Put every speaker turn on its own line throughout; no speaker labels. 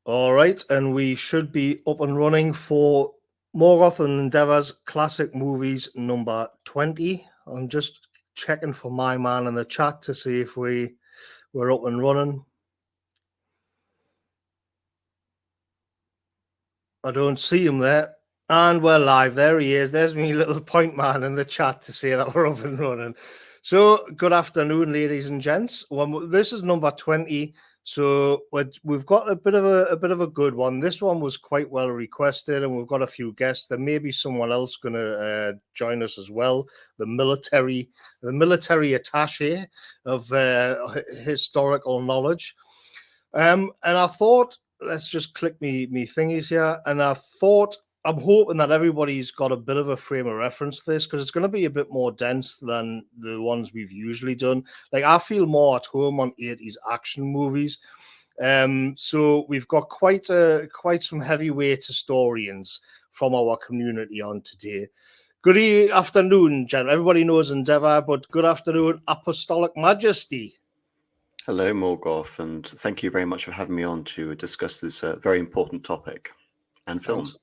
All right, and we should be up and running for Morgoth and Endeavour's classic movies number 20. I'm just checking for my man in the chat to see if we're up and running. I don't see him there. And we're live. There he is. There's me little point man in the chat to say that we're up and running. So, good afternoon, ladies and gents. This is number 20. So we've got a bit of a good one. This one was quite well requested, and we've got a few guests. There may be someone else going to join us as well. The military attaché of historical knowledge. And I thought, let's just click me thingies here. And I'm hoping that everybody's got a bit of a frame of reference for this, because it's going to be a bit more dense than the ones we've usually done. Like, I feel more at home on 80s action movies. So we've got quite some heavyweight historians from our community on today. Good afternoon, gentlemen. Everybody knows Endeavour, but good afternoon, Apostolic Majesty.
Hello, Morgoth, and thank you very much for having me on to discuss this very important topic and film.
Thanks.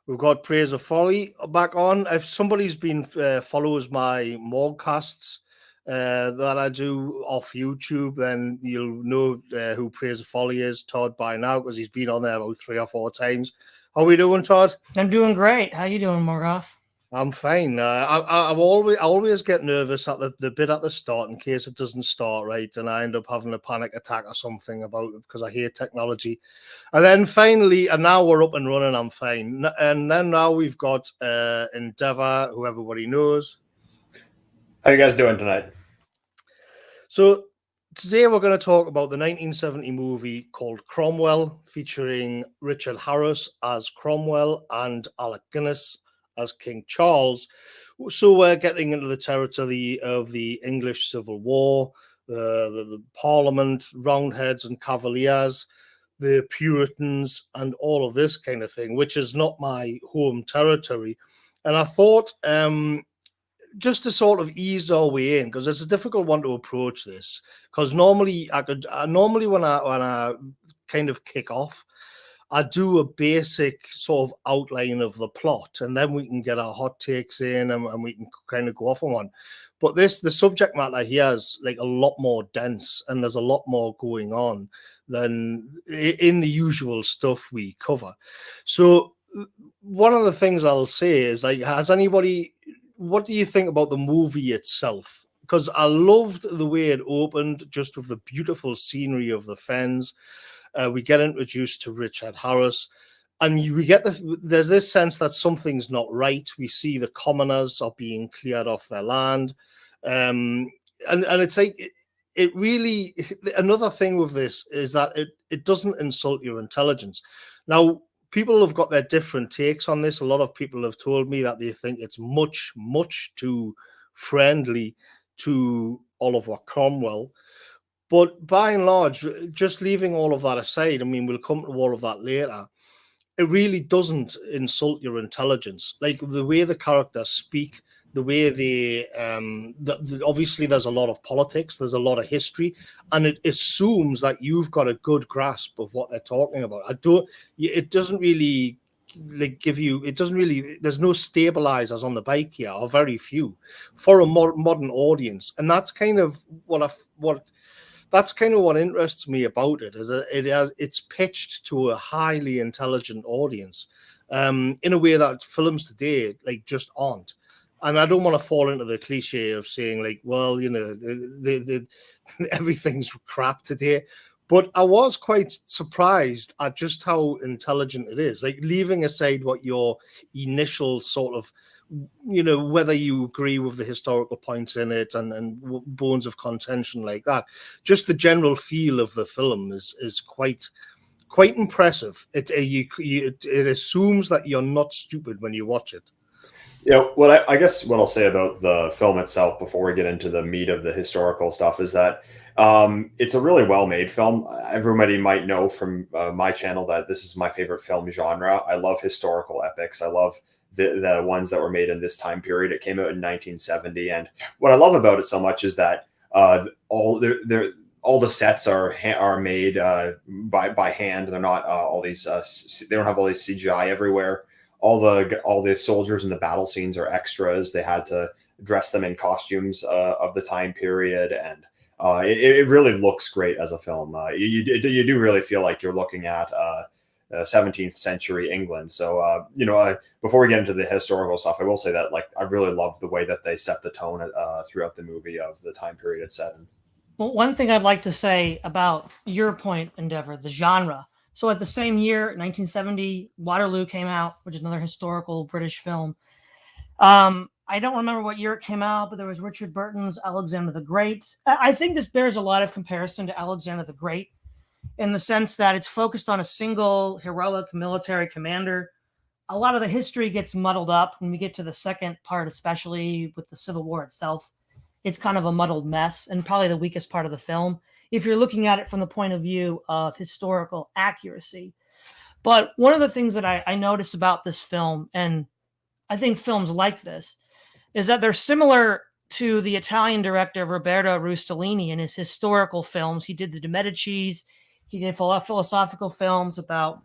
We've got Praise of Folly back on. If somebody's been follows my Morgcasts that I do off YouTube, then you'll know who Praise of Folly is, Todd, by now, because he's been on there about 3 or 4 times. How are we doing, Todd?
I'm doing great. How you doing, Morgoth?
I'm fine. I always get nervous at the bit at the start in case it doesn't start right, and I end up having a panic attack or something about it because I hate technology. And then finally, and now we're up and running. I'm fine. And then now we've got Endeavour, who everybody knows.
How you guys doing tonight?
So today we're going to talk about the 1970 movie called Cromwell, featuring Richard Harris as Cromwell and Alec Guinness as King Charles. So we're getting into the territory of the English Civil War, the Parliament, Roundheads and Cavaliers, the Puritans, and all of this kind of thing, which is not my home territory. And I thought, just to sort of ease our way in, because it's a difficult one to approach this, because normally when I kind of kick off, I do a basic sort of outline of the plot, and then we can get our hot takes in, and we can kind of go off on one. But the subject matter here is like a lot more dense, and there's a lot more going on than in the usual stuff we cover. So one of the things I'll say is, like, what do you think about the movie itself? Because I loved the way it opened, just with the beautiful scenery of the fens. We get introduced to Richard Harris, and we get there's this sense that something's not right. We see the commoners are being cleared off their land, and it's like it really. Another thing with this is that it doesn't insult your intelligence. Now, people have got their different takes on this. A lot of people have told me that they think it's much too friendly to Oliver Cromwell. But by and large, just leaving all of that aside, I mean, we'll come to all of that later, it really doesn't insult your intelligence. Like, the way the characters speak, the way they, obviously there's a lot of politics, there's a lot of history, and it assumes that you've got a good grasp of what they're talking about. It doesn't really like give you, there's no stabilizers on the bike here, or very few, for a modern audience. And that's kind of that's kind of what interests me about it, is it's pitched to a highly intelligent audience, in a way that films today like just aren't. And I don't want to fall into the cliche of saying, like, well, you know, everything's crap today. But I was quite surprised at just how intelligent it is. Like, leaving aside what your initial sort of, you know, whether you agree with the historical points in it and bones of contention like that, just the general feel of the film is quite impressive. It assumes that you're not stupid when you watch it.
Yeah, well, I guess what I'll say about the film itself before we get into the meat of the historical stuff is that it's a really well-made film. Everybody might know from my channel that this is my favorite film genre. I love historical epics. I love the ones that were made in this time period. It came out in 1970, and what I love about it so much is that all the sets are made by hand. They're not all these. They don't have all these CGI everywhere. All the soldiers in the battle scenes are extras. They had to dress them in costumes of the time period, and it really looks great as a film. You do really feel like you're looking at 17th century England. So before we get into the historical stuff, I will say that I really love the way that they set the tone throughout the movie of the time period it's set in.
Well, one thing I'd like to say about your point, Endeavour, the genre. So at the same year, 1970, Waterloo came out, which is another historical British film. I don't remember what year it came out, but there was Richard Burton's Alexander the Great. I think this bears a lot of comparison to Alexander the Great in the sense that it's focused on a single heroic military commander. A lot of the history gets muddled up when we get to the second part, especially with the Civil War itself. It's kind of a muddled mess and probably the weakest part of the film if you're looking at it from the point of view of historical accuracy. But one of the things that I noticed about this film, and I think films like this, is that they're similar to the Italian director Roberto Rossellini in his historical films. He did the De Medicis. He did philosophical films about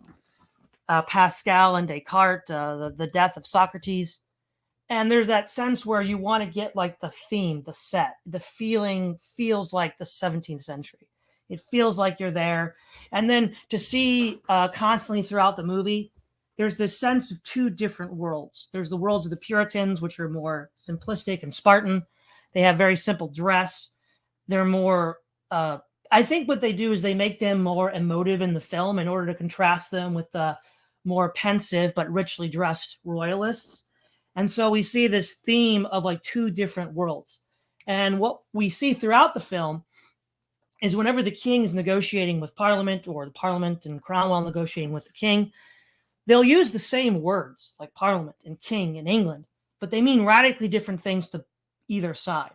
Pascal and Descartes, the death of Socrates. And there's that sense where you want to get the theme, the set, the feeling feels like the 17th century. It feels like you're there. And then to see constantly throughout the movie, there's this sense of two different worlds. There's the worlds of the Puritans, which are more simplistic and Spartan. They have very simple dress. They're more, I think what they do is they make them more emotive in the film in order to contrast them with the more pensive but richly dressed royalists. And so we see this theme of two different worlds. And what we see throughout the film is whenever the king is negotiating with Parliament or the Parliament and Cromwell negotiating with the king, they'll use the same words like Parliament and king in England, but they mean radically different things to either side.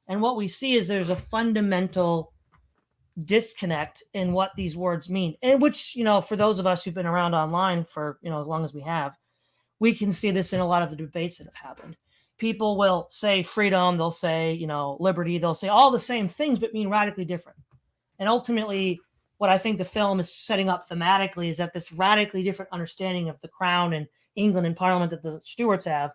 And what we see is there's a fundamental disconnect in what these words mean, and which, for those of us who've been around online for, as long as we have, we can see this in a lot of the debates that have happened. People will say freedom, they'll say, liberty, they'll say all the same things, but mean radically different. And ultimately, what I think the film is setting up thematically is that this radically different understanding of the crown and England and Parliament that the Stuarts have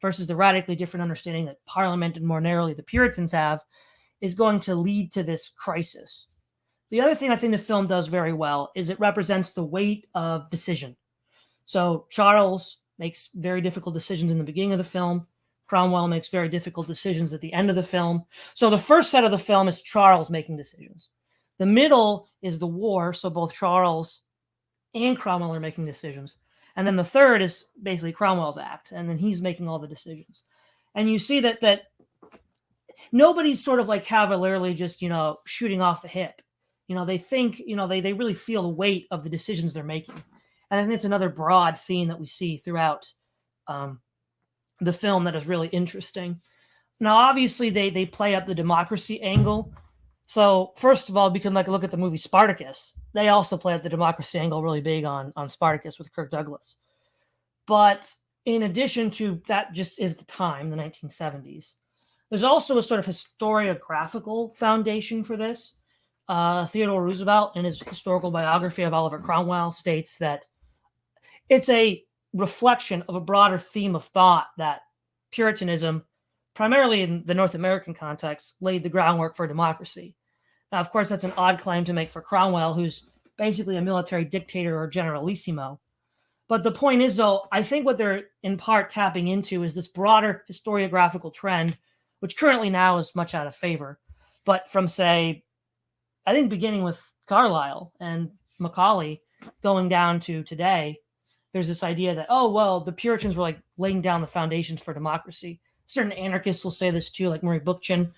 versus the radically different understanding that Parliament and more narrowly the Puritans have is going to lead to this crisis. The other thing I think the film does very well is it represents the weight of decision. So Charles makes very difficult decisions in the beginning of the film. Cromwell makes very difficult decisions at the end of the film. So the first set of the film is Charles making decisions. The middle is the war, so both Charles and Cromwell are making decisions. And then the third is basically Cromwell's act, and then he's making all the decisions. And you see that nobody's sort of cavalierly just, shooting off the hip. They think, they really feel the weight of the decisions they're making. And I think it's another broad theme that we see throughout the film that is really interesting. Now, obviously, they play up the democracy angle. So, first of all, we can look at the movie Spartacus. They also play up the democracy angle really big on Spartacus with Kirk Douglas. But in addition to that, just is the time, the 1970s. There's also a sort of historiographical foundation for this. Theodore Roosevelt, in his historical biography of Oliver Cromwell, states that it's a reflection of a broader theme of thought that Puritanism, primarily in the North American context, laid the groundwork for democracy. Now, of course, that's an odd claim to make for Cromwell, who's basically a military dictator or generalissimo. But the point is, though, I think what they're in part tapping into is this broader historiographical trend, which currently now is much out of favor. But from, say, I think beginning with Carlyle and Macaulay going down to today, there's this idea that, the Puritans were laying down the foundations for democracy. Certain anarchists will say this too, like Murray Bookchin.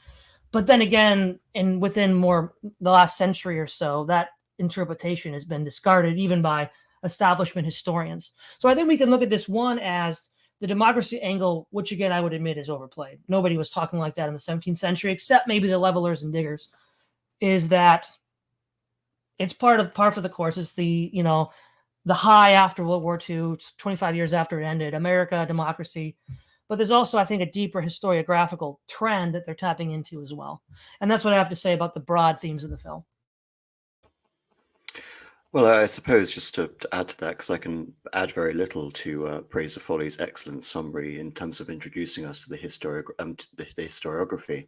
But then again, within more the last century or so, that interpretation has been discarded even by establishment historians. So I think we can look at this one as the democracy angle, which again, I would admit is overplayed. Nobody was talking like that in the 17th century, except maybe the levelers and diggers, is that it's par for the course. It's the high after World War II, it's 25 years after it ended, America, democracy. but there's also, I think, a deeper historiographical trend that they're tapping into as well. And that's what I have to say about the broad themes of the film.
Well, I suppose just to add to that, because I can add very little to Fraser Foley's excellent summary in terms of introducing us to the historiography.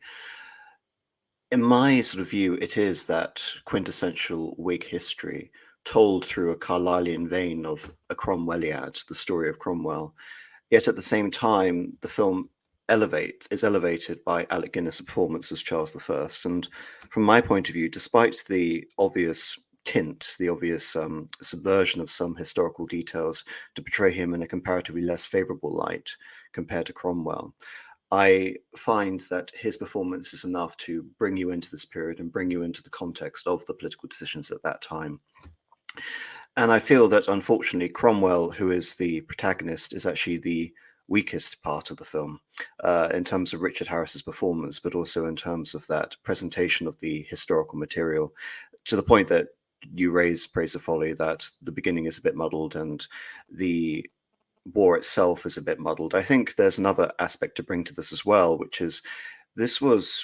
In my sort of view, it is that quintessential Whig history told through a Carlylean vein of a Cromwelliad, the story of Cromwell. Yet at the same time, the film is elevated by Alec Guinness' performance as Charles I. And from my point of view, despite the obvious tint, the obvious subversion of some historical details to portray him in a comparatively less favorable light compared to Cromwell, I find that his performance is enough to bring you into this period and bring you into the context of the political decisions at that time. And I feel that, unfortunately, Cromwell, who is the protagonist, is actually the weakest part of the film in terms of Richard Harris's performance, but also in terms of that presentation of the historical material, to the point that you raise, Fraser Foley, that the beginning is a bit muddled and the war itself is a bit muddled. I think there's another aspect to bring to this as well, which is this was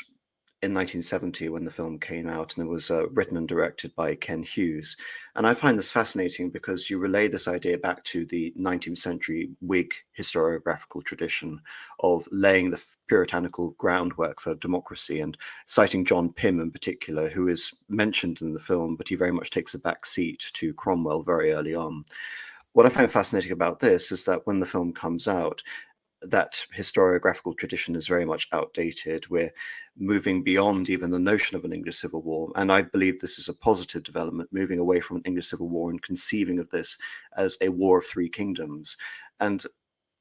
in 1970 when the film came out, and it was written and directed by Ken Hughes. And I find this fascinating because you relay this idea back to the 19th century Whig historiographical tradition of laying the puritanical groundwork for democracy, and citing John Pym in particular, who is mentioned in the film, but he very much takes a back seat to Cromwell very early on. What I find fascinating about this is that when the film comes out, that historiographical tradition is very much outdated. We're moving beyond even the notion of an English Civil War. And I believe this is a positive development, moving away from an English Civil War and conceiving of this as a war of three kingdoms. And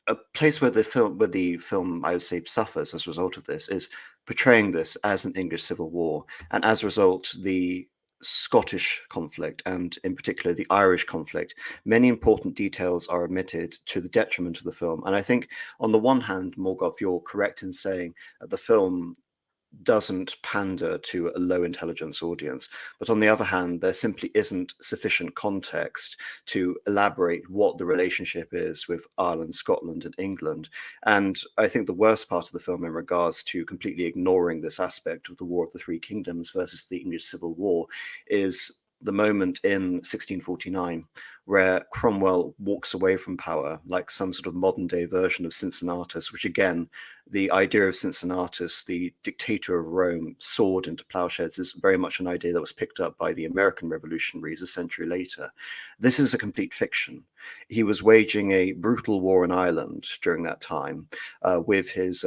a place where the film, I would say, suffers as a result of this is portraying this as an English Civil War. And as a result, the Scottish conflict, and in particular the Irish conflict, many important details are omitted to the detriment of the film. And I think on the one hand, Morgoth, you're correct in saying that the film doesn't pander to a low intelligence audience, but on the other hand, there simply isn't sufficient context to elaborate what the relationship is with Ireland, Scotland, and England. And I think the worst part of the film in regards to completely ignoring this aspect of the War of the Three Kingdoms versus the English Civil War is the moment in 1649 where Cromwell walks away from power, like some sort of modern day version of Cincinnatus, which again, the idea of Cincinnatus, the dictator of Rome, sword into plowshares, is very much an idea that was picked up by the American revolutionaries a century later. This is a complete fiction. He was waging a brutal war in Ireland during that time with his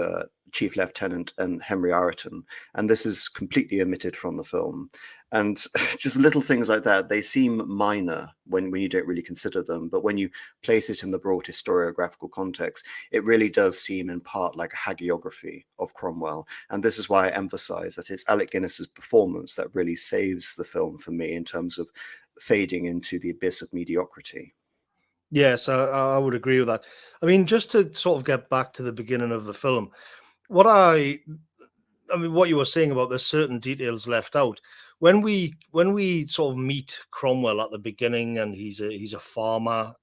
chief lieutenant and Henry Ireton, and this is completely omitted from the film. And just little things like that, they seem minor when you don't really consider them, but when you place it in the broad historiographical context, it really does seem in part like a hagiography of Cromwell. And this is why I emphasize that it's Alec Guinness's performance that really saves the film for me in terms of fading into the abyss of mediocrity.
Yes, I would agree with that. I mean, just to sort of get back to the beginning of the film, what you were saying about there's certain details left out. When we sort of meet Cromwell at the beginning, and he's a farmer,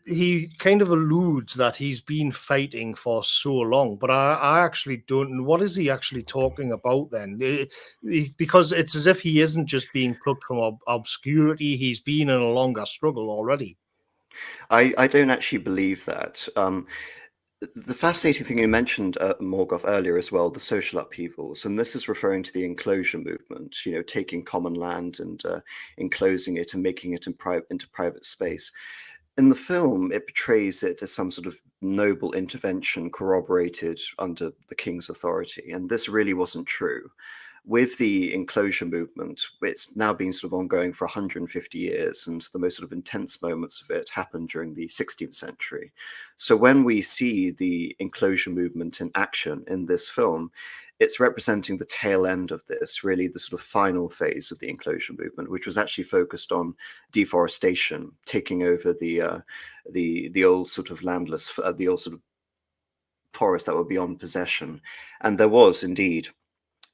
he kind of alludes that he's been fighting for so long, but I actually don't know, what is he actually talking about then? Because it's as if he isn't just being plucked from obscurity, he's been in a longer struggle already.
I don't actually believe that. The fascinating thing you mentioned, Morgoth, earlier as well, the social upheavals, and this is referring to the enclosure movement, taking common land and enclosing it and making it into private space. In the film, it portrays it as some sort of noble intervention corroborated under the king's authority, and this really wasn't true. With the enclosure movement, it's now been sort of ongoing for 150 years, and the most sort of intense moments of it happened during the 16th century. So when we see the enclosure movement in action in this film, it's representing the tail end of this, really the sort of final phase of the enclosure movement, which was actually focused on deforestation, taking over the old sort of landless, the old sort of forest that were beyond possession. And there was indeed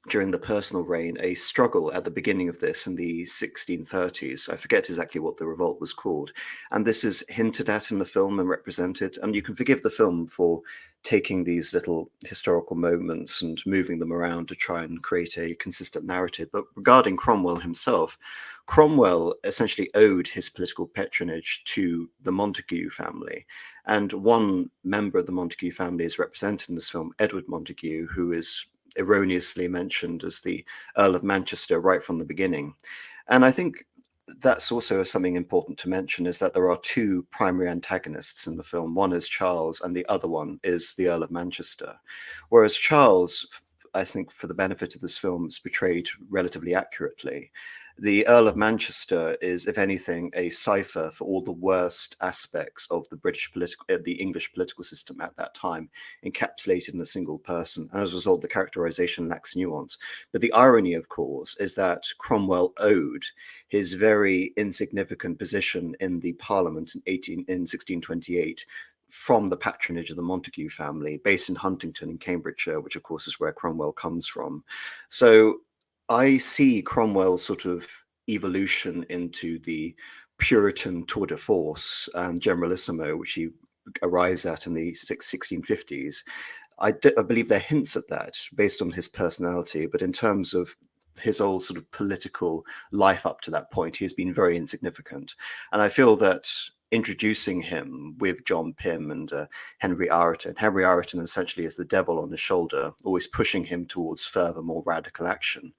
during the personal reign, a struggle at the beginning of this in the 1630s. I forget exactly what the revolt was called. And this is hinted at in the film and represented. And you can forgive the film for taking these little historical moments and moving them around to try and create a consistent narrative. But regarding Cromwell himself, Cromwell essentially owed his political patronage to the Montague family. And one member of the Montague family is represented in this film, Edward Montague, who is erroneously mentioned as the Earl of Manchester right from the beginning. And I think that's also something important to mention, is that there are two primary antagonists in the film. One is Charles and the other one is the Earl of Manchester. Whereas Charles, I think for the benefit of this film, is portrayed relatively accurately. The Earl of Manchester is, if anything, a cipher for all the worst aspects of the English political system at that time, encapsulated in a single person. And as a result, the characterization lacks nuance. But the irony, of course, is that Cromwell owed his very insignificant position in the Parliament in 1628 from the patronage of the Montague family, based in Huntingdon in Cambridgeshire, which of course is where Cromwell comes from. So I see Cromwell's sort of evolution into the Puritan tour de force and generalissimo, which he arrives at in the 1650s. I believe there are hints at that based on his personality, but in terms of his whole sort of political life up to that point, he has been very insignificant. And I feel that introducing him with John Pym and Henry Ireton. Henry Ireton essentially is the devil on his shoulder, always pushing him towards further, more radical action.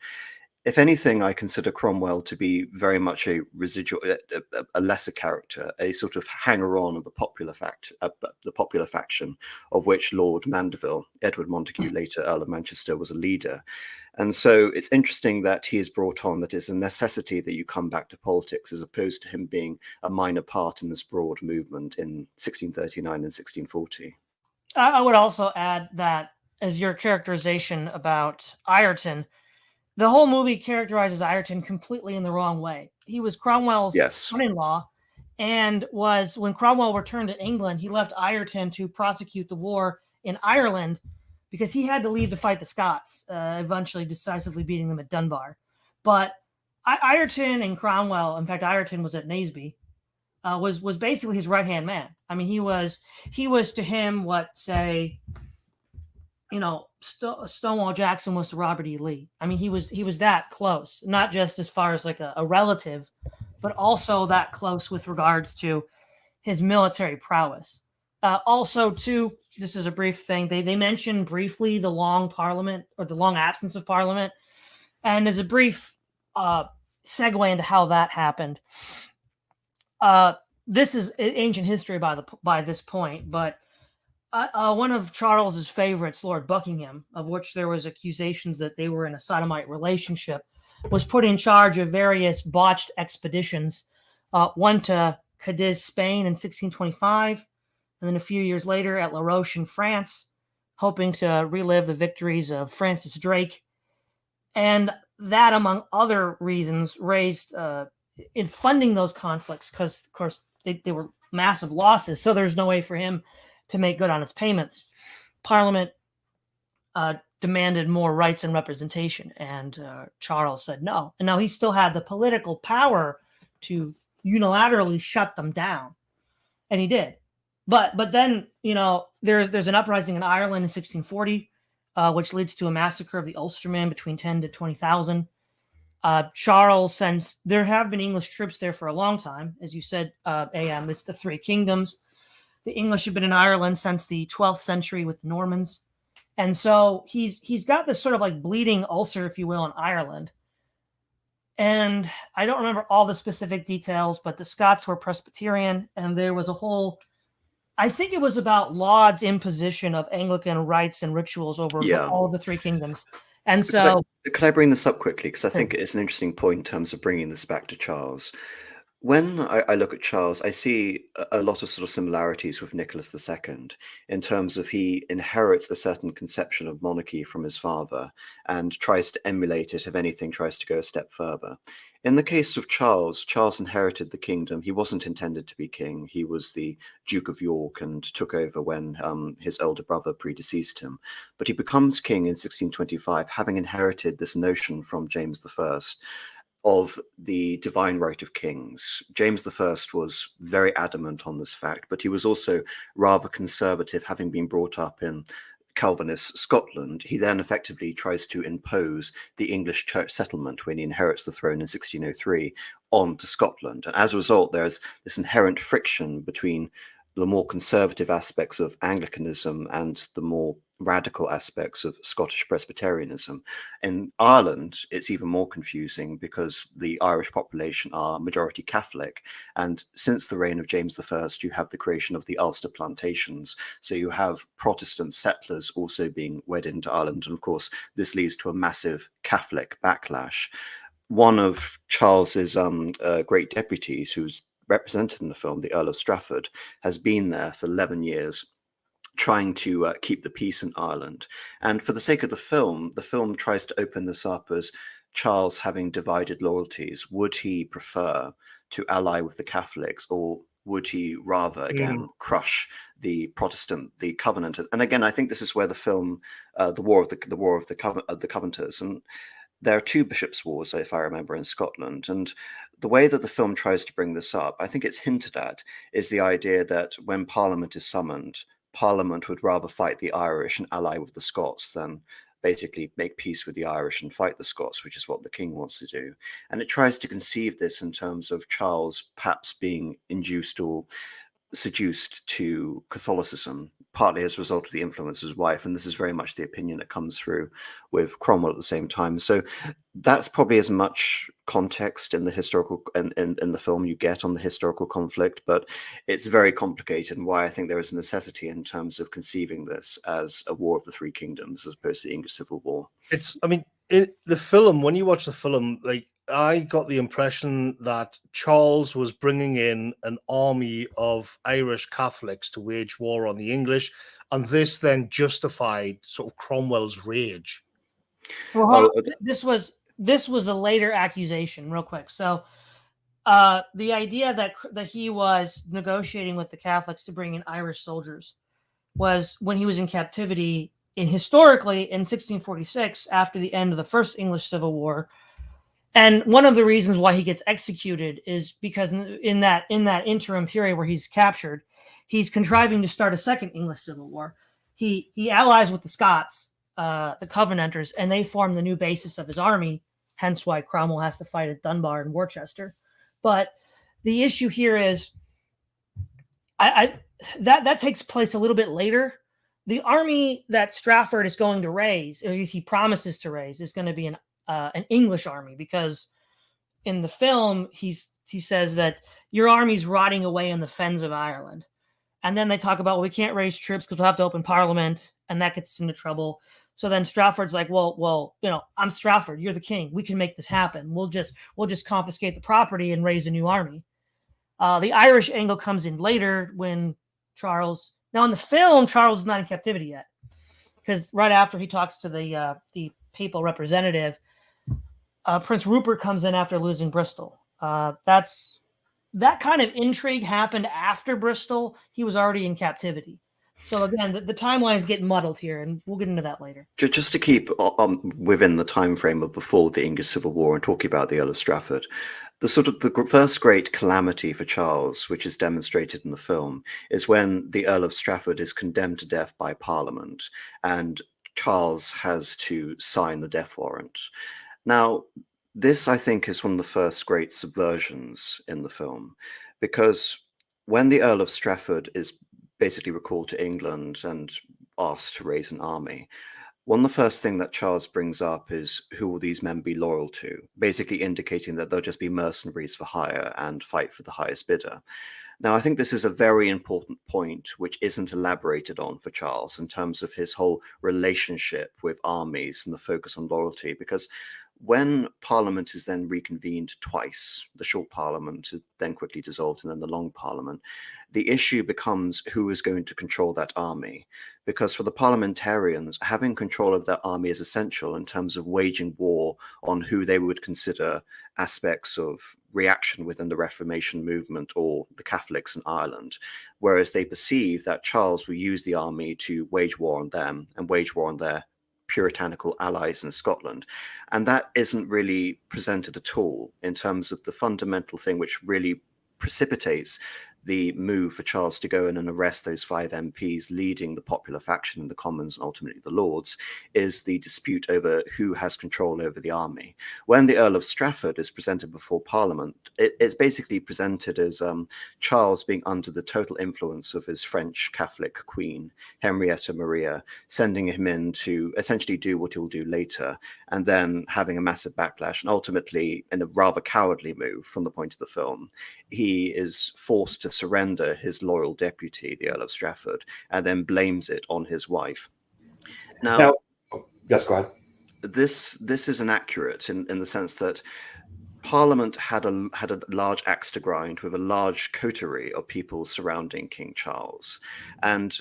If anything, I consider Cromwell to be very much a residual, a lesser character, a sort of hanger-on of the popular faction, of which Lord Mandeville, Edward Montague, later Earl of Manchester, was a leader. And so it's interesting that he is brought on, that it's a necessity that you come back to politics, as opposed to him being a minor part in this broad movement in 1639 and 1640.
I would also add that, as your characterization about Ireton, the whole movie characterizes Ireton completely in the wrong way. He was Cromwell's son-in-law, and when Cromwell returned to England, he left Ireton to prosecute the war in Ireland, because he had to leave to fight the Scots, eventually decisively beating them at Dunbar. But Ireton and Cromwell, in fact, Ireton was at Naseby, was basically his right-hand man. I mean, he was to him what, say, Stonewall Jackson was to Robert E. Lee. I mean, he was that close, not just as far as like a relative, but also that close with regards to his military prowess. Also, too, this is a brief thing. They mentioned briefly the long Parliament, or the long absence of Parliament, and as a brief segue into how that happened. This is ancient history by this point, but one of Charles's favorites, Lord Buckingham, of which there was accusations that they were in a sodomite relationship, was put in charge of various botched expeditions. One to Cadiz, Spain in 1625. And then a few years later at La Roche in France, hoping to relive the victories of Francis Drake. And that, among other reasons, raised in funding those conflicts, because, of course, they were massive losses. So there's no way for him to make good on his payments. Parliament demanded more rights and representation, and Charles said no. And now he still had the political power to unilaterally shut them down, and he did. But then, there's an uprising in Ireland in 1640, which leads to a massacre of the Ulstermen, between 10 to 20,000. Charles sends, there have been English troops there for a long time. As you said, AM, it's the Three Kingdoms. The English have been in Ireland since the 12th century with the Normans. And so he's got this sort of like bleeding ulcer, if you will, in Ireland. And I don't remember all the specific details, but the Scots were Presbyterian, and there was a whole, I think it was about Laud's imposition of Anglican rites and rituals over all of the Three Kingdoms. And so,
could I bring this up quickly? Because I think it's an interesting point in terms of bringing this back to Charles. When I look at Charles, I see a lot of sort of similarities with Nicholas II in terms of he inherits a certain conception of monarchy from his father and tries to emulate it, if anything, tries to go a step further. In the case of Charles, Charles inherited the kingdom. He wasn't intended to be king. He was the Duke of York and took over when his elder brother predeceased him. But he becomes king in 1625, having inherited this notion from James I of the divine right of kings. James I was very adamant on this fact, but he was also rather conservative, having been brought up in Calvinist Scotland. He then effectively tries to impose the English church settlement when he inherits the throne in 1603 onto Scotland. And as a result, there's this inherent friction between the more conservative aspects of Anglicanism and the more radical aspects of Scottish Presbyterianism. In Ireland, it's even more confusing because the Irish population are majority Catholic. And since the reign of James I, you have the creation of the Ulster plantations. So you have Protestant settlers also being wed into Ireland. And of course, this leads to a massive Catholic backlash. One of Charles's great deputies, who's represented in the film, the Earl of Strafford, has been there for 11 years trying to keep the peace in Ireland. And for the sake of the film tries to open this up as Charles having divided loyalties. Would he prefer to ally with the Catholics, or would he rather, again, crush the Protestant, the Covenant? And again, I think this is where the film, the War of the Covenanters, and there are two bishops' wars, if I remember, in Scotland. And the way that the film tries to bring this up, I think it's hinted at, is the idea that when Parliament is summoned, Parliament would rather fight the Irish and ally with the Scots than basically make peace with the Irish and fight the Scots, which is what the king wants to do. And it tries to conceive this in terms of Charles perhaps being induced or seduced to Catholicism, partly as a result of the influence of his wife. And this is very much the opinion that comes through with Cromwell at the same time. So that's probably as much context in the historical in the film you get on the historical conflict, but it's very complicated, and why I think there is a necessity in terms of conceiving this as a war of the three kingdoms as opposed to the English Civil War.
In the film, when you watch the film, like, I got the impression that Charles was bringing in an army of Irish Catholics to wage war on the English, and this then justified sort of Cromwell's rage.
Well, this was a later accusation, real quick. So, the idea that he was negotiating with the Catholics to bring in Irish soldiers was when he was in captivity. Historically, in 1646, after the end of the First English Civil War. And one of the reasons why he gets executed is because in that interim period where he's captured, he's contriving to start a second English Civil War. He allies with the Scots, the Covenanters, and they form the new basis of his army, hence why Cromwell has to fight at Dunbar and Worcester. But the issue here is that takes place a little bit later. The army that Strafford is going to raise, or at least he promises to raise, is going to be an English army, because in the film he says that your army's rotting away in the fens of Ireland. And then they talk about, well, we can't raise troops because we'll have to open Parliament, and that gets us into trouble. So then Strafford's like, well, I'm Strafford, you're the king, we can make this happen. We'll just confiscate the property and raise a new army. The Irish angle comes in later when Charles. Now in the film, Charles is not in captivity yet, because right after he talks to the papal representative, Prince Rupert comes in after losing Bristol. That kind of intrigue happened after Bristol. He was already in captivity. So again, the timelines get muddled here, and we'll get into that later.
Just to keep within the time frame of before the English Civil War and talking about the Earl of Strafford, the first great calamity for Charles, which is demonstrated in the film, is when the Earl of Strafford is condemned to death by Parliament, and Charles has to sign the death warrant. Now, this, I think, is one of the first great subversions in the film, because when the Earl of Strafford is basically recalled to England and asked to raise an army, one of the first things that Charles brings up is, who will these men be loyal to? Basically indicating that they'll just be mercenaries for hire and fight for the highest bidder. Now, I think this is a very important point which isn't elaborated on for Charles in terms of his whole relationship with armies and the focus on loyalty, because When Parliament is then reconvened twice, the short Parliament is then quickly dissolved, and then the long Parliament, the issue becomes who is going to control that army. Because for the parliamentarians, having control of their army is essential in terms of waging war on who they would consider aspects of reaction within the Reformation movement or the Catholics in Ireland, whereas they perceive that Charles will use the army to wage war on them and wage war on their puritanical allies in Scotland. And that isn't really presented at all in terms of the fundamental thing which really precipitates the move for Charles to go in and arrest those 5 MPs leading the popular faction in the Commons and ultimately the Lords, is the dispute over who has control over the army. When the Earl of Strafford is presented before Parliament, it's basically presented as Charles being under the total influence of his French Catholic queen, Henrietta Maria, sending him in to essentially do what he'll do later, and then having a massive backlash. And ultimately, in a rather cowardly move from the point of the film, he is forced to surrender his loyal deputy, the Earl of Strafford, and then blames it on his wife. Now
yes, go ahead.
This is inaccurate in the sense that Parliament had a large axe to grind with a large coterie of people surrounding King Charles, and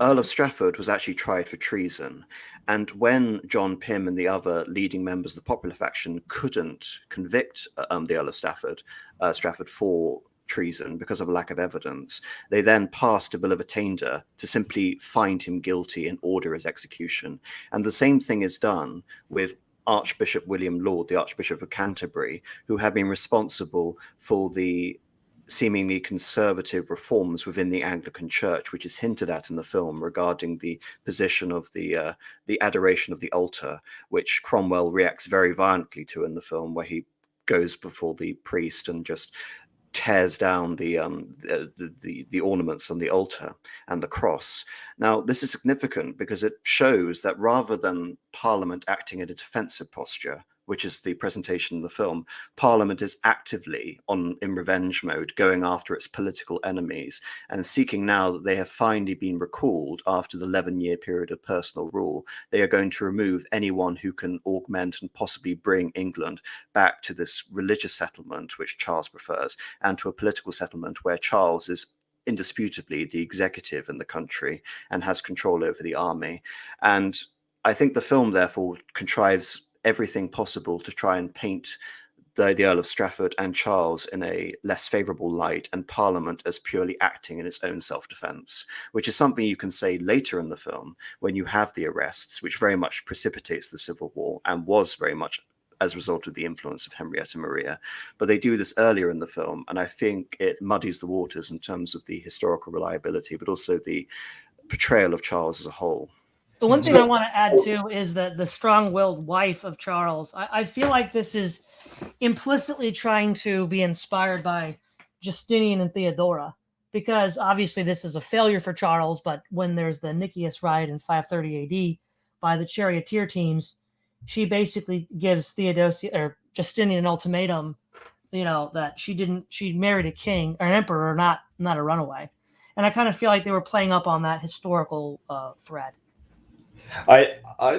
Earl of Strafford was actually tried for treason. And when John Pym and the other leading members of the popular faction couldn't convict the Earl of Strafford for treason because of a lack of evidence, they then passed a bill of attainder to simply find him guilty and order his execution. And the same thing is done with Archbishop William Laud, the Archbishop of Canterbury, who had been responsible for the seemingly conservative reforms within the Anglican Church, which is hinted at in the film regarding the position of the adoration of the altar, which Cromwell reacts very violently to in the film, where he goes before the priest and just tears down the ornaments on the altar and the cross. Now, this is significant because it shows that rather than Parliament acting in a defensive posture, which is the presentation in the film, Parliament is actively in revenge mode, going after its political enemies and seeking, now that they have finally been recalled after the 11-year period of personal rule, they are going to remove anyone who can augment and possibly bring England back to this religious settlement, which Charles prefers, and to a political settlement where Charles is indisputably the executive in the country and has control over the army. And I think the film, therefore, contrives everything possible to try and paint the Earl of Strafford and Charles in a less favourable light, and Parliament as purely acting in its own self-defence, which is something you can say later in the film when you have the arrests, which very much precipitates the Civil War and was very much as a result of the influence of Henrietta Maria. But they do this earlier in the film, and I think it muddies the waters in terms of the historical reliability, but also the portrayal of Charles as a whole.
The one thing I want to add too is that the strong-willed wife of Charles, I feel like this is implicitly trying to be inspired by Justinian and Theodora, because obviously this is a failure for Charles, but when there's the Nicias riot in 530 AD by the charioteer teams, she basically gives Justinian an ultimatum, that she married a king or an emperor, not a runaway. And I kind of feel like they were playing up on that historical thread.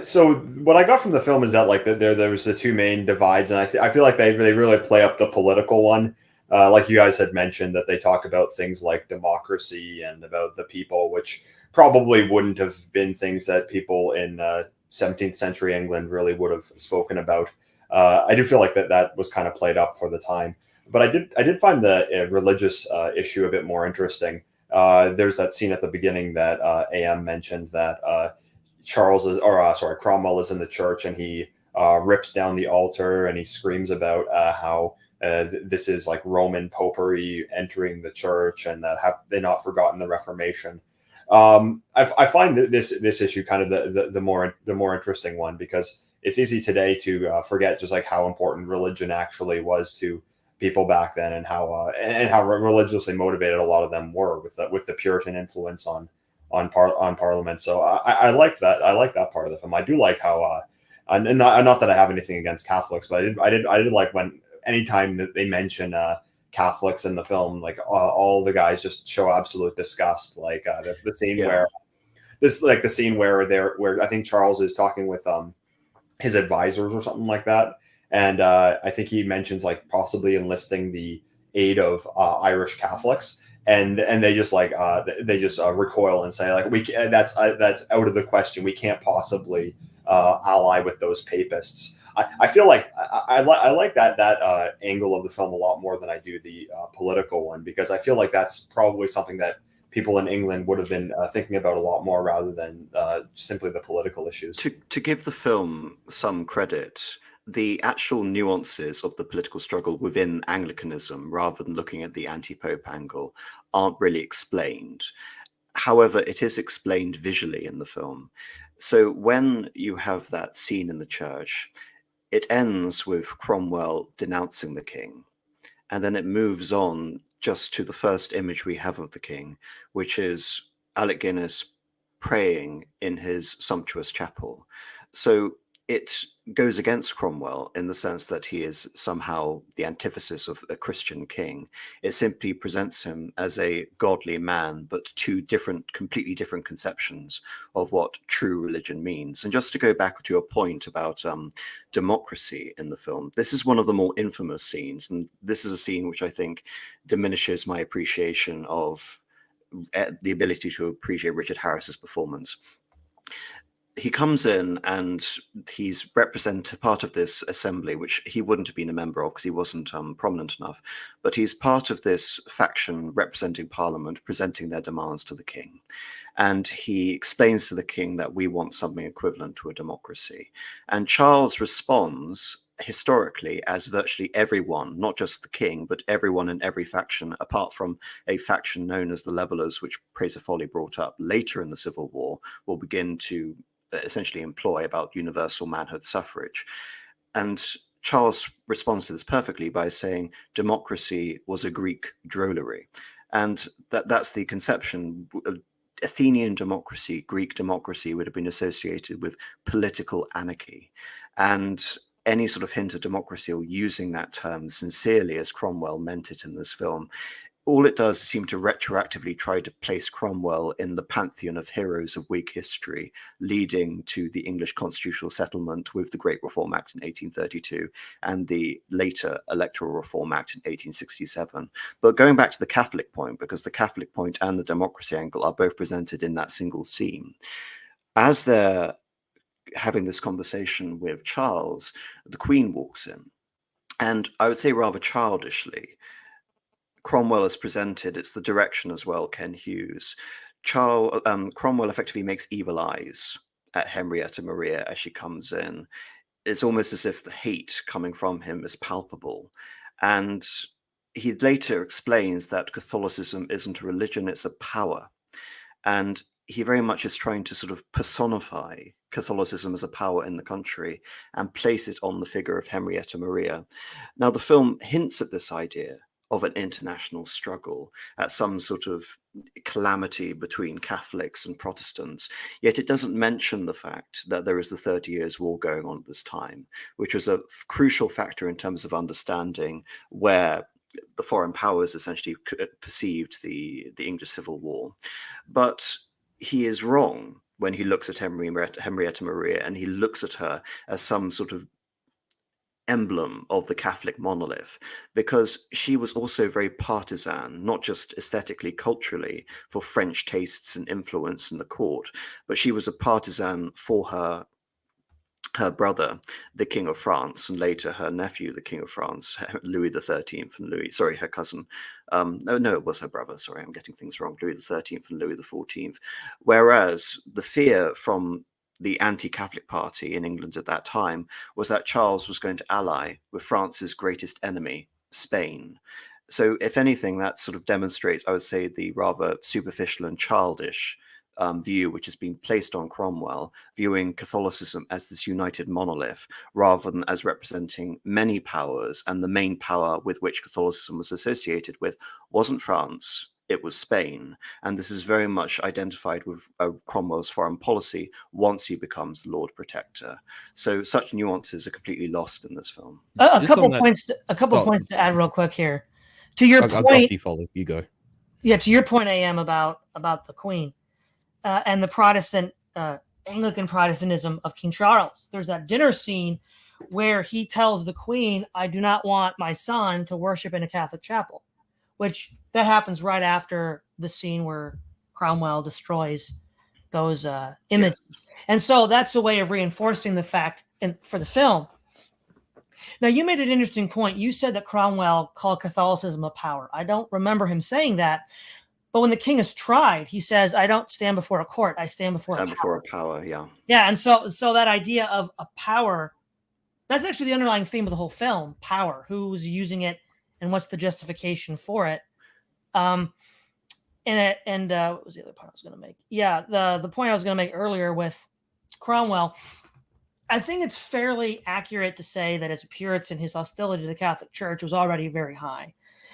So what I got from the film is that there was the two main divides, and I feel like they really play up the political one, like you guys had mentioned, that they talk about things like democracy and about the people, which probably wouldn't have been things that people in 17th century England really would have spoken about. I do feel like that was kind of played up for the time, but I did find the religious issue a bit more interesting. There's that scene at the beginning that AM mentioned that. Cromwell is in the church, and he rips down the altar and he screams about how this is like Roman popery entering the church, and that have they not forgotten the Reformation. I find this issue kind of the more interesting one, because it's easy today to forget just like how important religion actually was to people back then, and how religiously motivated a lot of them were with the Puritan influence on Parliament. So I like that. I like that part of the film. I do like how, and not that I have anything against Catholics, but I did like when anytime that they mention Catholics in the film, like all the guys just show absolute disgust. Like the scene where I think Charles is talking with his advisors or something like that. And I think he mentions like possibly enlisting the aid of Irish Catholics, and they just recoil and say like that's out of the question. We can't possibly ally with those papists. I feel like I like that angle of the film a lot more than I do the political one, because I feel like that's probably something that people in England would have been thinking about a lot more rather than simply the political issues.
To give the film some credit, the actual nuances of the political struggle within Anglicanism, rather than looking at the anti-pope angle, aren't really explained. However, it is explained visually in the film. So when you have that scene in the church, it ends with Cromwell denouncing the king, and then it moves on just to the first image we have of the king, which is Alec Guinness praying in his sumptuous chapel. So it goes against Cromwell in the sense that he is somehow the antithesis of a Christian king. It simply presents him as a godly man, but two completely different conceptions of what true religion means. And just to go back to your point about democracy in the film, this is one of the more infamous scenes. And this is a scene which I think diminishes my appreciation of the ability to appreciate Richard Harris's performance. He comes in and he's part of this assembly, which he wouldn't have been a member of because he wasn't prominent enough. But he's part of this faction representing Parliament, presenting their demands to the king. And he explains to the king that we want something equivalent to a democracy. And Charles responds historically as virtually everyone, not just the king, but everyone in every faction, apart from a faction known as the Levellers, which Fraser Foley brought up later in the Civil War, will begin to essentially employ about universal manhood suffrage. And Charles responds to this perfectly by saying democracy was a Greek drollery. And that's the conception. Athenian democracy, Greek democracy would have been associated with political anarchy. And any sort of hint of democracy, or using that term sincerely as Cromwell meant it in this film, all it does seem to retroactively try to place Cromwell in the pantheon of heroes of Whig history, leading to the English constitutional settlement with the Great Reform Act in 1832 and the later Electoral Reform Act in 1867. But going back to the Catholic point, because the Catholic point and the democracy angle are both presented in that single scene, as they're having this conversation with Charles, the Queen walks in. And I would say rather childishly, Cromwell is presented, it's the direction as well, Ken Hughes. Cromwell effectively makes evil eyes at Henrietta Maria as she comes in. It's almost as if the hate coming from him is palpable. And he later explains that Catholicism isn't a religion, it's a power. And he very much is trying to sort of personify Catholicism as a power in the country and place it on the figure of Henrietta Maria. Now, the film hints at this idea of an international struggle, at some sort of calamity between Catholics and Protestants, yet it doesn't mention the fact that there is the 30 Years' War going on at this time, which was a crucial factor in terms of understanding where the foreign powers essentially perceived the English Civil War. But he is wrong when he looks at Henrietta Maria, and he looks at her as some sort of emblem of the Catholic monolith, because she was also very partisan, not just aesthetically, culturally, for French tastes and influence in the court, but she was a partisan for her brother, the King of France, and later her nephew, the King of France, Louis XIII, and her cousin. No, it was her brother. Sorry, I'm getting things wrong. Louis XIII and Louis XIV. Whereas the fear from the anti-Catholic party in England at that time was that Charles was going to ally with France's greatest enemy, Spain. So if anything, that sort of demonstrates, I would say, the rather superficial and childish view which has been placed on Cromwell, viewing Catholicism as this united monolith rather than as representing many powers, and the main power with which Catholicism was associated with wasn't France, it was Spain. And this is very much identified with Cromwell's foreign policy once he becomes the Lord Protector. So such nuances are completely lost in this film.
A couple points to add real quick here. To your point,
you go.
Yeah, to your point, AM, about the Queen and the Protestant Anglican Protestantism of King Charles. There's that dinner scene where he tells the Queen, I do not want my son to worship in a Catholic chapel, which that happens right after the scene where Cromwell destroys those images.
Yes.
And so that's a way of reinforcing the fact for the film. Now, you made an interesting point. You said that Cromwell called Catholicism a power. I don't remember him saying that. But when the king is tried, he says, I don't stand before a court. I stand before
a power. Yeah.
Yeah. And so that idea of a power, that's actually the underlying theme of the whole film, power. Who's using it and what's the justification for it? What was the other point I was going to make? Yeah, the point I was going to make earlier with Cromwell, I think it's fairly accurate to say that as a Puritan, his hostility to the Catholic Church was already very high.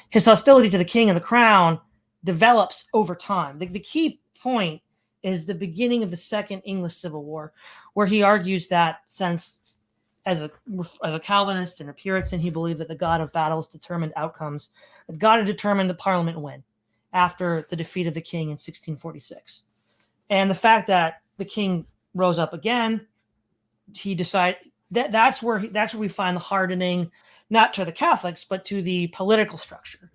His hostility to the king and the crown develops over time. The key point is the beginning of the Second English Civil War, where he argues that since as a Calvinist and a Puritan, he believed that the God of battles determined outcomes, that God had determined the Parliament win after the defeat of the king in 1646. And the fact that the king rose up again, he decided that's where we find the hardening, not to the Catholics, but to the political structure.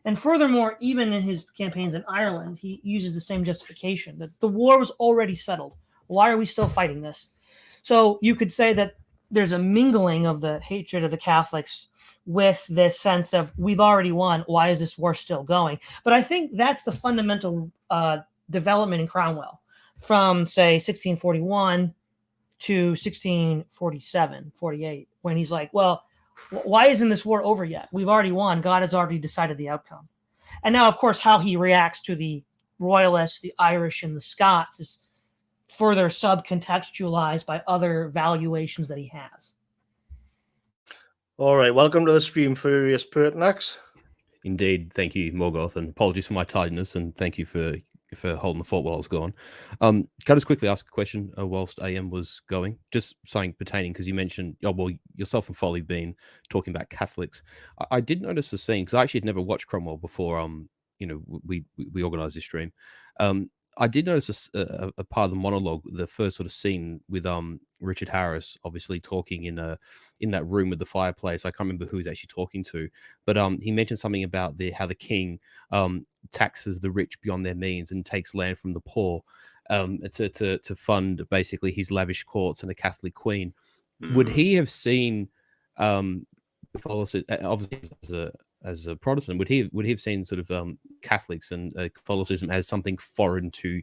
And furthermore, even in his campaigns in Ireland, he uses the same justification that the war was already settled. Why are we still fighting this? So you could say that there's a mingling of the hatred of the Catholics with this sense of we've already won. Why is this war still going? But I think that's the fundamental development in Cromwell from, say, 1641 to 1647, 48, when he's like, well, why isn't this war over yet? We've already won. God has already decided the outcome. And now, of course, how he reacts to the Royalists, the Irish, and the Scots is further subcontextualized by other valuations that he has.
All right, welcome to the stream, Furious Pertinax.
Indeed, thank you, Morgoth, and apologies for my tardiness, and thank you for holding the fort while I was gone. Can I just quickly ask a question whilst AM was going? Just something pertaining, because you mentioned, yourself and Folly been talking about Catholics. I did notice a scene, because I actually had never watched Cromwell before, we organised this stream. I did notice a part of the monologue, the first sort of scene with Richard Harris, obviously talking in that room with the fireplace. I can't remember who he's actually talking to, but he mentioned something about how the king taxes the rich beyond their means and takes land from the poor to fund basically his lavish courts and the Catholic Queen. Would he have seen Catholicism, obviously as a Protestant, would he have seen sort of Catholics and Catholicism as something foreign to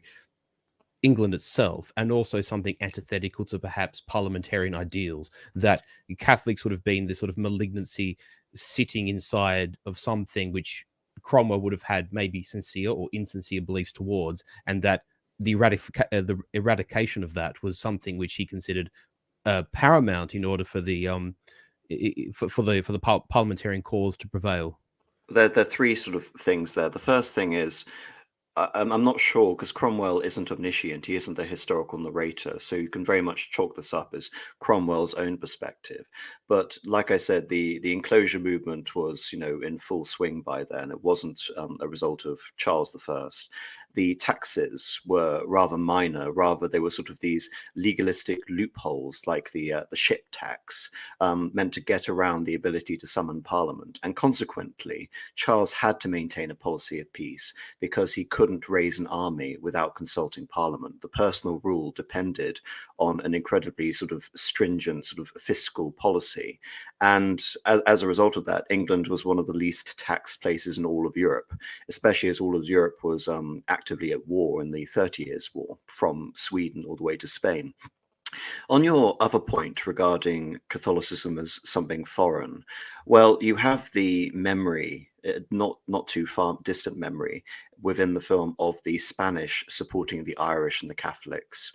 England itself, and also something antithetical to perhaps parliamentarian ideals, that Catholics would have been this sort of malignancy sitting inside of something which Cromwell would have had maybe sincere or insincere beliefs towards, and that the eradication of that was something which he considered paramount in order for the parliamentarian cause to prevail?
There are three sort of things there. The first thing is, I'm not sure, because Cromwell isn't omniscient. He isn't the historical narrator. So you can very much chalk this up as Cromwell's own perspective. But like I said, the enclosure movement was, in full swing by then. It wasn't a result of Charles I. The taxes were rather minor. Rather, they were sort of these legalistic loopholes, like the ship tax, meant to get around the ability to summon Parliament. And consequently, Charles had to maintain a policy of peace because he couldn't raise an army without consulting Parliament. The personal rule depended on an incredibly sort of stringent sort of fiscal policy. And as a result of that, England was one of the least taxed places in all of Europe, especially as all of Europe was actively at war in the 30 Years' War, from Sweden all the way to Spain. On your other point regarding Catholicism as something foreign, well, you have the memory, not too far distant memory, within the film of the Spanish supporting the Irish and the Catholics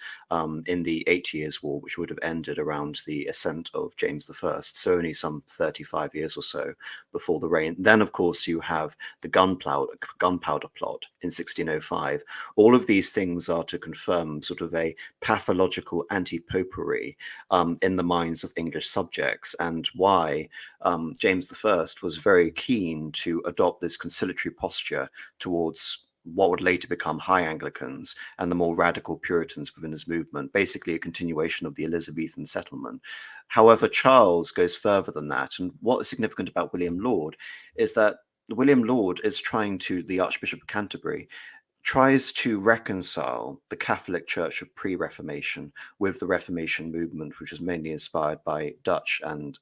in the 8 Years' War, which would have ended around the ascent of James I, so only some 35 years or so before the reign. Then, of course, you have the gunpowder plot in 1605. All of these things are to confirm sort of a pathological anti-popery in the minds of English subjects, and why James I was very keen to adopt this conciliatory posture towards what would later become High Anglicans and the more radical Puritans within his movement, basically a continuation of the Elizabethan settlement. However, Charles goes further than that. And what is significant about William Laud is that William Laud is trying to, the Archbishop of Canterbury, tries to reconcile the Catholic Church of pre-Reformation with the Reformation movement, which was mainly inspired by Dutch and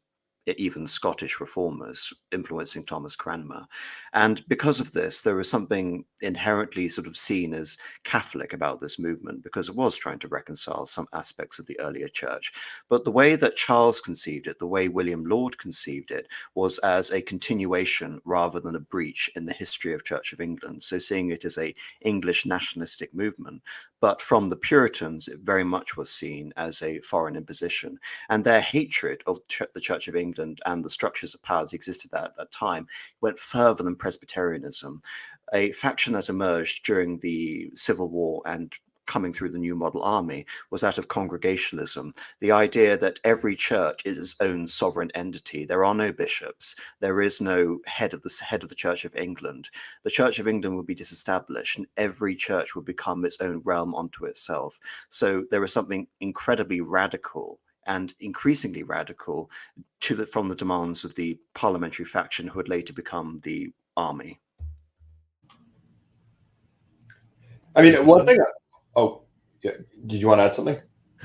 even Scottish reformers influencing Thomas Cranmer. And because of this, there was something inherently sort of seen as Catholic about this movement, because it was trying to reconcile some aspects of the earlier church. But the way that Charles conceived it, the way William Laud conceived it, was as a continuation rather than a breach in the history of Church of England. So seeing it as a English nationalistic movement. But from the Puritans, it very much was seen as a foreign imposition. And their hatred of the Church of England and the structures of power that existed at that time went further than Presbyterianism. A faction that emerged during the Civil War and coming through the New Model Army was that of Congregationalism, the idea that every church is its own sovereign entity. There are no bishops. There is no head of the Church of England. The Church of England would be disestablished, and every church would become its own realm unto itself. So there is something incredibly radical and increasingly radical from the demands of the parliamentary faction who would later become the army.
I mean, one thing. Oh, yeah. Did you want to add something?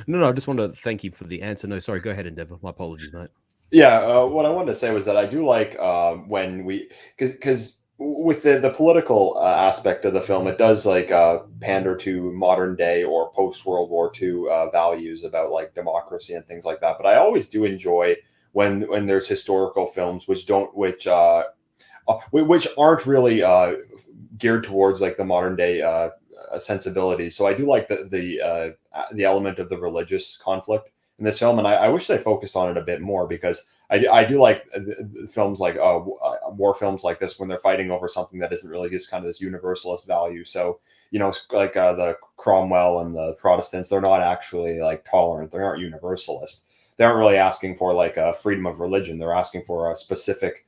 No, I just want to thank you for the answer. No, sorry, go ahead, Endeavour. My apologies, mate.
Yeah, what I wanted to say was that I do like when we, because with the political aspect of the film, it does like pander to modern day or post World War II values about like democracy and things like that. But I always do enjoy when there's historical films which aren't really geared towards like the modern day sensibility. So I do like the element of the religious conflict in this film, and I wish they focused on it a bit more, because I do like films like war films like this when they're fighting over something that isn't really just kind of this universalist value. So like the Cromwell and the Protestants, they're not actually like tolerant. They aren't universalist. They aren't really asking for like a freedom of religion. They're asking for a specific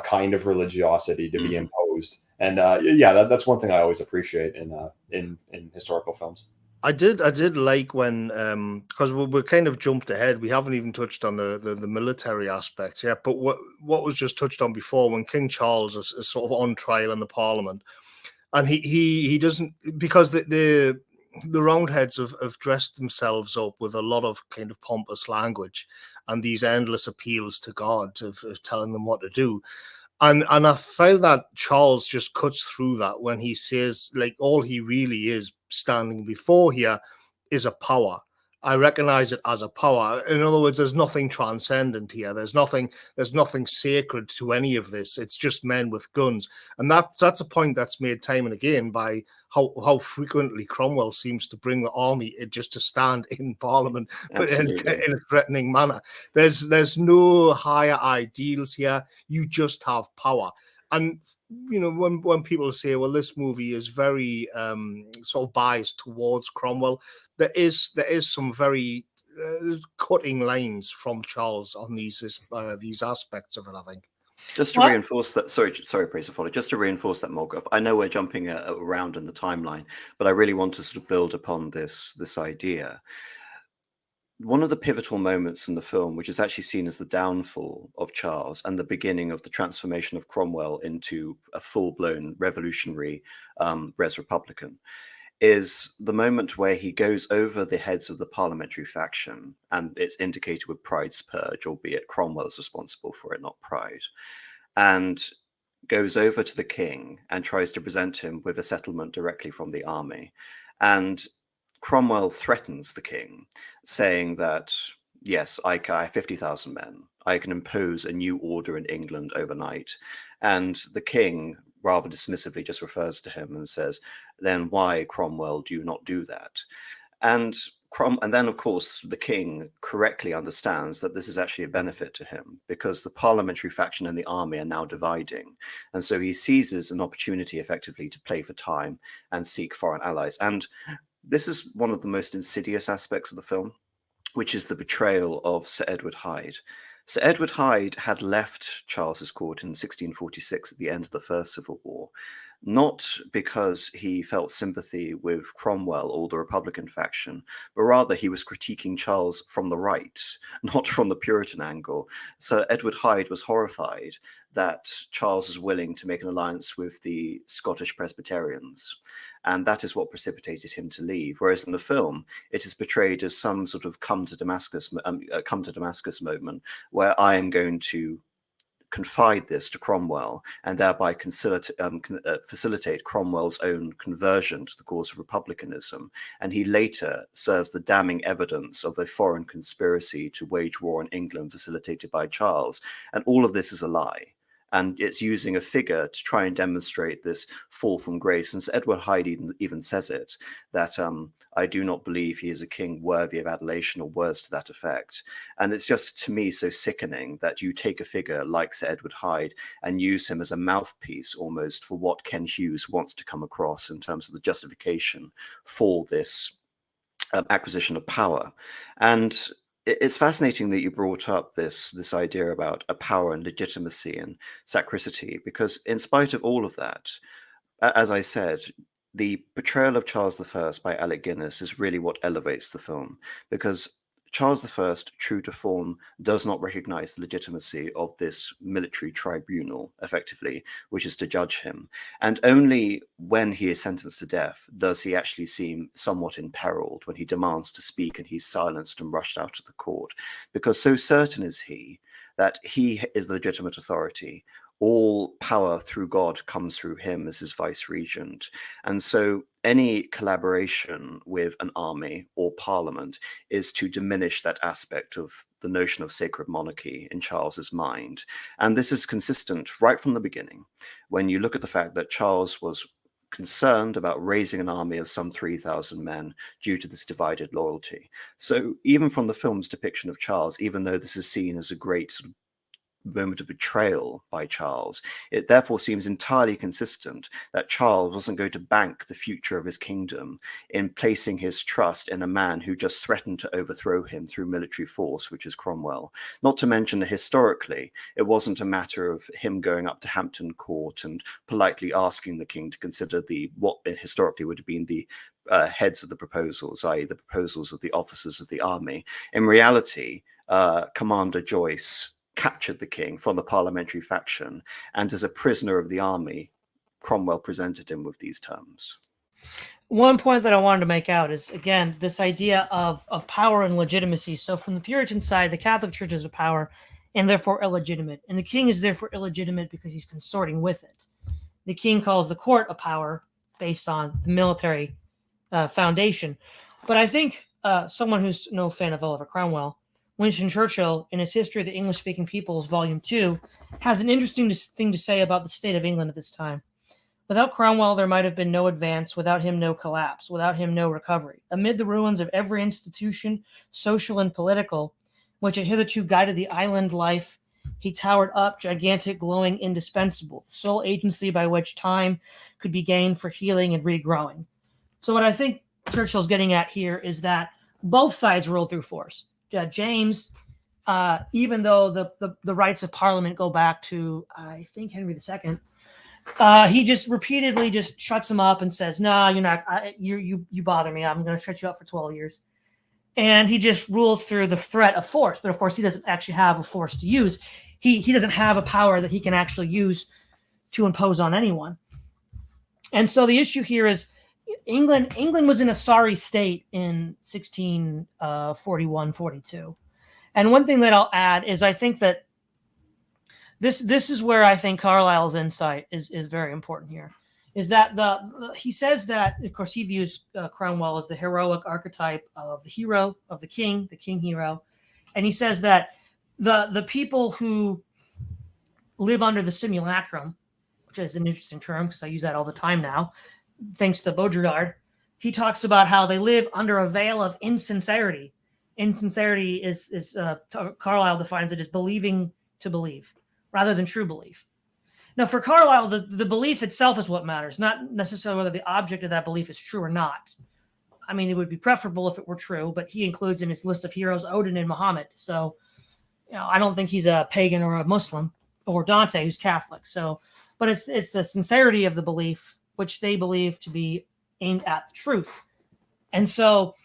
kind of religiosity to be imposed. And that's one thing I always appreciate in historical films.
I did like when because we're kind of jumped ahead. We haven't even touched on the military aspect yet. But what was just touched on before, when King Charles is sort of on trial in the Parliament, and he doesn't, because the Roundheads have dressed themselves up with a lot of kind of pompous language and these endless appeals to God of telling them what to do. And I feel that Charles just cuts through that when he says, like, all he really is standing before here is a power. I recognize it as a power. In other words, there's nothing transcendent here. There's nothing sacred to any of this. It's just men with guns. And that's a point that's made time and again by how frequently Cromwell seems to bring the army just to stand in Parliament, but in a threatening manner. There's no higher ideals here. You just have power. And when people say, well, this movie is very sort of biased towards Cromwell, there is some very cutting lines from Charles on these aspects of it, I think.
Just to reinforce that, sorry, Praise Folly, just to reinforce that, Morgoth, I know we're jumping around in the timeline, but I really want to sort of build upon this idea. One of the pivotal moments in the film, which is actually seen as the downfall of Charles and the beginning of the transformation of Cromwell into a full-blown revolutionary res republican, is the moment where he goes over the heads of the parliamentary faction, and it's indicated with Pride's purge, albeit Cromwell's responsible for it, not Pride, and goes over to the king and tries to present him with a settlement directly from the army. And Cromwell threatens the king, saying that, yes, I have 50,000 men. I can impose a new order in England overnight. And the king, rather dismissively, just refers to him and says, then why, Cromwell, do you not do that? And then, of course, the king correctly understands that this is actually a benefit to him, because the parliamentary faction and the army are now dividing. And so he seizes an opportunity effectively to play for time and seek foreign allies. And this is one of the most insidious aspects of the film, which is the betrayal of Sir Edward Hyde. Sir Edward Hyde had left Charles's court in 1646 at the end of the First Civil War. not because he felt sympathy with Cromwell or the Republican faction, but rather he was critiquing Charles from the right, not from the Puritan angle. Sir Edward Hyde was horrified that Charles was willing to make an alliance with the Scottish Presbyterians. And that is what precipitated him to leave. Whereas in the film, it is portrayed as some sort of come to Damascus moment where I am going to confide this to Cromwell and thereby facilitate Cromwell's own conversion to the cause of republicanism. And he later serves the damning evidence of a foreign conspiracy to wage war on England facilitated by Charles. And all of this is a lie. And it's using a figure to try and demonstrate this fall from grace. And Edward Hyde even says it, that I do not believe he is a king worthy of adulation or words to that effect. And it's just, to me, so sickening that you take a figure like Sir Edward Hyde and use him as a mouthpiece almost for what Ken Hughes wants to come across in terms of the justification for this acquisition of power. And it's fascinating that you brought up this idea about a power and legitimacy and sacricity, because in spite of all of that, as I said, the portrayal of Charles I by Alec Guinness is really what elevates the film, because Charles I, true to form, does not recognize the legitimacy of this military tribunal, effectively, which is to judge him. And only when he is sentenced to death does he actually seem somewhat imperiled, when he demands to speak and he's silenced and rushed out of the court. Because so certain is he that he is the legitimate authority. All power through God comes through him as his vice regent. And so any collaboration with an army or parliament is to diminish that aspect of the notion of sacred monarchy in Charles's mind. And this is consistent right from the beginning, when you look at the fact that Charles was concerned about raising an army of some 3,000 men due to this divided loyalty. So even from the film's depiction of Charles, even though this is seen as a great sort of moment of betrayal by Charles, it therefore seems entirely consistent that Charles wasn't going to bank the future of his kingdom in placing his trust in a man who just threatened to overthrow him through military force, which is Cromwell. Not to mention that historically, it wasn't a matter of him going up to Hampton Court and politely asking the king to consider what historically would have been the heads of the proposals, i.e. the proposals of the officers of the army. In reality, Commander Joyce captured the king from the parliamentary faction, and as a prisoner of the army, Cromwell presented him with these terms.
One point that I wanted to make out is, again, this idea of power and legitimacy. So from the Puritan side, the Catholic Church is a power and therefore illegitimate. And the king is therefore illegitimate because he's consorting with it. The king calls the court a power based on the military foundation. But I think someone who's no fan of Oliver Cromwell, Winston Churchill, in his History of the English-Speaking Peoples, Volume 2, has an interesting thing to say about the state of England at this time. Without Cromwell, there might have been no advance. Without him, no collapse. Without him, no recovery. Amid the ruins of every institution, social and political, which had hitherto guided the island life, he towered up, gigantic, glowing, indispensable, the sole agency by which time could be gained for healing and regrowing. So what I think Churchill's getting at here is that both sides ruled through force. James, even though the rights of Parliament go back to, I think, Henry II, he just repeatedly just shuts him up and says, "No, you're not. You bother me. I'm going to shut you up for 12 years." And he just rules through the threat of force. But of course, he doesn't actually have a force to use. He doesn't have a power that he can actually use to impose on anyone. And so the issue here is England was in a sorry state in 1641-42. And one thing that I'll add is I think that this is where I think Carlyle's insight is very important here, is that he says that, of course, he views Cromwell as the heroic archetype of the hero, of the king hero. And he says that the people who live under the simulacrum, which is an interesting term because I use that all the time now, thanks to Baudrillard, he talks about how they live under a veil of insincerity. Insincerity is Carlyle defines it as believing to believe rather than true belief. Now, for Carlyle, the belief itself is what matters, not necessarily whether the object of that belief is true or not. I mean, it would be preferable if it were true, but he includes in his list of heroes Odin and Muhammad. So, I don't think he's a pagan or a Muslim, or Dante, who's Catholic. So but it's the sincerity of the belief, which they believe to be aimed at the truth. And so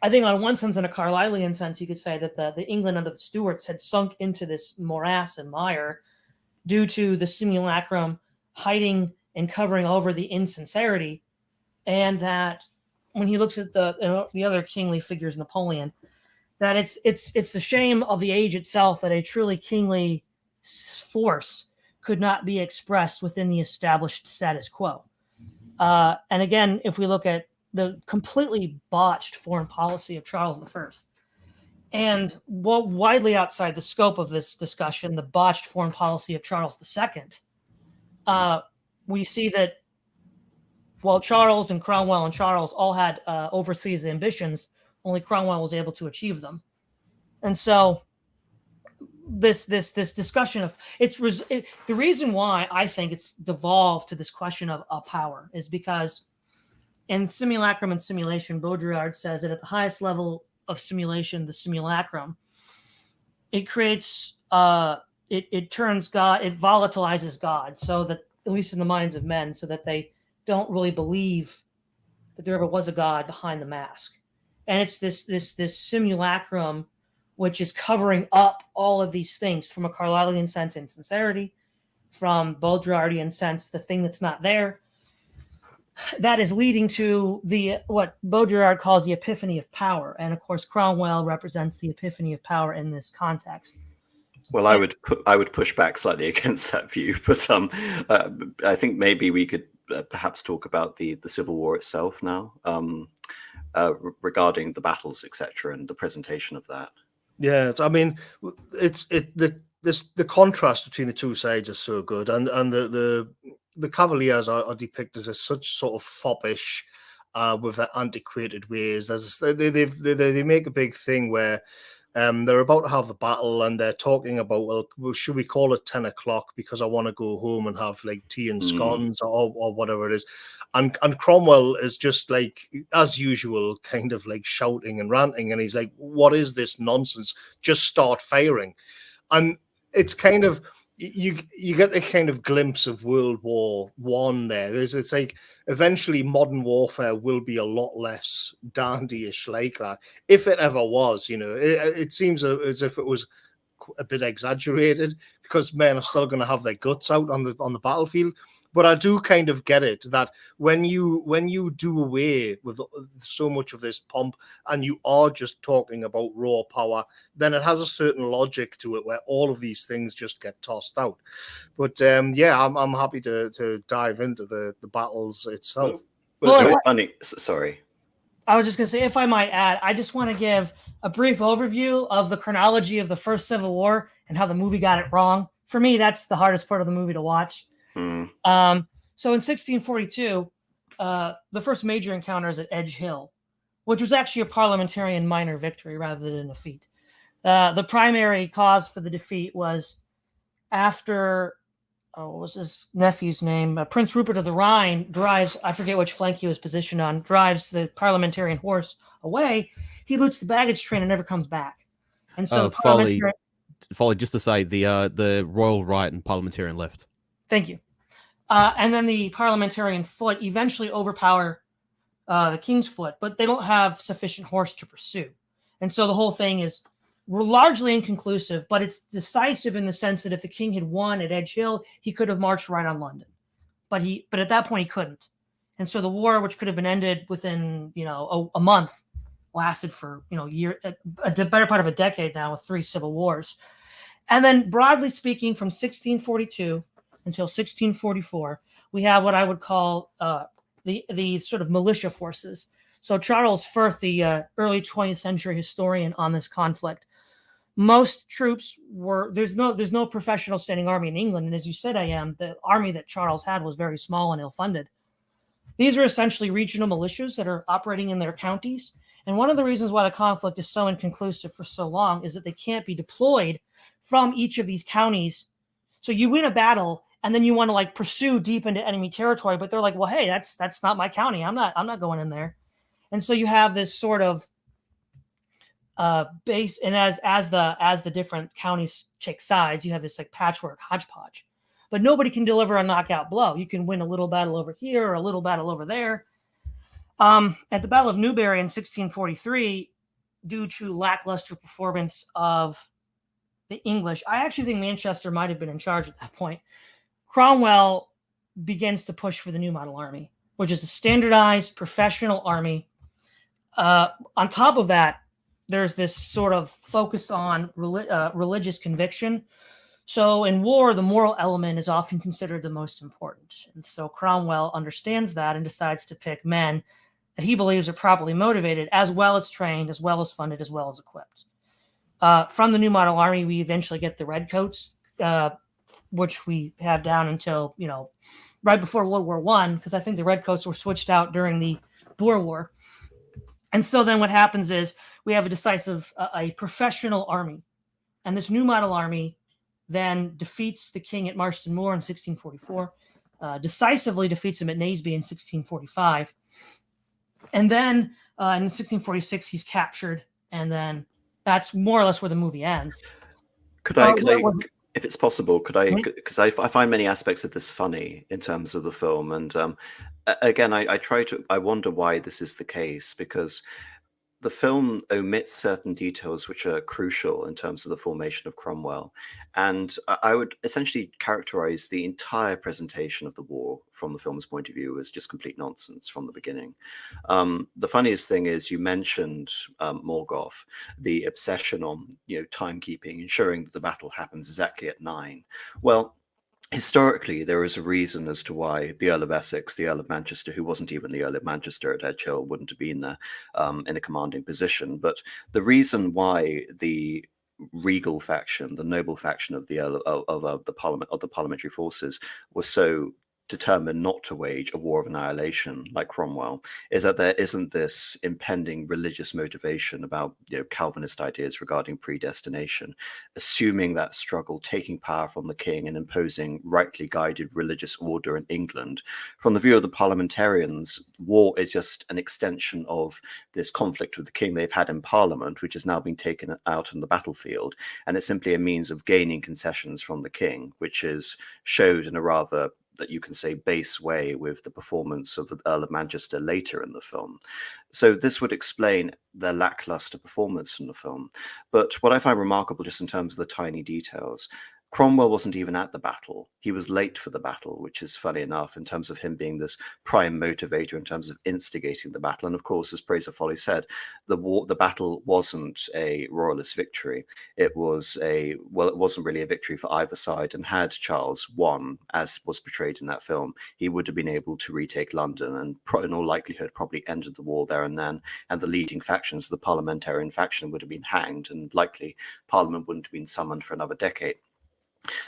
I think on one sense, in a Carlylean sense, you could say that the England under the Stuarts had sunk into this morass and mire due to the simulacrum hiding and covering over the insincerity, and that when he looks at the other kingly figures, Napoleon, that it's the shame of the age itself that a truly kingly force could not be expressed within the established status quo. And again, if we look at the completely botched foreign policy of Charles I, and widely outside the scope of this discussion, the botched foreign policy of Charles II, we see that while Charles and Cromwell and Charles all had overseas ambitions, only Cromwell was able to achieve them. And so this discussion of the reason why I think it's devolved to this question of power is because in Simulacrum and Simulation, Baudrillard says that at the highest level of simulation, the simulacrum, it creates it turns God, it volatilizes God, so that at least in the minds of men, so that they don't really believe that there ever was a God behind the mask. And it's this simulacrum which is covering up all of these things from a Carlylean sense, insincerity, from Baudrillardian sense, the thing that's not there. That is leading to what Baudrillard calls the epiphany of power. And of course, Cromwell represents the epiphany of power in this context.
Well, I would push back slightly against that view, but I think maybe we could perhaps talk about the Civil War itself now, regarding the battles, etc., and the presentation of that.
Yeah, I mean, the contrast between the two sides is so good, and the Cavaliers are depicted as such sort of foppish, with their antiquated ways. They make a big thing where they're about to have the battle, and they're talking about, well, should we call it 10 o'clock because I want to go home and have like tea and scones or whatever it is. And Cromwell is just like, as usual, kind of like shouting and ranting. And he's like, what is this nonsense? Just start firing. And it's kind of, you get a kind of glimpse of World War I there. It's like eventually modern warfare will be a lot less dandyish like that, if it ever was. You know, it seems as if it was a bit exaggerated because men are still going to have their guts out on the battlefield. But I do kind of get it that when you do away with so much of this pomp and you are just talking about raw power, then it has a certain logic to it where all of these things just get tossed out. But yeah, I'm happy to dive into the battles itself.
Well, it's very funny. Sorry.
I was just going to say, if I might add, I just want to give a brief overview of the chronology of the First Civil War and how the movie got it wrong. For me, that's the hardest part of the movie to watch. So in 1642, the first major encounter is at Edge Hill, which was actually a parliamentarian minor victory rather than a defeat. The primary cause for the defeat was after, what was his nephew's name? Prince Rupert of the Rhine drives, I forget which flank he was positioned on, drives the parliamentarian horse away. He loots the baggage train and never comes back. And so
Folly, just to say, the royal right and parliamentarian left.
Thank you. And then the parliamentarian foot eventually overpower the king's foot, but they don't have sufficient horse to pursue. And so the whole thing is largely inconclusive, but it's decisive in the sense that if the king had won at Edge Hill, he could have marched right on London. But at that point he couldn't. And so the war, which could have been ended within, a month, lasted for, a better part of a decade now with 3 civil wars. And then broadly speaking, from 1642 until 1644, we have what I would call the sort of militia forces. So Charles Firth, the early 20th century historian on this conflict, most troops there's no professional standing army in England. And as you said, the army that Charles had was very small and ill-funded. These are essentially regional militias that are operating in their counties. And one of the reasons why the conflict is so inconclusive for so long is that they can't be deployed from each of these counties. So you win a battle and then you want to pursue deep into enemy territory, but they're like, well, hey, that's not my county. I'm not going in there. And so you have this sort of base, and as the different counties take sides, you have this patchwork hodgepodge. but nobody can deliver a knockout blow. You can win a little battle over here or a little battle over there. At the Battle of Newbury in 1643, due to lackluster performance of the English, I actually think Manchester might have been in charge at that point. Cromwell begins to push for the New Model Army, which is a standardized professional army. On top of that, there's this sort of focus on religious conviction. So in war, the moral element is often considered the most important. And so Cromwell understands that and decides to pick men that he believes are properly motivated, as well as trained, as well as funded, as well as equipped. From the New Model Army, we eventually get the Redcoats, which we have down until, right before World War I, because I think the Redcoats were switched out during the Boer War. And so then what happens is we have a professional army. And this New Model Army then defeats the king at Marston Moor in 1644, decisively defeats him at Naseby in 1645. And then in 1646, he's captured. And then that's more or less where the movie ends.
If it's possible, because I find many aspects of this funny in terms of the film. And again, I wonder why this is the case, because the film omits certain details which are crucial in terms of the formation of Cromwell. And I would essentially characterize the entire presentation of the war from the film's point of view as just complete nonsense from the beginning. The funniest thing is you mentioned Morgoth, the obsession on timekeeping, ensuring that the battle happens exactly at 9. Well, historically, there is a reason as to why the Earl of Essex, the Earl of Manchester, who wasn't even the Earl of Manchester at Edge Hill, wouldn't have been there in a commanding position. But the reason why the regal faction, the noble faction of the the parliamentary forces, was so determined not to wage a war of annihilation like Cromwell is that there isn't this impending religious motivation about Calvinist ideas regarding predestination, assuming that struggle, taking power from the king and imposing rightly guided religious order in England. From the view of the parliamentarians, war is just an extension of this conflict with the king they've had in Parliament, which has now been taken out on the battlefield, and it's simply a means of gaining concessions from the king, which is showed in a rather, that you can say, base way with the performance of the Earl of Manchester later in the film. So this would explain their lackluster performance in the film. But what I find remarkable, just in terms of the tiny details, Cromwell wasn't even at the battle. He was late for the battle, which is funny enough in terms of him being this prime motivator in terms of instigating the battle. And of course, as Praise of Folly said, the battle wasn't a royalist victory. It wasn't really a victory for either side. And had Charles won, as was portrayed in that film, he would have been able to retake London and in all likelihood probably ended the war there and then. And the leading factions, the parliamentarian faction, would have been hanged, and likely Parliament wouldn't have been summoned for another decade.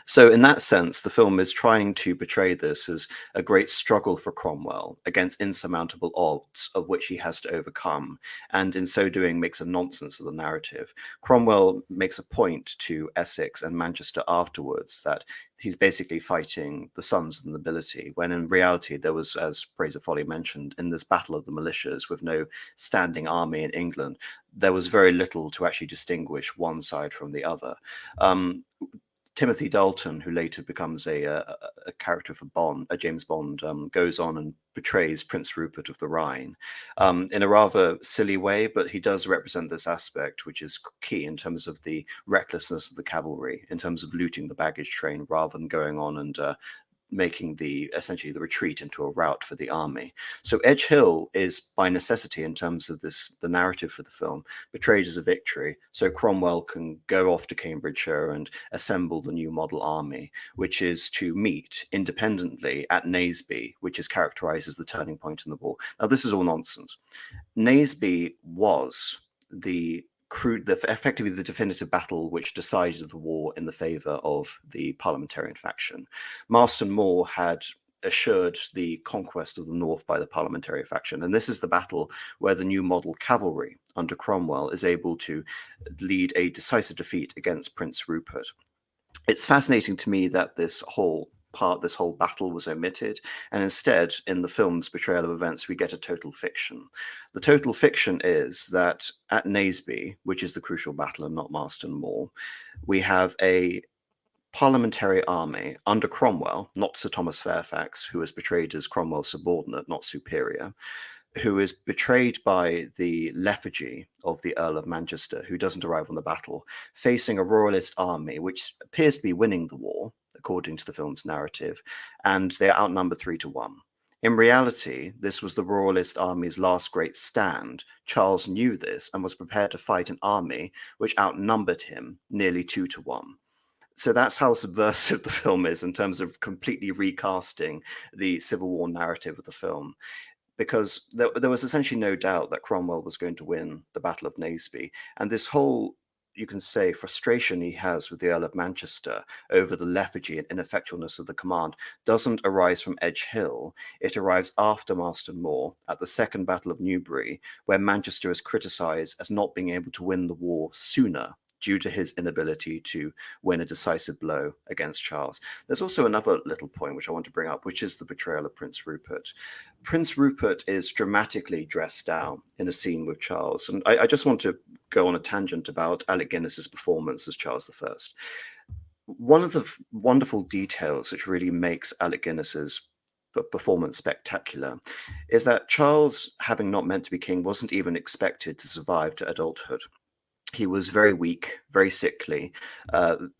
So in that sense, the film is trying to portray this as a great struggle for Cromwell against insurmountable odds of which he has to overcome, and in so doing makes a nonsense of the narrative. Cromwell makes a point to Essex and Manchester afterwards that he's basically fighting the sons of the nobility, when in reality there was, as Praise of Folly mentioned, in this battle of the militias with no standing army in England, there was very little to actually distinguish one side from the other. Timothy Dalton, who later becomes a character for James Bond, goes on and betrays Prince Rupert of the Rhine in a rather silly way, but he does represent this aspect, which is key in terms of the recklessness of the cavalry, in terms of looting the baggage train rather than going on and making essentially the retreat into a rout for the army. So Edge Hill is, by necessity, in terms of the narrative for the film, portrayed as a victory, so Cromwell can go off to Cambridgeshire and assemble the new model army, which is to meet independently at Naseby, which is characterized as the turning point in the war. Now, this is all nonsense. Naseby was effectively the definitive battle which decided the war in the favor of the parliamentarian faction. Marston Moor had assured the conquest of the north by the parliamentary faction, and this is the battle where the new model cavalry under Cromwell is able to lead a decisive defeat against Prince Rupert. It's fascinating to me that this whole battle was omitted, and instead in the film's portrayal of events we get a total fiction. The total fiction is that at Naseby, which is the crucial battle and not Marston Moor, we have a parliamentary army under Cromwell, not Sir Thomas Fairfax, who was portrayed as Cromwell's subordinate, not superior, who is betrayed by the lethargy of the Earl of Manchester, who doesn't arrive on the battle, facing a royalist army which appears to be winning the war, according to the film's narrative, and they're outnumbered 3-1. In reality, this was the royalist army's last great stand. Charles knew this and was prepared to fight an army which outnumbered him nearly 2-1. So that's how subversive the film is in terms of completely recasting the Civil War narrative of the film. Because there was essentially no doubt that Cromwell was going to win the Battle of Naseby. And this whole, you can say, frustration he has with the Earl of Manchester over the lethargy and ineffectualness of the command doesn't arise from Edge Hill. It arrives after Marston Moor at the Second Battle of Newbury, where Manchester is criticised as not being able to win the war sooner due to his inability to win a decisive blow against Charles. There's also another little point which I want to bring up, which is the betrayal of Prince Rupert. Prince Rupert is dramatically dressed down in a scene with Charles. And I just want to go on a tangent about Alec Guinness's performance as Charles I. One of the wonderful details which really makes Alec Guinness's performance spectacular is that Charles, having not meant to be king, wasn't even expected to survive to adulthood. He was very weak, very sickly.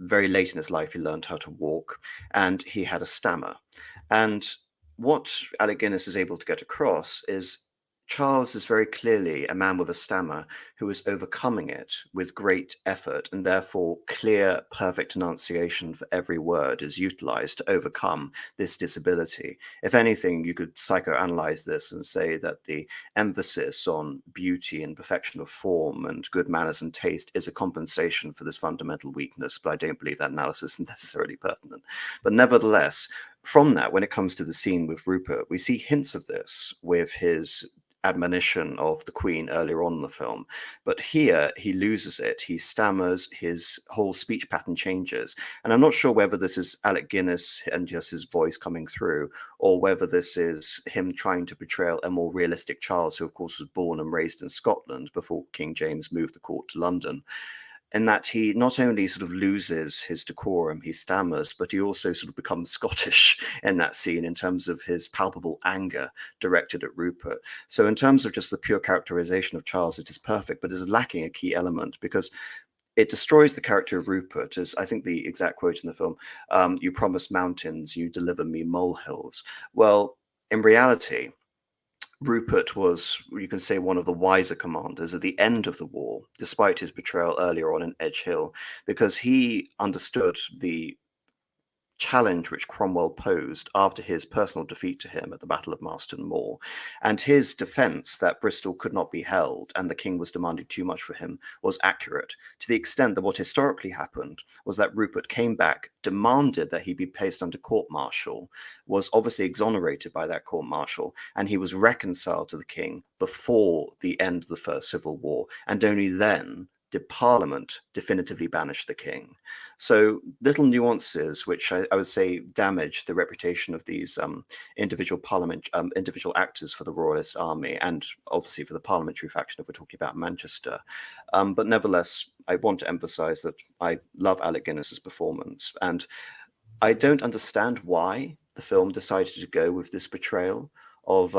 Very late in his life, he learned how to walk, and he had a stammer. And what Alec Guinness is able to get across is Charles is very clearly a man with a stammer who is overcoming it with great effort, and therefore clear, perfect enunciation for every word is utilized to overcome this disability. If anything, you could psychoanalyze this and say that the emphasis on beauty and perfection of form and good manners and taste is a compensation for this fundamental weakness, but I don't believe that analysis is necessarily pertinent. But nevertheless, from that, when it comes to the scene with Rupert, we see hints of this with his admonition of the Queen earlier on in the film. But here he loses it. He stammers, his whole speech pattern changes. And I'm not sure whether this is Alec Guinness and just his voice coming through, or whether this is him trying to portray a more realistic Charles, who of course was born and raised in Scotland before King James moved the court to London. In that he not only sort of loses his decorum, he stammers, but he also sort of becomes Scottish in that scene in terms of his palpable anger directed at Rupert. So in terms of just the pure characterization of Charles, it is perfect, but is lacking a key element because it destroys the character of Rupert, as I think the exact quote in the film, you promise mountains, you deliver me molehills. Well, in reality, Rupert was, you can say, one of the wiser commanders at the end of the war, despite his betrayal earlier on in Edge Hill, because he understood the challenge which Cromwell posed after his personal defeat to him at the Battle of Marston Moor, and his defense that Bristol could not be held and the king was demanding too much for him was accurate, to the extent that what historically happened was that Rupert came back, demanded that he be placed under court-martial, was obviously exonerated by that court-martial, and he was reconciled to the king before the end of the First Civil War, and only then did Parliament definitively banish the king. So little nuances, which I would say damage the reputation of these individual actors for the Royalist Army, and obviously for the parliamentary faction if we're talking about Manchester. But nevertheless, I want to emphasize that I love Alec Guinness's performance, and I don't understand why the film decided to go with this portrayal of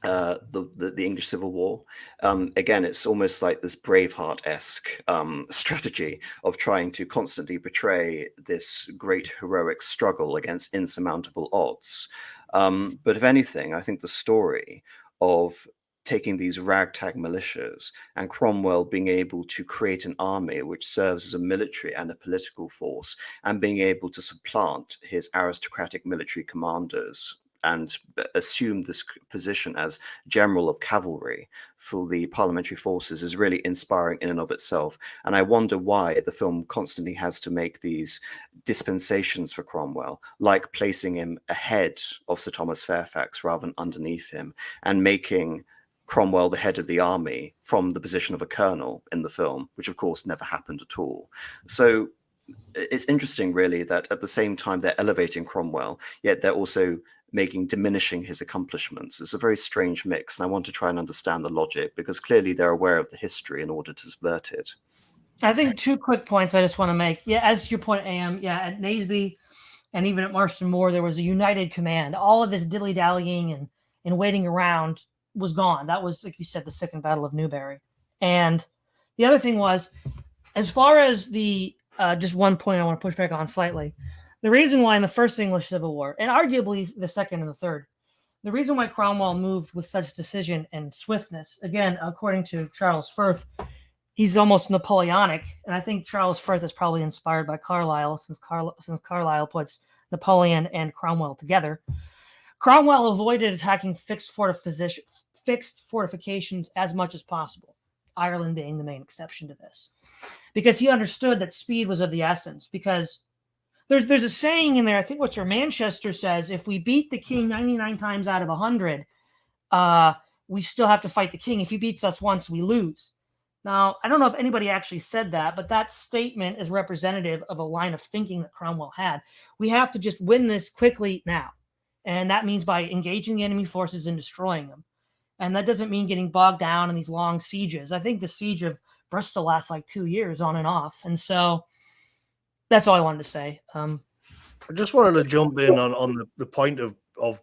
the English Civil War. Again, it's almost like this Braveheart-esque strategy of trying to constantly portray this great heroic struggle against insurmountable odds. But if anything, I think the story of taking these ragtag militias and Cromwell being able to create an army which serves as a military and a political force, and being able to supplant his aristocratic military commanders and assume this position as general of cavalry for the parliamentary forces is really inspiring in and of itself. And I wonder why the film constantly has to make these dispensations for Cromwell, like placing him ahead of Sir Thomas Fairfax rather than underneath him, and making Cromwell the head of the army from the position of a colonel in the film, which of course never happened at all. So it's interesting really that at the same time they're elevating Cromwell, yet they're also diminishing his accomplishments. It's a very strange mix, and I want to try and understand the logic, because clearly they're aware of the history in order to subvert it.
I think 2 quick points I just want to make. Yeah, as your point, AM, yeah, at Naseby and even at Marston Moor, there was a united command. All of this dilly-dallying and waiting around was gone. That was, like you said, the Second Battle of Newbury. And the other thing was, as far as the, just one point I want to push back on slightly, the reason why in the First English Civil War, and arguably the Second and the Third, the reason why Cromwell moved with such decision and swiftness, again, according to Charles Firth, he's almost Napoleonic, and I think Charles Firth is probably inspired by Carlyle, since Carlyle puts Napoleon and Cromwell together. Cromwell avoided attacking fixed fortifications as much as possible, Ireland being the main exception to this, because he understood that speed was of the essence. Because there's a saying in there, I think what's Manchester says, if we beat the king 99 times out of 100, we still have to fight the king. If he beats us once, we lose. Now, I don't know if anybody actually said that, but that statement is representative of a line of thinking that Cromwell had. We have to just win this quickly now. And that means by engaging the enemy forces and destroying them. And that doesn't mean getting bogged down in these long sieges. I think the siege of Bristol lasts like 2 years on and off. And so that's all I wanted to say.
I just wanted to jump in on the point of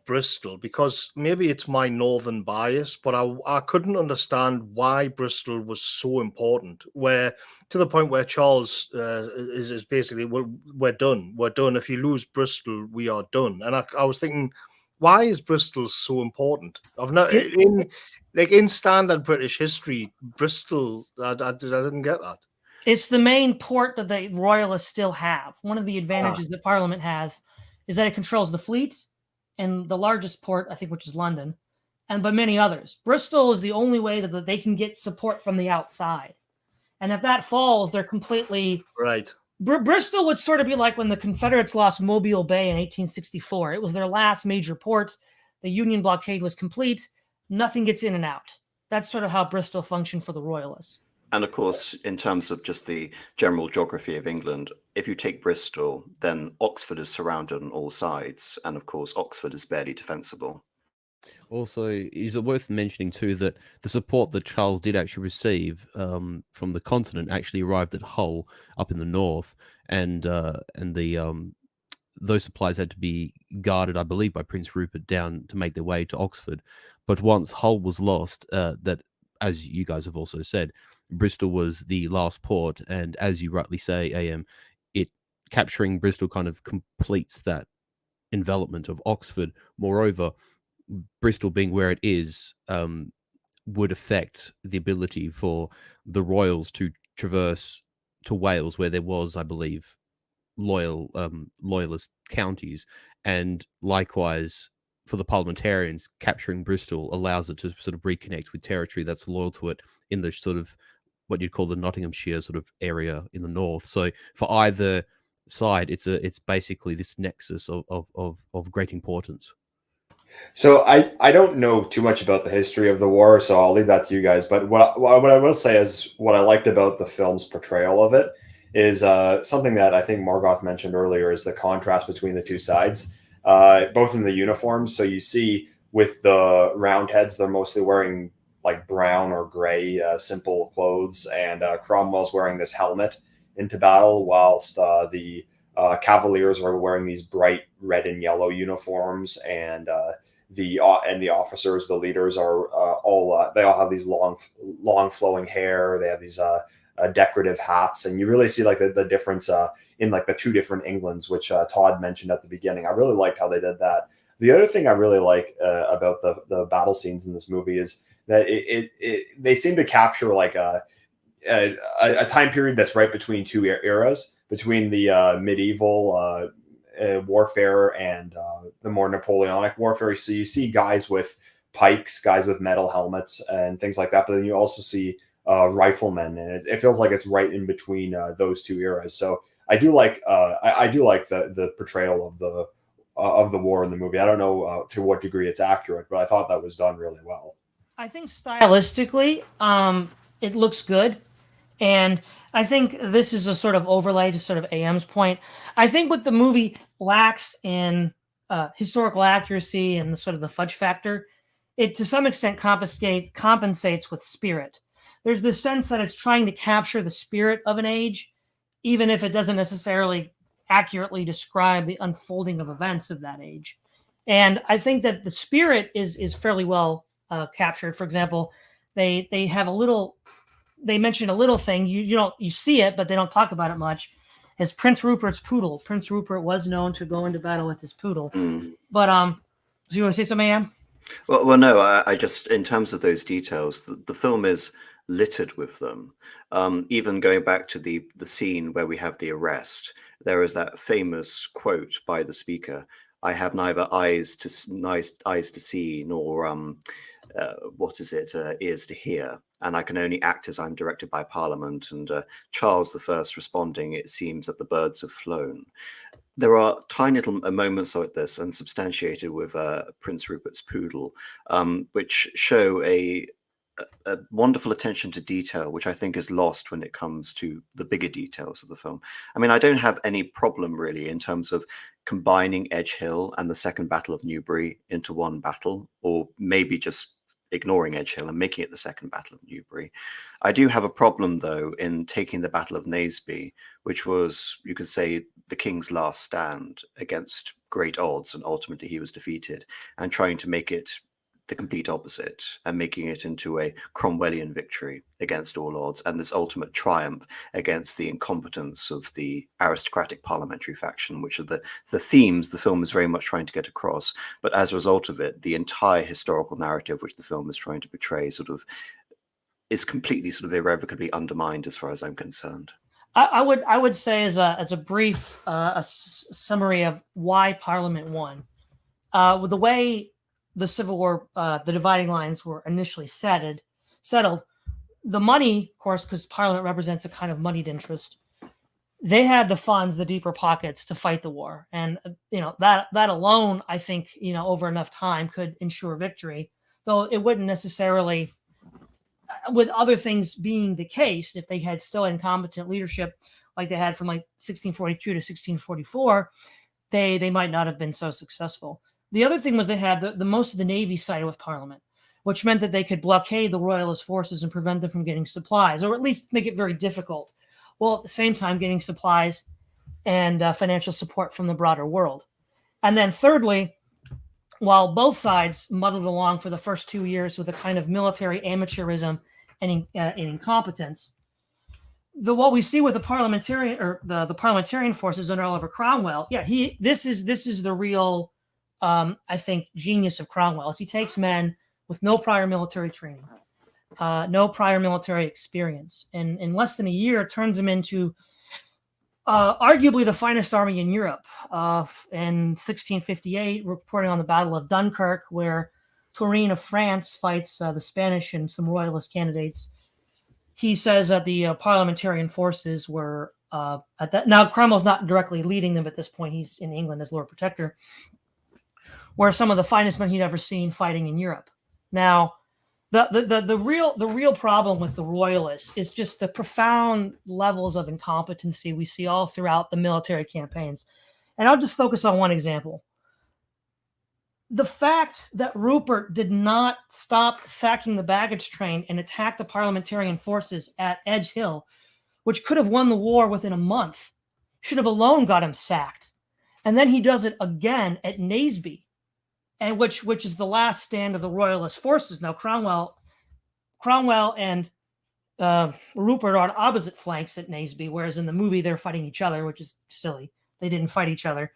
Bristol, because maybe it's my northern bias, but I couldn't understand why Bristol was so important, where to the point where Charles is basically, we're done. We're done. If you lose Bristol, we are done. And I was thinking, why is Bristol so important? I've not in standard British history, Bristol, I didn't get that.
It's the main port that the royalists still have. One of the advantages that Parliament has is that it controls the fleet and the largest port, I think, which is London, but many others. Bristol is the only way that they can get support from the outside. And if that falls, they're completely...
Right.
Bristol would sort of be like when the Confederates lost Mobile Bay in 1864. It was their last major port. The Union blockade was complete. Nothing gets in and out. That's sort of how Bristol functioned for the royalists.
And of course, in terms of just the general geography of England, if you take Bristol, then Oxford is surrounded on all sides. And of course, Oxford is barely defensible.
Also, is it worth mentioning too that the support that Charles did actually receive from the continent actually arrived at Hull up in the north, and those supplies had to be guarded, I believe, by Prince Rupert down to make their way to Oxford. But once Hull was lost, that, as you guys have also said, Bristol was the last port, and as you rightly say, AM, capturing Bristol kind of completes that envelopment of Oxford. Moreover, Bristol being where it is would affect the ability for the royals to traverse to Wales, where there was, I believe, loyalist counties, and likewise for the parliamentarians, capturing Bristol allows it to sort of reconnect with territory that's loyal to it in the sort of what you'd call the Nottinghamshire sort of area in the north. So for either side, it's basically this nexus of great importance.
So I don't know too much about the history of the war, so I'll leave that to you guys. But what I will say is what I liked about the film's portrayal of it is something that I think Morgoth mentioned earlier, is the contrast between the two sides, both in the uniforms. So you see with the Roundheads, they're mostly wearing like brown or gray, simple clothes, and Cromwell's wearing this helmet into battle, whilst the Cavaliers are wearing these bright red and yellow uniforms, and the officers, the leaders, are they all have these long flowing hair. They have these decorative hats, and you really see like the difference in like the two different Englands, which Todd mentioned at the beginning. I really liked how they did that. The other thing I really like about the battle scenes in this movie is that they seem to capture like a time period that's right between two eras, between the medieval warfare and the more Napoleonic warfare. So you see guys with pikes, guys with metal helmets and things like that, but then you also see riflemen, and it feels like it's right in between those two eras. So I do like the portrayal of the war in the movie. I don't know to what degree it's accurate, but I thought that was done really well.
I think stylistically, it looks good. And I think this is a sort of overlay to sort of AM's point. I think what the movie lacks in historical accuracy and the sort of the fudge factor, it to some extent compensates with spirit. there's this sense that it's trying to capture the spirit of an age, even if it doesn't necessarily accurately describe the unfolding of events of that age. And I think that the spirit is fairly well captured. For example, they mention a little thing, you see it, but they don't talk about it much, is Prince Rupert's poodle. Prince Rupert was known to go into battle with his poodle. But do you want to say something, Am?
Well, no, I just, in terms of those details, the film is littered with them. Even going back to the scene where we have the arrest, there is that famous quote by the speaker: "I have neither eyes to see nor ears to hear, and I can only act as I'm directed by Parliament." And Charles I responding, "It seems that the birds have flown." There are tiny little moments like this, and substantiated with Prince Rupert's poodle, which show a wonderful attention to detail, which I think is lost when it comes to the bigger details of the film. I mean, I don't have any problem really in terms of combining Edge Hill and the Second Battle of Newbury into one battle, or maybe just ignoring Edge Hill and making it the Second Battle of Newbury. I do have a problem, though, in taking the Battle of Naseby, which was, you could say, the king's last stand against great odds, and ultimately he was defeated, and trying to make it the complete opposite and making it into a Cromwellian victory against all odds, and this ultimate triumph against the incompetence of the aristocratic parliamentary faction, which are the themes the film is very much trying to get across. But as a result of it, the entire historical narrative which the film is trying to portray is completely irrevocably undermined as far as I'm concerned.
I would say as a brief summary of why Parliament won, with the way the Civil War, the dividing lines were initially settled. The money, of course, because Parliament represents a kind of moneyed interest, they had the funds, the deeper pockets to fight the war, and that alone, I think, over enough time could ensure victory. Though it wouldn't necessarily, with other things being the case, if they had still incompetent leadership like they had from 1642 to 1644, they might not have been so successful. The other thing was they had the most of the Navy sided with Parliament, which meant that they could blockade the Royalist forces and prevent them from getting supplies, or at least make it very difficult, while at the same time getting supplies and financial support from the broader world. And then thirdly, while both sides muddled along for the first 2 years with a kind of military amateurism and incompetence, what we see with the parliamentarian forces under Oliver Cromwell, this is the real I think genius of Cromwell, is he takes men with no prior military training, no prior military experience, and in less than a year turns them into arguably the finest army in Europe. In 1658, reporting on the Battle of Dunkirk, where Turenne of France fights the Spanish and some royalist candidates, he says that the parliamentarian forces were at that. Now Cromwell's not directly leading them at this point; he's in England as Lord Protector, were some of the finest men he'd ever seen fighting in Europe. Now, the real problem with the Royalists is just the profound levels of incompetency we see all throughout the military campaigns. And I'll just focus on one example. The fact that Rupert did not stop sacking the baggage train and attack the parliamentarian forces at Edge Hill, which could have won the war within a month, should have alone got him sacked. And then he does it again at Naseby, and which is the last stand of the Royalist forces. Now Cromwell and Rupert are on opposite flanks at Naseby, whereas in the movie they're fighting each other, which is silly. They didn't fight each other.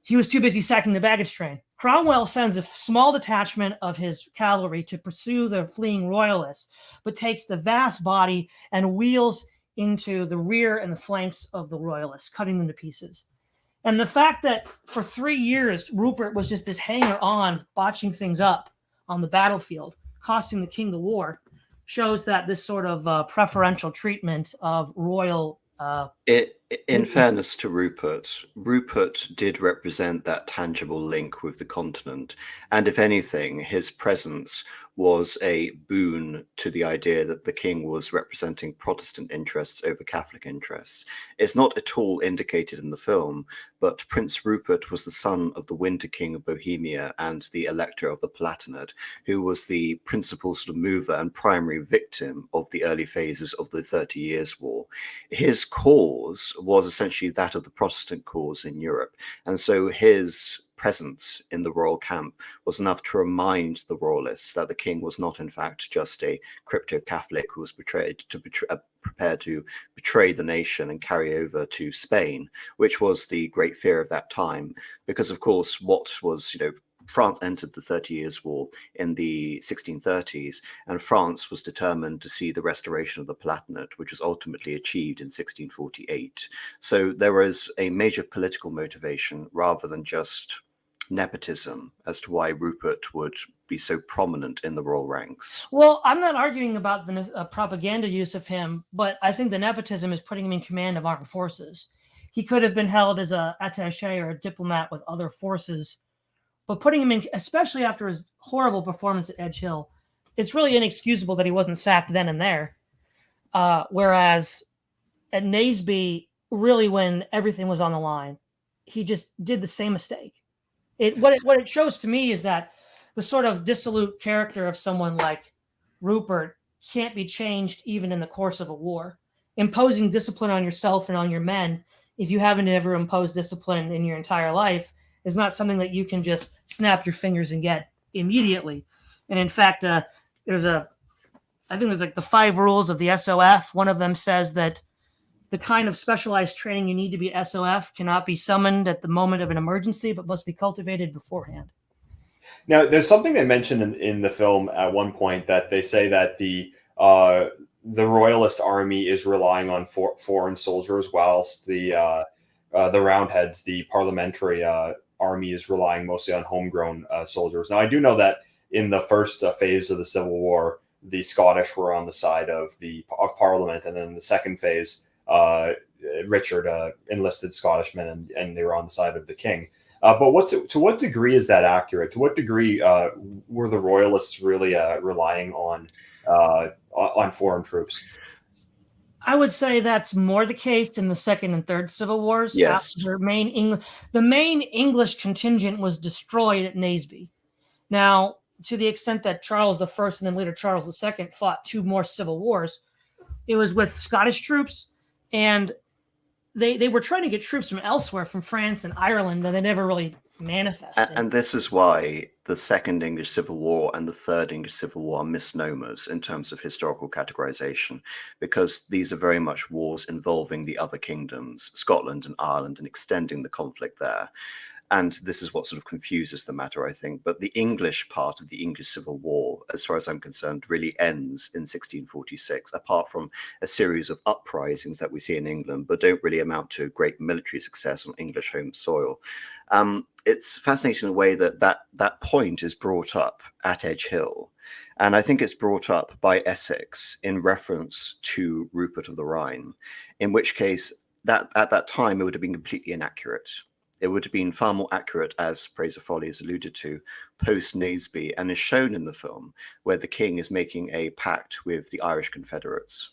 He was too busy sacking the baggage train. Cromwell sends a small detachment of his cavalry to pursue the fleeing Royalists, but takes the vast body and wheels into the rear and the flanks of the Royalists, cutting them to pieces. And the fact that for 3 years, Rupert was just this hanger-on, botching things up on the battlefield, costing the king the war, shows that this sort of preferential treatment of royal...
In fairness to Rupert did represent that tangible link with the continent. And if anything, his presence was a boon to the idea that the king was representing Protestant interests over Catholic interests. It's not at all indicated in the film, but Prince Rupert was the son of the Winter King of Bohemia and the Elector of the Palatinate, who was the principal sort of mover and primary victim of the early phases of the 30 Years' War. His cause was essentially that of the Protestant cause in Europe, and so his presence in the royal camp was enough to remind the royalists that the king was not in fact just a crypto-Catholic who was prepared to betray the nation and carry over to Spain, which was the great fear of that time, because of course what was, France entered the 30 Years' War in the 1630s, and France was determined to see the restoration of the Palatinate, which was ultimately achieved in 1648. So there was a major political motivation rather than just nepotism as to why Rupert would be so prominent in the royal ranks.
Well, I'm not arguing about the propaganda use of him, but I think the nepotism is putting him in command of armed forces. He could have been held as a attaché or a diplomat with other forces, but putting him in, especially after his horrible performance at Edge Hill, it's really inexcusable that he wasn't sacked then and there. Whereas at Naseby, really when everything was on the line, he just did the same mistake. What it shows to me is that the sort of dissolute character of someone like Rupert can't be changed even in the course of a war. Imposing discipline on yourself and on your men, if you haven't ever imposed discipline in your entire life, is not something that you can just snap your fingers and get immediately. And in fact, I think there's like the 5 rules of the SOF. One of them says that the kind of specialized training you need to be SOF cannot be summoned at the moment of an emergency, but must be cultivated beforehand.
Now, there's something they mentioned in the film at one point, that they say that the Royalist army is relying on foreign soldiers, whilst the Roundheads, the parliamentary army, is relying mostly on homegrown soldiers. Now, I do know that in the first phase of the Civil War, the Scottish were on the side of Parliament, and then in the second phase, Richard enlisted Scottish men, and they were on the side of the king. But to what degree is that accurate? To what degree were the Royalists really relying on foreign troops?
I would say that's more the case in the Second and Third Civil Wars.
Yes.
The main English contingent was destroyed at Naseby. Now, to the extent that Charles I and then later Charles II fought 2 more civil wars, it was with Scottish troops, and they were trying to get troops from elsewhere, from France and Ireland, and they never really manifested.
And this is why the Second English Civil War and the Third English Civil War are misnomers in terms of historical categorization, because these are very much wars involving the other kingdoms, Scotland and Ireland, and extending the conflict there. And this is what sort of confuses the matter, I think. But the English part of the English Civil War, as far as I'm concerned, really ends in 1646, apart from a series of uprisings that we see in England, but don't really amount to great military success on English home soil. It's fascinating in a way that point is brought up at Edge Hill. And I think it's brought up by Essex in reference to Rupert of the Rhine, in which case that at that time it would have been completely inaccurate. It would have been far more accurate, as Praise of Folly has alluded to, post-Naseby, and is shown in the film, where the king is making a pact with the Irish Confederates.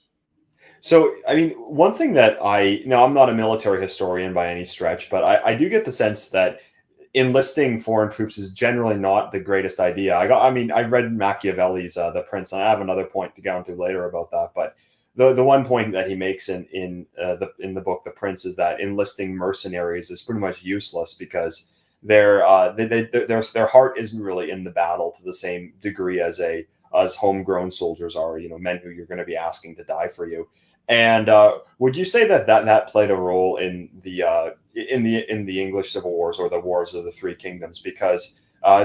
So, I mean, one thing that I'm not a military historian by any stretch, but I do get the sense that enlisting foreign troops is generally not the greatest idea. I've read Machiavelli's The Prince, and I have another point to get into later about that, but the one point that he makes in the book The Prince is that enlisting mercenaries is pretty much useless, because their heart isn't really in the battle to the same degree as homegrown soldiers are. Men who you're going to be asking to die for you. And would you say that played a role in the English Civil Wars, or the Wars of the Three Kingdoms? Because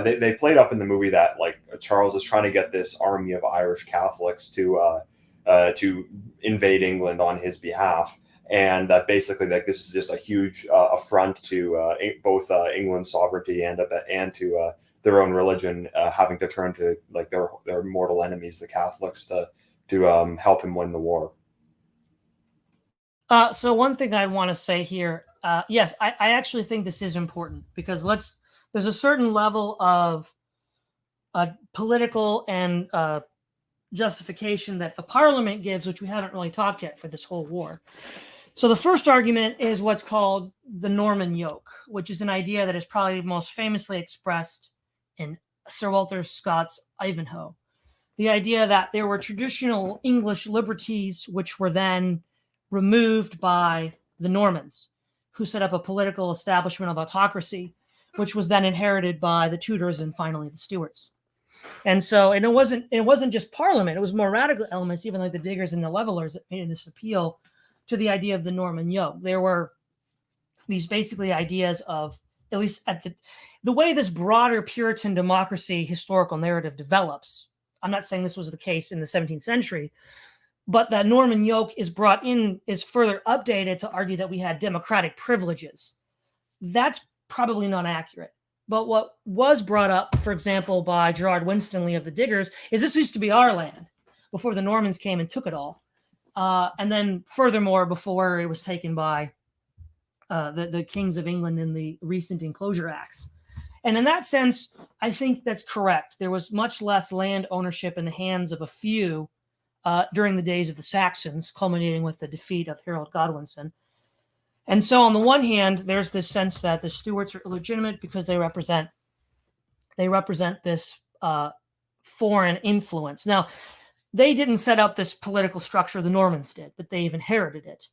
they played up in the movie that like Charles is trying to get this army of Irish Catholics to invade England on his behalf, and that basically this is just a huge affront to both England's sovereignty and to their own religion, having to turn to like their mortal enemies, the Catholics, to help him win the war.
So one thing I want to say here, yes, I actually think this is important, because there's a certain level of political and justification that the Parliament gives, which we haven't really talked yet for this whole war. So the first argument is what's called the Norman yoke, which is an idea that is probably most famously expressed in Sir Walter Scott's Ivanhoe. The idea that there were traditional English liberties which were then removed by the Normans, who set up a political establishment of autocracy, which was then inherited by the Tudors and finally the Stuarts. And so, and it wasn't just Parliament; it was more radical elements, even like the Diggers and the Levelers, that made this appeal to the idea of the Norman yoke. There were these basically ideas of, at least at the way this broader Puritan democracy historical narrative develops. I'm not saying this was the case in the 17th century, but that Norman yoke is brought in, is further updated to argue that we had democratic privileges. That's probably not accurate. But what was brought up, for example, by Gerard Winstanley of the Diggers, is this used to be our land before the Normans came and took it all. And then furthermore, before it was taken by the kings of England in the recent Enclosure Acts. And in that sense, I think that's correct. There was much less land ownership in the hands of a few during the days of the Saxons, culminating with the defeat of Harold Godwinson. And so on the one hand, there's this sense that the Stuarts are illegitimate because they represent this foreign influence. Now, they didn't set up this political structure, the Normans did, but they've inherited it.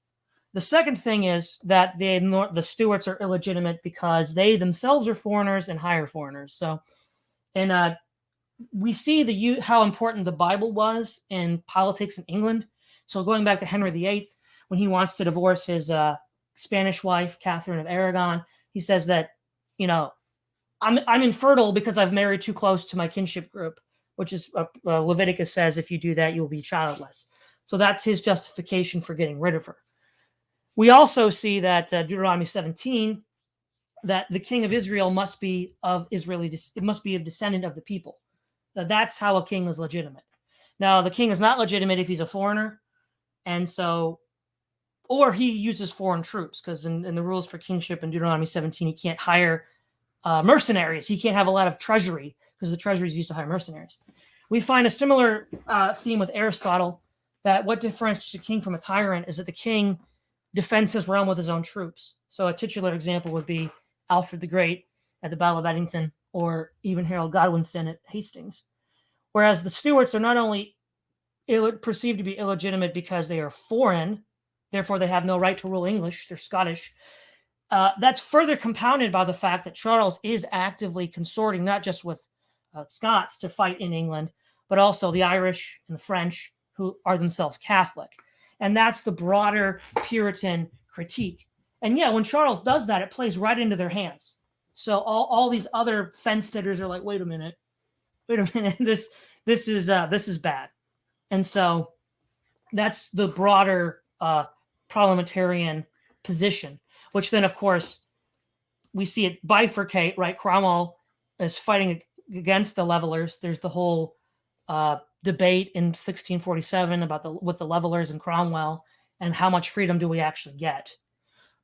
The second thing is that the Stuarts are illegitimate because they themselves are foreigners and hire foreigners. So, and we see how important the Bible was in politics in England. So going back to Henry VIII, when he wants to divorce his Spanish wife, Catherine of Aragon, he says that, I'm infertile because I've married too close to my kinship group, which is Leviticus says if you do that, you'll be childless. So that's his justification for getting rid of her. We also see that Deuteronomy 17, that the king of Israel must be of it must be a descendant of the people. That's how a king is legitimate. Now, the king is not legitimate if he's a foreigner, and so, or he uses foreign troops, because in the rules for kingship in Deuteronomy 17, he can't hire mercenaries. He can't have a lot of treasury, because the treasury is used to hire mercenaries. We find a similar theme with Aristotle, that what differentiates a king from a tyrant is that the king defends his realm with his own troops. So a titular example would be Alfred the Great at the Battle of Edington, or even Harold Godwinson at Hastings. Whereas the Stuarts are not only perceived to be illegitimate because they are foreign, therefore they have no right to rule English, they're Scottish. That's further compounded by the fact that Charles is actively consorting not just with Scots to fight in England, but also the Irish and the French, who are themselves Catholic. And that's the broader Puritan critique. And yeah, when Charles does that, it plays right into their hands. So all these other fence sitters are like, wait a minute, this is bad. And so that's the broader parliamentarian position, which then, of course, we see it bifurcate, right? Cromwell is fighting against the levelers. There's the whole debate in 1647 with the levelers and Cromwell and how much freedom do we actually get.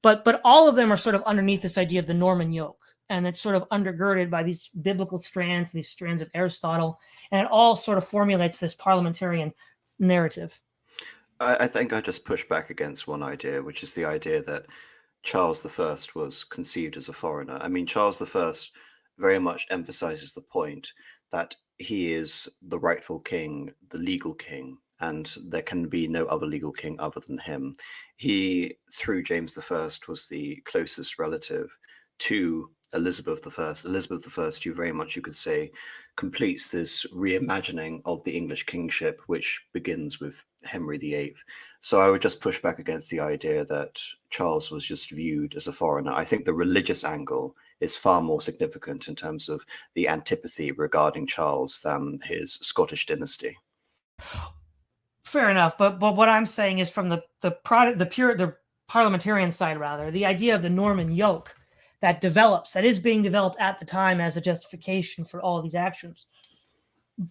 But all of them are sort of underneath this idea of the Norman yoke. And it's sort of undergirded by these biblical strands, these strands of Aristotle. And it all sort of formulates this parliamentarian narrative.
I think I just push back against one idea, which is the idea that Charles I was conceived as a foreigner. I mean, Charles I very much emphasizes the point that he is the rightful king, the legal king, and there can be no other legal king other than him. He, through James I, was the closest relative to Elizabeth I. Elizabeth I, who very much, you could say, completes this reimagining of the English kingship, which begins with Henry VIII. So I would just push back against the idea that Charles was just viewed as a foreigner. I think the religious angle is far more significant in terms of the antipathy regarding Charles than his Scottish dynasty.
Fair enough, but what I'm saying is from the parliamentarian side, rather, the idea of the Norman yoke that is being developed at the time as a justification for all of these actions.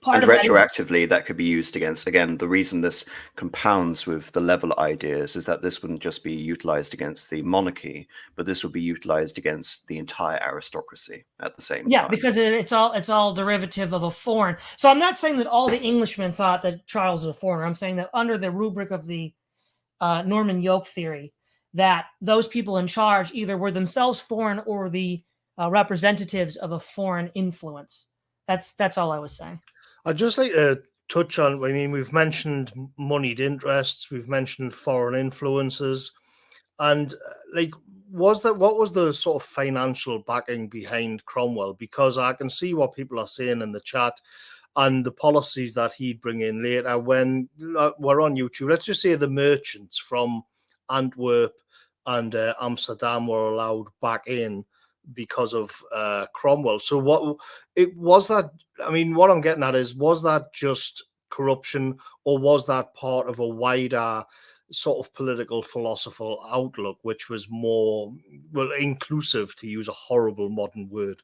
part
And
of that is-
retroactively, that could be used against, again, the reason this compounds with the level ideas is that this wouldn't just be utilized against the monarchy, but this would be utilized against the entire aristocracy at the same
yeah,
time.
because it's all derivative of a foreign. So I'm not saying that all the Englishmen thought that Charles was a foreigner. I'm saying that under the rubric of the Norman yoke theory, that those people in charge either were themselves foreign or the representatives of a foreign influence. That's all I was saying.
I'd just like to touch on, I mean, we've mentioned moneyed interests, we've mentioned foreign influences, and like, what was the sort of financial backing behind Cromwell? Because I can see what people are saying in the chat and the policies that he'd bring in later when we're on YouTube. Let's just say the merchants from Antwerp and Amsterdam were allowed back in because of Cromwell. So what it was that, I mean, what I'm getting at is, was that just corruption, or was that part of a wider sort of political philosophical outlook, which was more, well, inclusive, to use a horrible modern word?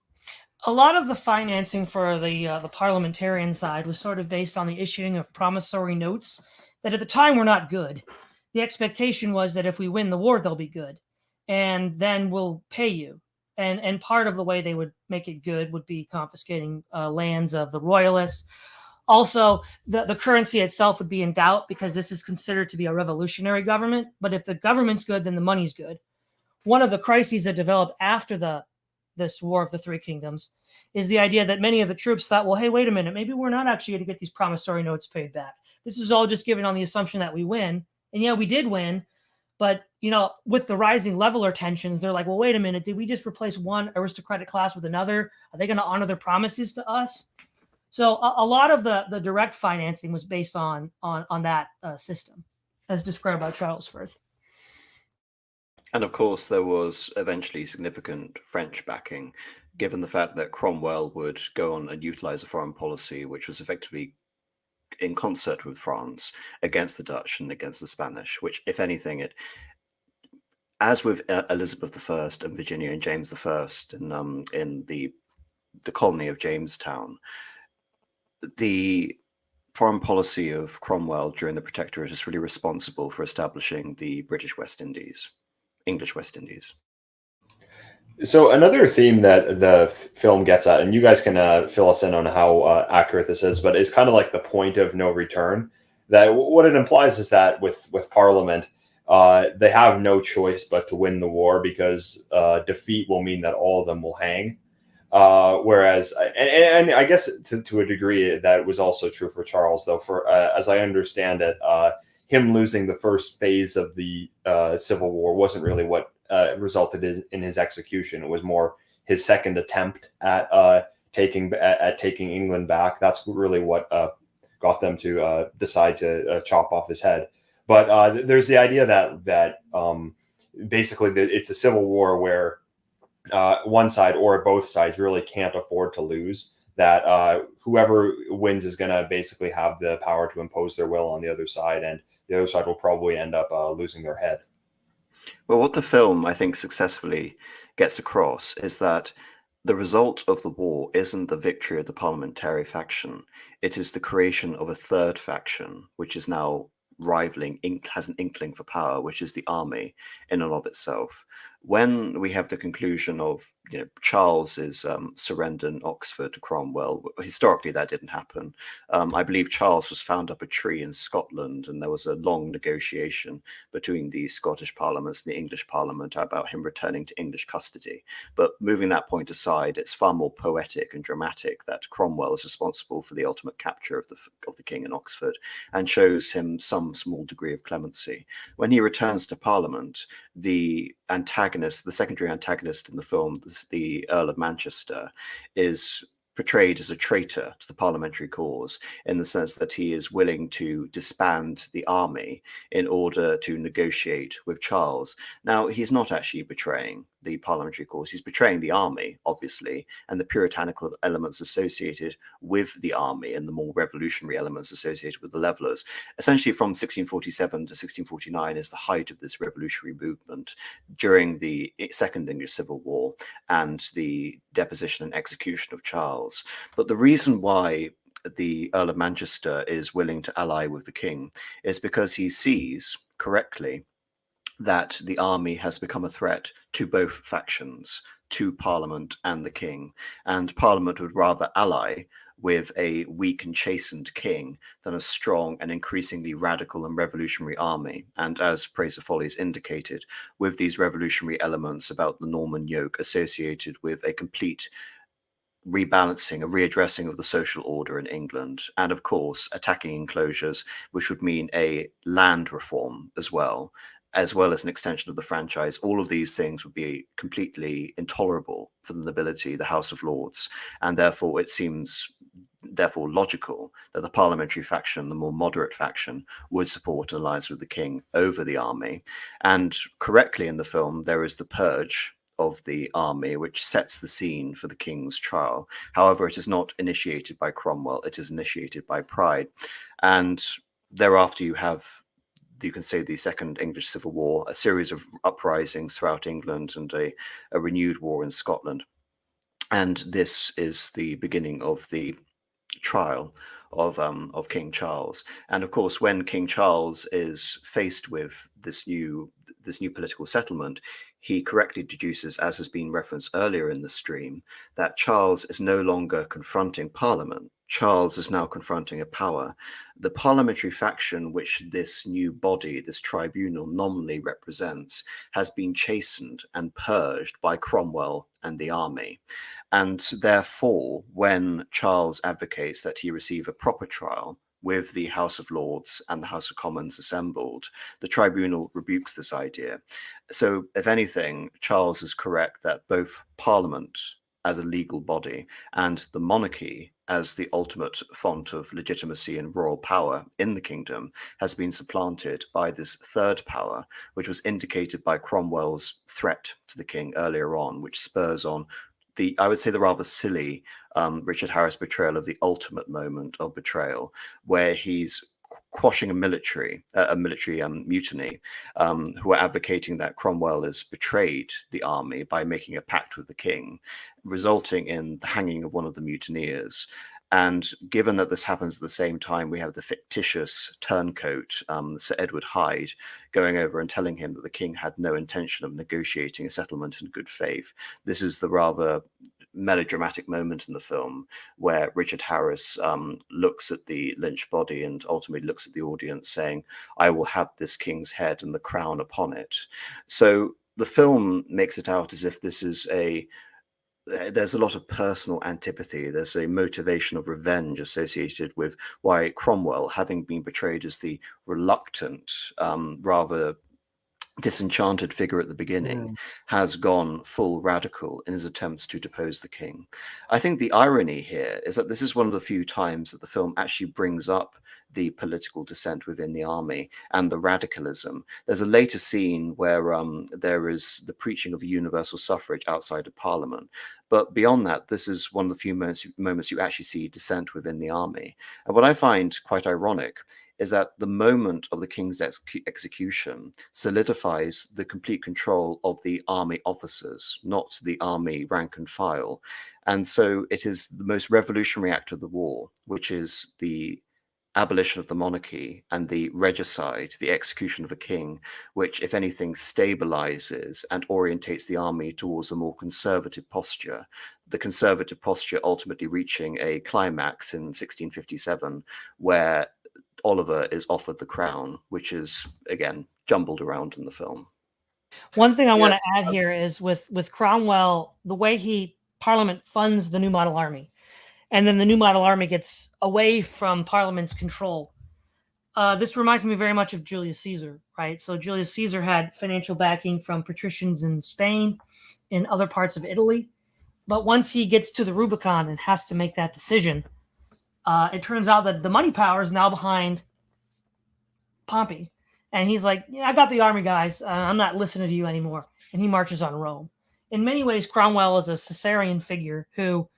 A lot of the financing for the parliamentarian side was sort of based on the issuing of promissory notes that at the time were not good. The expectation was that if we win the war, they'll be good, and then we'll pay you. And part of the way they would make it good would be confiscating lands of the royalists. Also, the currency itself would be in doubt because this is considered to be a revolutionary government. But if the government's good, then the money's good. One of the crises that developed after this War of the Three Kingdoms is the idea that many of the troops thought, well, hey, wait a minute, maybe we're not actually going to get these promissory notes paid back. This is all just given on the assumption that we win. And yeah, we did win. But, you know, with the rising leveler tensions, they're like, well, wait a minute, did we just replace one aristocratic class with another? Are they going to honor their promises to us? So a lot of the direct financing was based on that system, as described by Charles Firth.
And of course, there was eventually significant French backing, given the fact that Cromwell would go on and utilize a foreign policy which was effectively in concert with France against the Dutch and against the Spanish, which, if anything, it, as with Elizabeth I and Virginia and James I in the colony of Jamestown, the foreign policy of Cromwell during the Protectorate is really responsible for establishing the British West Indies, English West Indies.
So another theme that the film gets at, and you guys can fill us in on how accurate this is, but it's kind of like the point of no return. That what it implies is that with Parliament, they have no choice but to win the war, because defeat will mean that all of them will hang. Whereas, and I guess to a degree that was also true for Charles, though. For as I understand it, him losing the first phase of the Civil War wasn't really what resulted in his execution. It was more his second attempt at taking England back. That's really what got them to decide to chop off his head. But there's the idea that basically it's a civil war where one side or both sides really can't afford to lose. That whoever wins is going to basically have the power to impose their will on the other side, and the other side will probably end up losing their head.
Well, what the film, I think, successfully gets across is that the result of the war isn't the victory of the parliamentary faction. It is the creation of a third faction, which is now has an inkling for power, which is the army in and of itself. When we have the conclusion of Charles's surrender in Oxford to Cromwell, historically that didn't happen. I believe Charles was found up a tree in Scotland, and there was a long negotiation between the Scottish Parliament and the English Parliament about him returning to English custody. But moving that point aside, it's far more poetic and dramatic that Cromwell is responsible for the ultimate capture of the king in Oxford, and shows him some small degree of clemency. When he returns to Parliament, the secondary antagonist in the film, the Earl of Manchester, is portrayed as a traitor to the parliamentary cause, in the sense that he is willing to disband the army in order to negotiate with Charles. Now, he's not actually betraying the parliamentary cause, he's betraying the army, obviously, and the puritanical elements associated with the army and the more revolutionary elements associated with the levelers. Essentially, from 1647 to 1649 is the height of this revolutionary movement during the Second English Civil War and the deposition and execution of Charles. But the reason why the Earl of Manchester is willing to ally with the king is because he sees correctly that the army has become a threat to both factions, to Parliament and the king. And Parliament would rather ally with a weak and chastened king than a strong and increasingly radical and revolutionary army. And as Praise of Follies indicated, with these revolutionary elements about the Norman yoke associated with a complete rebalancing, a readdressing of the social order in England, and of course attacking enclosures, which would mean a land reform as well as an extension of the franchise. All of these things would be completely intolerable for the nobility, the House of Lords, and therefore it seems logical that the parliamentary faction, the more moderate faction, would support an alliance with the king over the army. And correctly in the film, there is the purge of the army, which sets the scene for the king's trial. However, it is not initiated by Cromwell, it is initiated by Pride. And thereafter you can say the Second English Civil War, a series of uprisings throughout England and a renewed war in Scotland. And this is the beginning of the trial of King Charles. And of course, when King Charles is faced with this new political settlement, he correctly deduces, as has been referenced earlier in the stream, that Charles is no longer confronting Parliament. Charles is now confronting a power. The parliamentary faction, which this new body, this tribunal, nominally represents, has been chastened and purged by Cromwell and the army. And therefore, when Charles advocates that he receive a proper trial with the House of Lords and the House of Commons assembled, the tribunal rebukes this idea. So, if anything, Charles is correct that both Parliament as a legal body and the monarchy as the ultimate font of legitimacy and royal power in the kingdom has been supplanted by this third power, which was indicated by Cromwell's threat to the king earlier on, which spurs on I would say the rather silly Richard Harris betrayal of the ultimate moment of betrayal, where he's quashing a military mutiny, who are advocating that Cromwell has betrayed the army by making a pact with the king, resulting in the hanging of one of the mutineers. And given that this happens at the same time, we have the fictitious turncoat, Sir Edward Hyde, going over and telling him that the king had no intention of negotiating a settlement in good faith. This is the rather melodramatic moment in the film where Richard Harris looks at the lynched body and ultimately looks at the audience saying, "I will have this king's head and the crown upon it." So the film makes it out as if this is there's a lot of personal antipathy. There's a motivation of revenge associated with why Cromwell, having been portrayed as the reluctant, rather disenchanted figure at the beginning, has gone full radical in his attempts to depose the king. I think the irony here is that this is one of the few times that the film actually brings up the political dissent within the army and the radicalism. There's a later scene where there is the preaching of universal suffrage outside of Parliament. But beyond that, this is one of the few moments you actually see dissent within the army. And what I find quite ironic is that the moment of the king's execution solidifies the complete control of the army officers, not the army rank and file. And so it is the most revolutionary act of the war, which is the abolition of the monarchy and the regicide, the execution of a king, which, if anything, stabilizes and orientates the army towards a more conservative posture. The conservative posture ultimately reaching a climax in 1657, where Oliver is offered the crown, which is, again, jumbled around in the film.
One thing I want to add here is with Cromwell, the way Parliament funds the new model army, and then the new model army gets away from Parliament's control. This reminds me very much of Julius Caesar, right? So Julius Caesar had financial backing from patricians in Spain, in other parts of Italy. But once he gets to the Rubicon and has to make that decision, it turns out that the money power is now behind Pompey. And he's like, "Yeah, I got the army, guys. I'm not listening to you anymore." And he marches on Rome. In many ways, Cromwell is a Caesarian figure who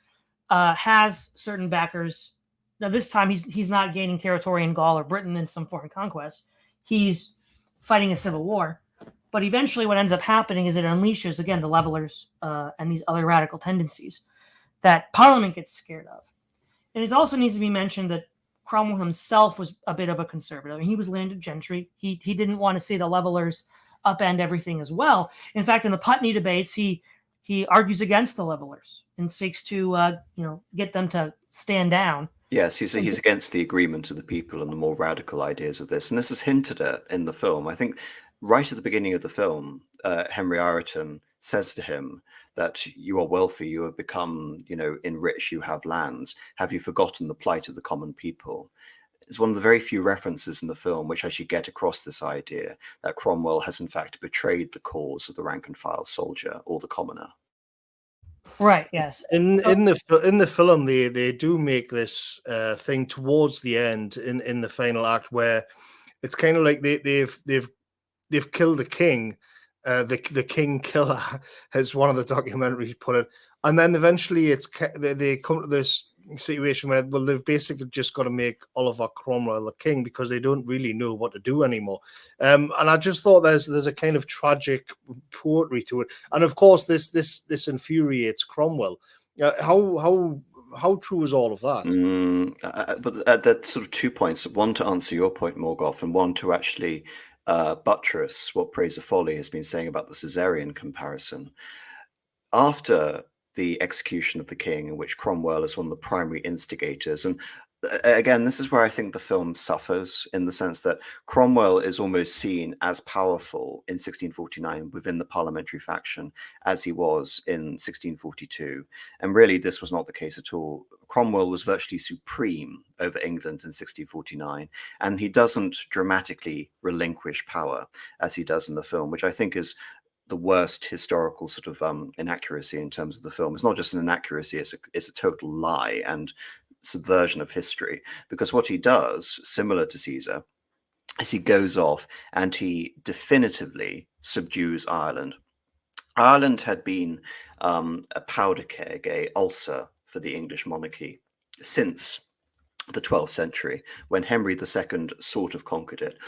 has certain backers. Now, this time, he's not gaining territory in Gaul or Britain in some foreign conquest. He's fighting a civil war. But eventually what ends up happening is it unleashes, again, the levelers and these other radical tendencies that Parliament gets scared of. And it also needs to be mentioned that Cromwell himself was a bit of a conservative. I mean, he was landed gentry. He didn't want to see the levelers upend everything as well. In fact, in the Putney debates, he argues against the levelers and seeks to get them to stand down.
Yes, he's against the agreement of the people and the more radical ideas of this. And this is hinted at in the film. I think right at the beginning of the film, Henry Ireton says to him that you are wealthy, you have become, enriched, you have lands. Have you forgotten the plight of the common people? It's one of the very few references in the film which actually get across this idea that Cromwell has in fact betrayed the cause of the rank and file soldier or the commoner.
Right. Yes.
In the film, they do make this thing towards the end in the final act where it's kind of like they've killed the king, the king killer, as one of the documentaries put it, and then eventually they come to this situation where, well, they've basically just got to make Oliver Cromwell the king because they don't really know what to do anymore. And I just thought there's a kind of tragic poetry to it, and of course this infuriates Cromwell. How true is all of that?
But that's sort of 2 points. One to answer your point, Morgoth, and one to actually buttress what Praise of Folly has been saying about the Caesarean comparison. After the execution of the king, in which Cromwell is one of the primary instigators. And again, this is where I think the film suffers, in the sense that Cromwell is almost seen as powerful in 1649 within the parliamentary faction as he was in 1642. And really, this was not the case at all. Cromwell was virtually supreme over England in 1649, and he doesn't dramatically relinquish power as he does in the film, which I think is the worst historical sort of inaccuracy in terms of the film. It's not just an inaccuracy, it's a total lie and subversion of history, because what he does, similar to Caesar, is he goes off and he definitively subdues Ireland. Ireland had been a powder keg, a ulcer for the English monarchy since the 12th century, when Henry II sort of conquered it.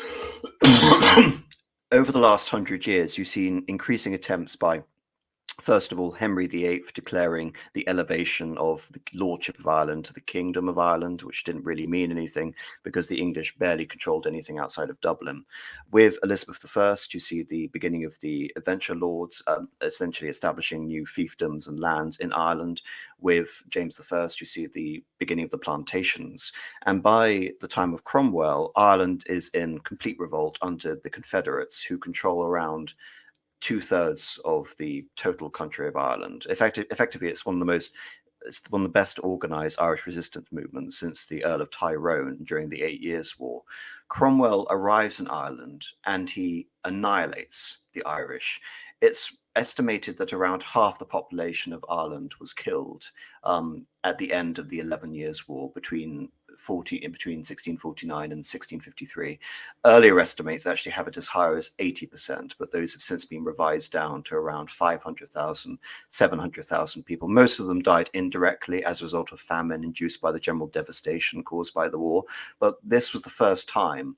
Over the last 100 years, you've seen increasing attempts by, first of all, Henry VIII declaring the elevation of the lordship of Ireland to the kingdom of Ireland, which didn't really mean anything because the English barely controlled anything outside of Dublin. With Elizabeth I, you see the beginning of the adventure lords essentially establishing new fiefdoms and lands in Ireland. With James I, you see the beginning of the plantations. And by the time of Cromwell, Ireland is in complete revolt under the Confederates, who control around 2/3 of the total country of Ireland. Effectively, it's one of the best organized Irish resistance movements since the Earl of Tyrone during the 8 Years' War. Cromwell arrives in Ireland and he annihilates the Irish. It's estimated that around half the population of Ireland was killed at the end of the 11 Years' War between 1649 and 1653. Earlier estimates actually have it as high as 80%, but those have since been revised down to around 500,000, 700,000 people. Most of them died indirectly as a result of famine induced by the general devastation caused by the war. But this was the first time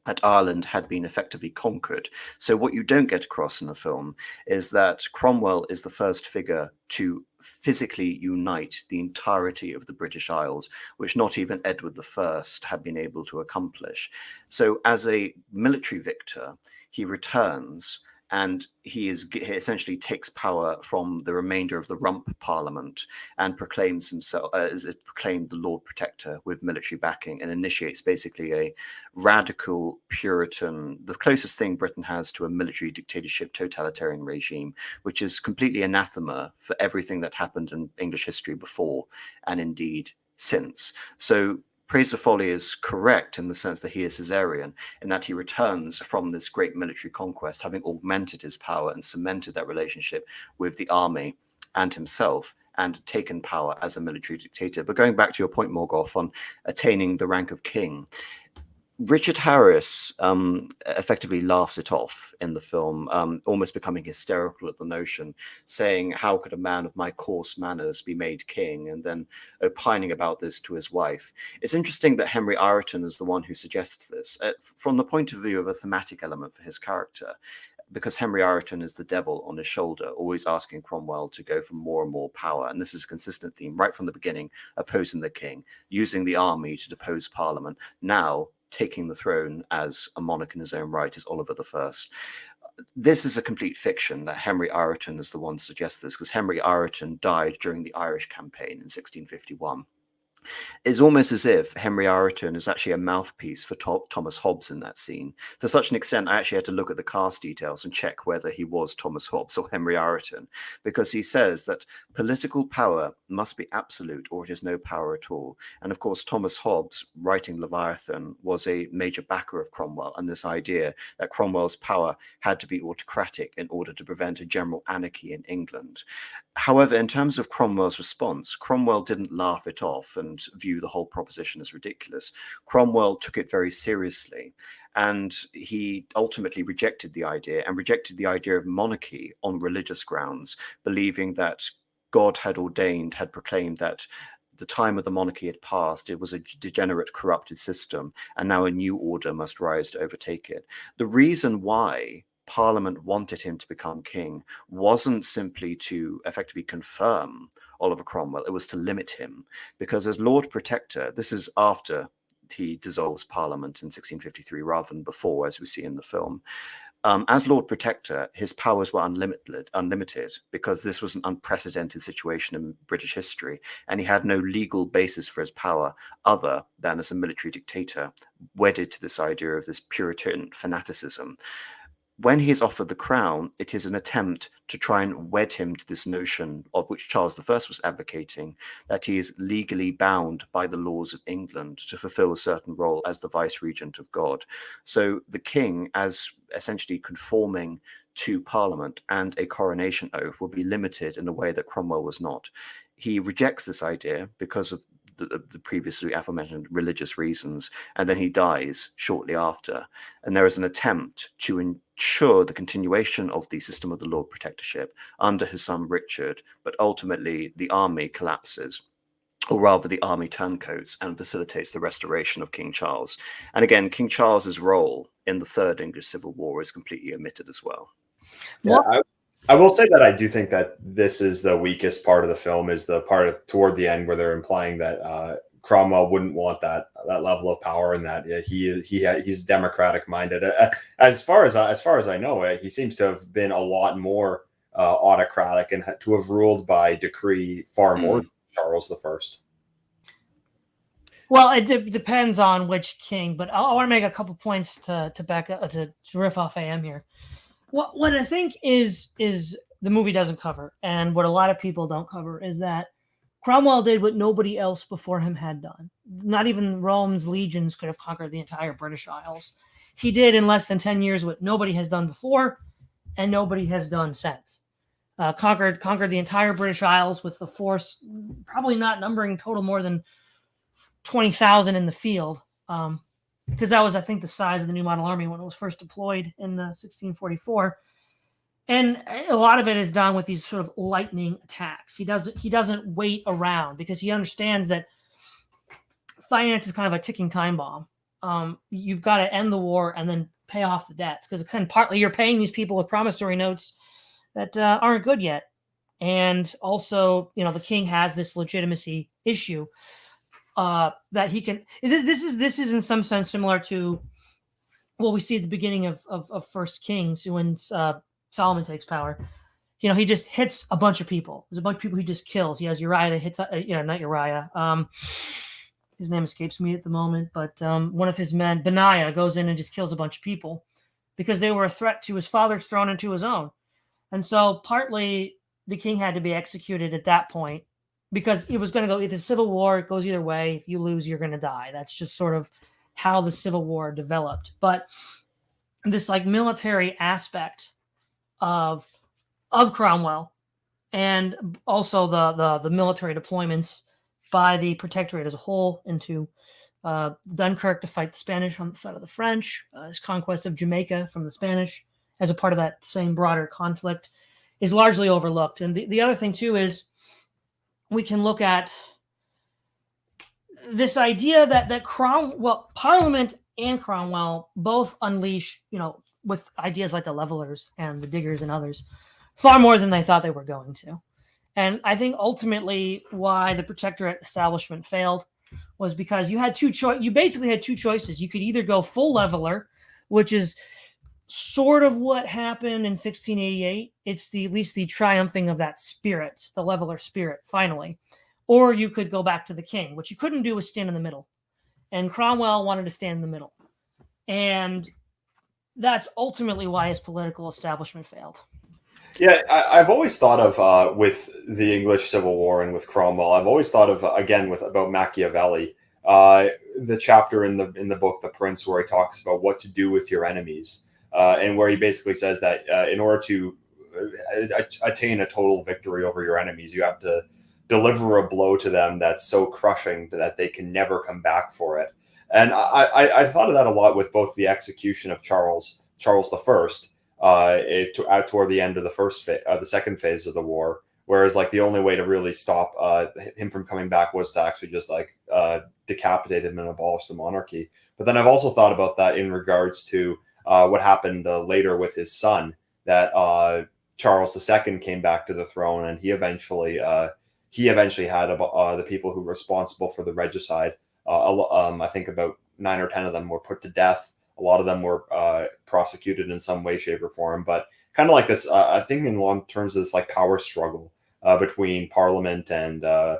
that Ireland had been effectively conquered. So what you don't get across in the film is that Cromwell is the first figure to physically unite the entirety of the British Isles, which not even Edward I had been able to accomplish. So as a military victor, he returns and he essentially takes power from the remainder of the Rump Parliament and proclaims himself proclaimed the Lord Protector with military backing, and initiates basically a radical Puritan, the closest thing Britain has to a military dictatorship totalitarian regime, which is completely anathema for everything that happened in English history before and indeed since. So Praise of Folly is correct in the sense that he is Caesarean, in that he returns from this great military conquest, having augmented his power and cemented that relationship with the army and himself, and taken power as a military dictator. But going back to your point, Morgoth, on attaining the rank of king, Richard Harris effectively laughs it off in the film, almost becoming hysterical at the notion, saying, how could a man of my coarse manners be made king? And then opining about this to his wife. It's interesting that Henry Ireton is the one who suggests this. From the point of view of a thematic element for his character, because Henry Ireton is the devil on his shoulder, always asking Cromwell to go for more and more power. And this is a consistent theme right from the beginning, opposing the king, using the army to depose Parliament, now taking the throne as a monarch in his own right as Oliver I. This is a complete fiction that Henry Ireton is the one to suggest this, because Henry Ireton died during the Irish campaign in 1651. It's almost as if Henry Ireton is actually a mouthpiece for Thomas Hobbes in that scene. To such an extent, I actually had to look at the cast details and check whether he was Thomas Hobbes or Henry Ireton, because he says that political power must be absolute or it is no power at all. And of course, Thomas Hobbes, writing Leviathan, was a major backer of Cromwell, and this idea that Cromwell's power had to be autocratic in order to prevent a general anarchy in England. However, in terms of Cromwell's response, Cromwell didn't laugh it off and view the whole proposition as ridiculous. Cromwell took it very seriously, and he ultimately rejected the idea of monarchy on religious grounds, believing that God had proclaimed that the time of the monarchy had passed. It was a degenerate, corrupted system, and now a new order must rise to overtake it. The reason why Parliament wanted him to become king wasn't simply to effectively confirm Oliver Cromwell, it was to limit him, because as Lord Protector, this is after he dissolves Parliament in 1653 rather than before, as we see in the film. As Lord Protector, his powers were unlimited, because this was an unprecedented situation in British history, and he had no legal basis for his power other than as a military dictator, wedded to this idea of this Puritan fanaticism. When he is offered the crown, it is an attempt to try and wed him to this notion of which Charles I was advocating, that he is legally bound by the laws of England to fulfill a certain role as the vice-regent of God. So the king, as essentially conforming to Parliament and a coronation oath, will be limited in a way that Cromwell was not. He rejects this idea because of the previously aforementioned religious reasons, and then he dies shortly after. And there is an attempt to ensure the continuation of the system of the Lord Protectorship under his son Richard, but ultimately the army collapses, or rather the army turncoats, and facilitates the restoration of King Charles. And again, King Charles's role in the Third English Civil War is completely omitted as well.
Yeah, I will say that I do think that this is the weakest part of the film, is the part toward the end where they're implying that Cromwell wouldn't want that level of power, and that he's democratic minded. As far as I know, he seems to have been a lot more autocratic and to have ruled by decree far more than Charles I.
Well, it depends on which king, but I want to make a couple points to back up, to riff off AM here. What I think is the movie doesn't cover, and what a lot of people don't cover, is that Cromwell did what nobody else before him had done. Not even Rome's legions could have conquered the entire British Isles. He did in less than 10 years what nobody has done before, and nobody has done since. Conquered the entire British Isles with a force probably not numbering total more than 20,000 in the field. Because that was, I think, the size of the New Model Army when it was first deployed in 1644. And a lot of it is done with these sort of lightning attacks. He doesn't wait around, because he understands that finance is kind of a ticking time bomb. You've got to end the war and then pay off the debts, because partly you're paying these people with promissory notes that aren't good yet. And also, the king has this legitimacy issue. That he can. This is in some sense similar to what we see at the beginning of First Kings, when Solomon takes power. He just hits a bunch of people. There's a bunch of people he just kills. He has Uriah that hits. Not Uriah. His name escapes me at the moment, but one of his men, Benaiah, goes in and just kills a bunch of people because they were a threat to his father's throne and to his own. And so partly the king had to be executed at that point, because it was going to go, it's a civil war, it goes either way. If you lose, you're going to die. That's just sort of how the Civil War developed. But this military aspect of Cromwell, and also the military deployments by the Protectorate as a whole into Dunkirk to fight the Spanish on the side of the French, his conquest of Jamaica from the Spanish as a part of that same broader conflict, is largely overlooked. And the other thing too is, we can look at this idea that Parliament and Cromwell both unleash, with ideas like the levelers and the diggers and others, far more than they thought they were going to. And I think ultimately why the Protectorate establishment failed was because you had you basically had two choices. You could either go full leveler, which is sort of what happened in 1688. It's at least the triumphing of that spirit, the leveler spirit, finally. Or you could go back to the king. What you couldn't do was stand in the middle. And Cromwell wanted to stand in the middle. And that's ultimately why his political establishment failed.
Yeah, I've always thought of with the English Civil War and with Cromwell. I've always thought of again about Machiavelli, the chapter in the book The Prince, where he talks about what to do with your enemies, and where he basically says that in order to attain a total victory over your enemies, you have to deliver a blow to them that's so crushing that they can never come back for it. And I thought of that a lot with both the execution of Charles I, toward the end of the second phase of the war, whereas like the only way to really stop him from coming back was to actually just like decapitate him and abolish the monarchy. But then I've also thought about that in regards to what happened later with his son, that Charles II came back to the throne, and he eventually had the people who were responsible for the regicide. I think about 9 or 10 of them were put to death. A lot of them were prosecuted in some way, shape, or form. But kind of like this, I think in long terms of this like power struggle between Parliament and the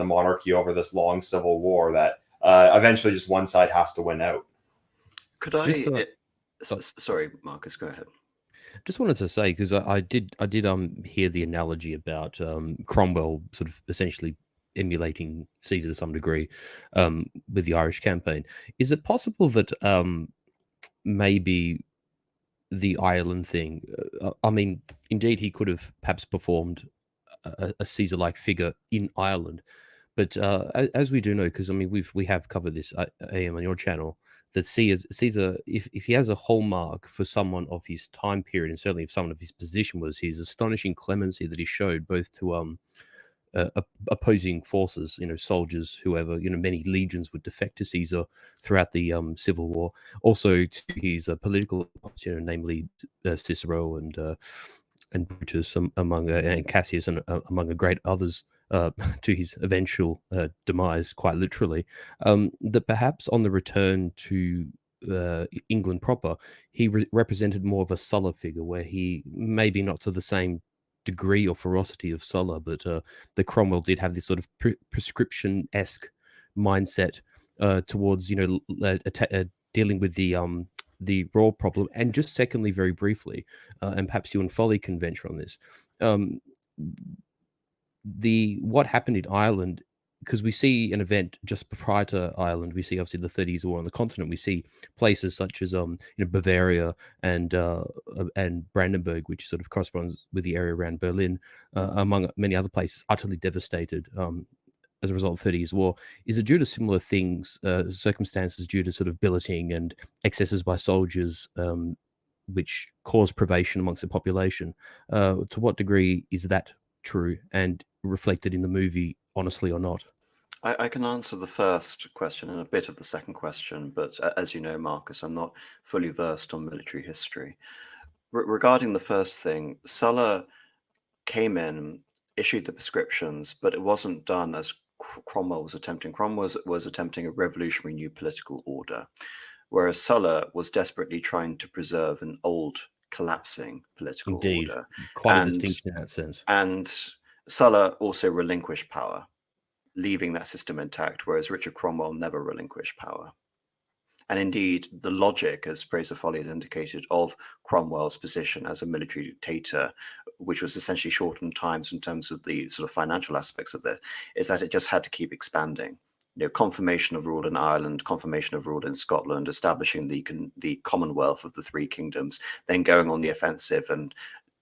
monarchy over this long civil war, that eventually just one side has to win out.
Could sorry, Marcus, go ahead.
Just wanted to say, because I did hear the analogy about Cromwell sort of essentially emulating Caesar to some degree with the Irish campaign. Is it possible that maybe the Ireland thing, I mean, indeed he could have perhaps performed a Caesar-like figure in Ireland, but as we do know, because I mean we have covered this AM on your channel, that Caesar, if he has a hallmark for someone of his time period, and certainly if someone of his position, was his astonishing clemency that he showed both to opposing forces, soldiers, whoever, many legions would defect to Caesar throughout the Civil War. Also to his political, namely Cicero and Brutus, and Cassius, and among a great others, to his eventual demise, quite literally. That perhaps on the return to England proper, he represented more of a Sulla figure, where he maybe not to the same degree or ferocity of Sulla, but the Cromwell did have this sort of prescription-esque mindset towards dealing with the raw problem. And just secondly, very briefly, and perhaps you and Foley can venture on this, what happened in Ireland, because we see an event just prior to Ireland, we see obviously the 30s War on the continent. We see places such as Bavaria and Brandenburg, which sort of corresponds with the area around Berlin, among many other places, utterly devastated as a result of the 30s War. Is it due to similar things, circumstances due to sort of billeting and excesses by soldiers, which cause privation amongst the population? To what degree is that true and reflected in the movie, honestly or not?
I can answer the first question and a bit of the second question, but as you know, Marcus, I'm not fully versed on military history. Regarding the first thing, Sulla came in, issued the prescriptions, but it wasn't done as Cromwell was attempting. Cromwell was attempting a revolutionary new political order, whereas Sulla was desperately trying to preserve an old, collapsing political order.
Quite a distinction in that sense.
And Sulla also relinquished power, leaving that system intact, whereas Richard Cromwell never relinquished power. And indeed, the logic, as Fraser Foley has indicated, of Cromwell's position as a military dictator, which was essentially shortened times in terms of the sort of financial aspects of it, is that it just had to keep expanding. Confirmation of rule in Ireland, confirmation of rule in Scotland, establishing the Commonwealth of the Three Kingdoms, then going on the offensive and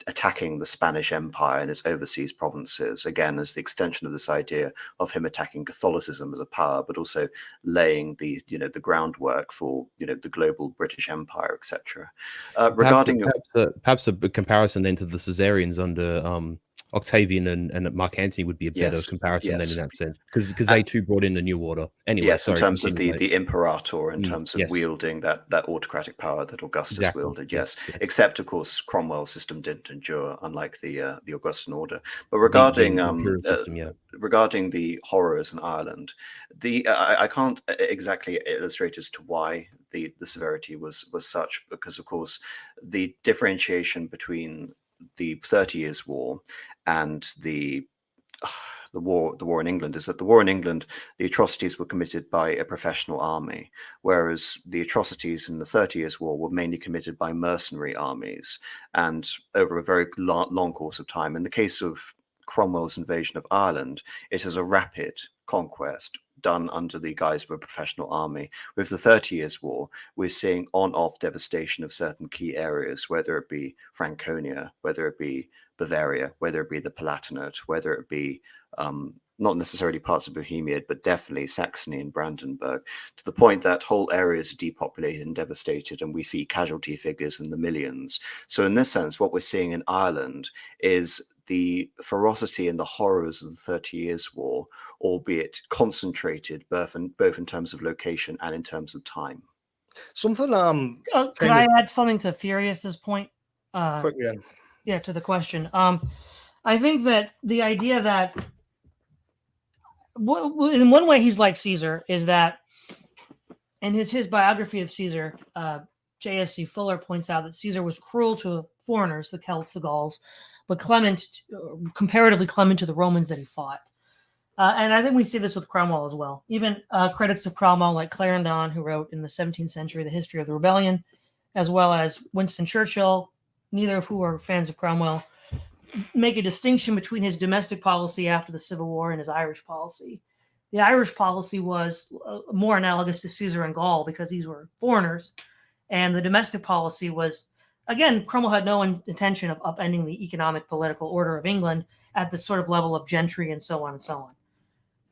attacking the Spanish Empire and its overseas provinces, again, as the extension of this idea of him attacking Catholicism as a power, but also laying the groundwork for, the global British Empire, etc. Regarding
perhaps a comparison then to the Caesarians under Octavian and Mark Antony would be a better
Yes,
comparison
yes.
then in that sense, because they too brought in a new order. Anyway,
Yes,
sorry,
in terms of
continue, mate.
the imperator, in terms of
yes.
wielding that autocratic power that Augustus
Exactly,
wielded.
yes,
Yes.
yes.
Except of course Cromwell's system didn't endure, unlike the Augustan order. But
The
regarding
imperial system, yeah.
regarding the horrors in Ireland, I can't exactly illustrate as to why the severity was such, because of course the differentiation between the 30 Years' War and the war in England is that the war in England, the atrocities were committed by a professional army, whereas the atrocities in the 30 Years' War were mainly committed by mercenary armies and over a very long course of time. In the case of Cromwell's invasion of Ireland, it is a rapid conquest done under the guise of a professional army. With the 30 Years' War, we're seeing on-off devastation of certain key areas, whether it be Franconia, whether it be Bavaria, whether it be the Palatinate, whether it be not necessarily parts of Bohemia, but definitely Saxony and Brandenburg, to the point that whole areas are depopulated and devastated, and we see casualty figures in the millions. So in this sense, what we're seeing in Ireland is the ferocity and the horrors of the 30 Years' War, albeit concentrated both in terms of location and in terms of time.
Something
could I add something to Furious's point?
quickly then.
Yeah, to the question. I think that the idea that in one way he's like Caesar is that in his biography of Caesar, J.S.C. Fuller points out that Caesar was cruel to foreigners, the Celts, the Gauls, but comparatively clement to the Romans that he fought. And I think we see this with Cromwell as well. Even credits to Cromwell like Clarendon, who wrote in the 17th century the history of the rebellion, as well as Winston Churchill, neither of who are fans of Cromwell, make a distinction between his domestic policy after the Civil War and his Irish policy. The Irish policy was more analogous to Caesar and Gaul because these were foreigners. And the domestic policy was, again, Cromwell had no intention of upending the economic political order of England at the sort of level of gentry and so on and so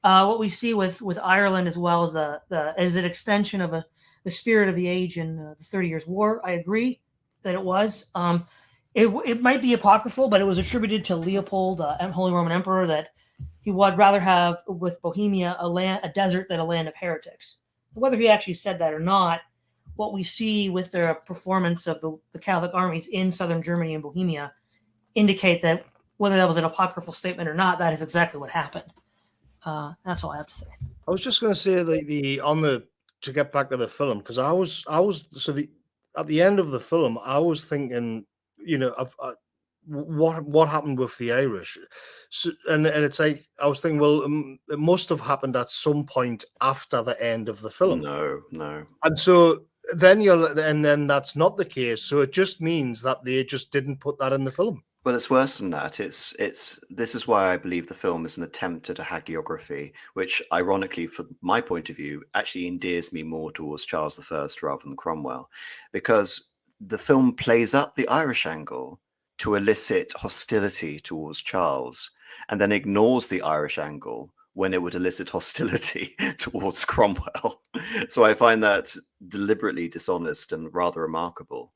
on. What we see with Ireland as well as an extension of the spirit of the age in the 30 Years' War. I agree that it was. It might be apocryphal, but it was attributed to Leopold, Holy Roman Emperor, that he would rather have with Bohemia a desert than a land of heretics. Whether he actually said that or not, what we see with the performance of the Catholic armies in southern Germany and Bohemia indicate that whether that was an apocryphal statement or not, that is exactly what happened. That's all I have to say.
I was just going to say to get back to the film, because at the end of the film, I was thinking, what happened with the Irish? So, and it's like I was thinking, well, it must have happened at some point after the end of the film.
No.
And so then that's not the case. So it just means that they just didn't put that in the film.
Well, it's worse than that. This is why I believe the film is an attempt at a hagiography, which, ironically, from my point of view, actually endears me more towards Charles I rather than Cromwell, because the film plays up the Irish angle to elicit hostility towards Charles, and then ignores the Irish angle when it would elicit hostility towards Cromwell. So I find that deliberately dishonest and rather remarkable.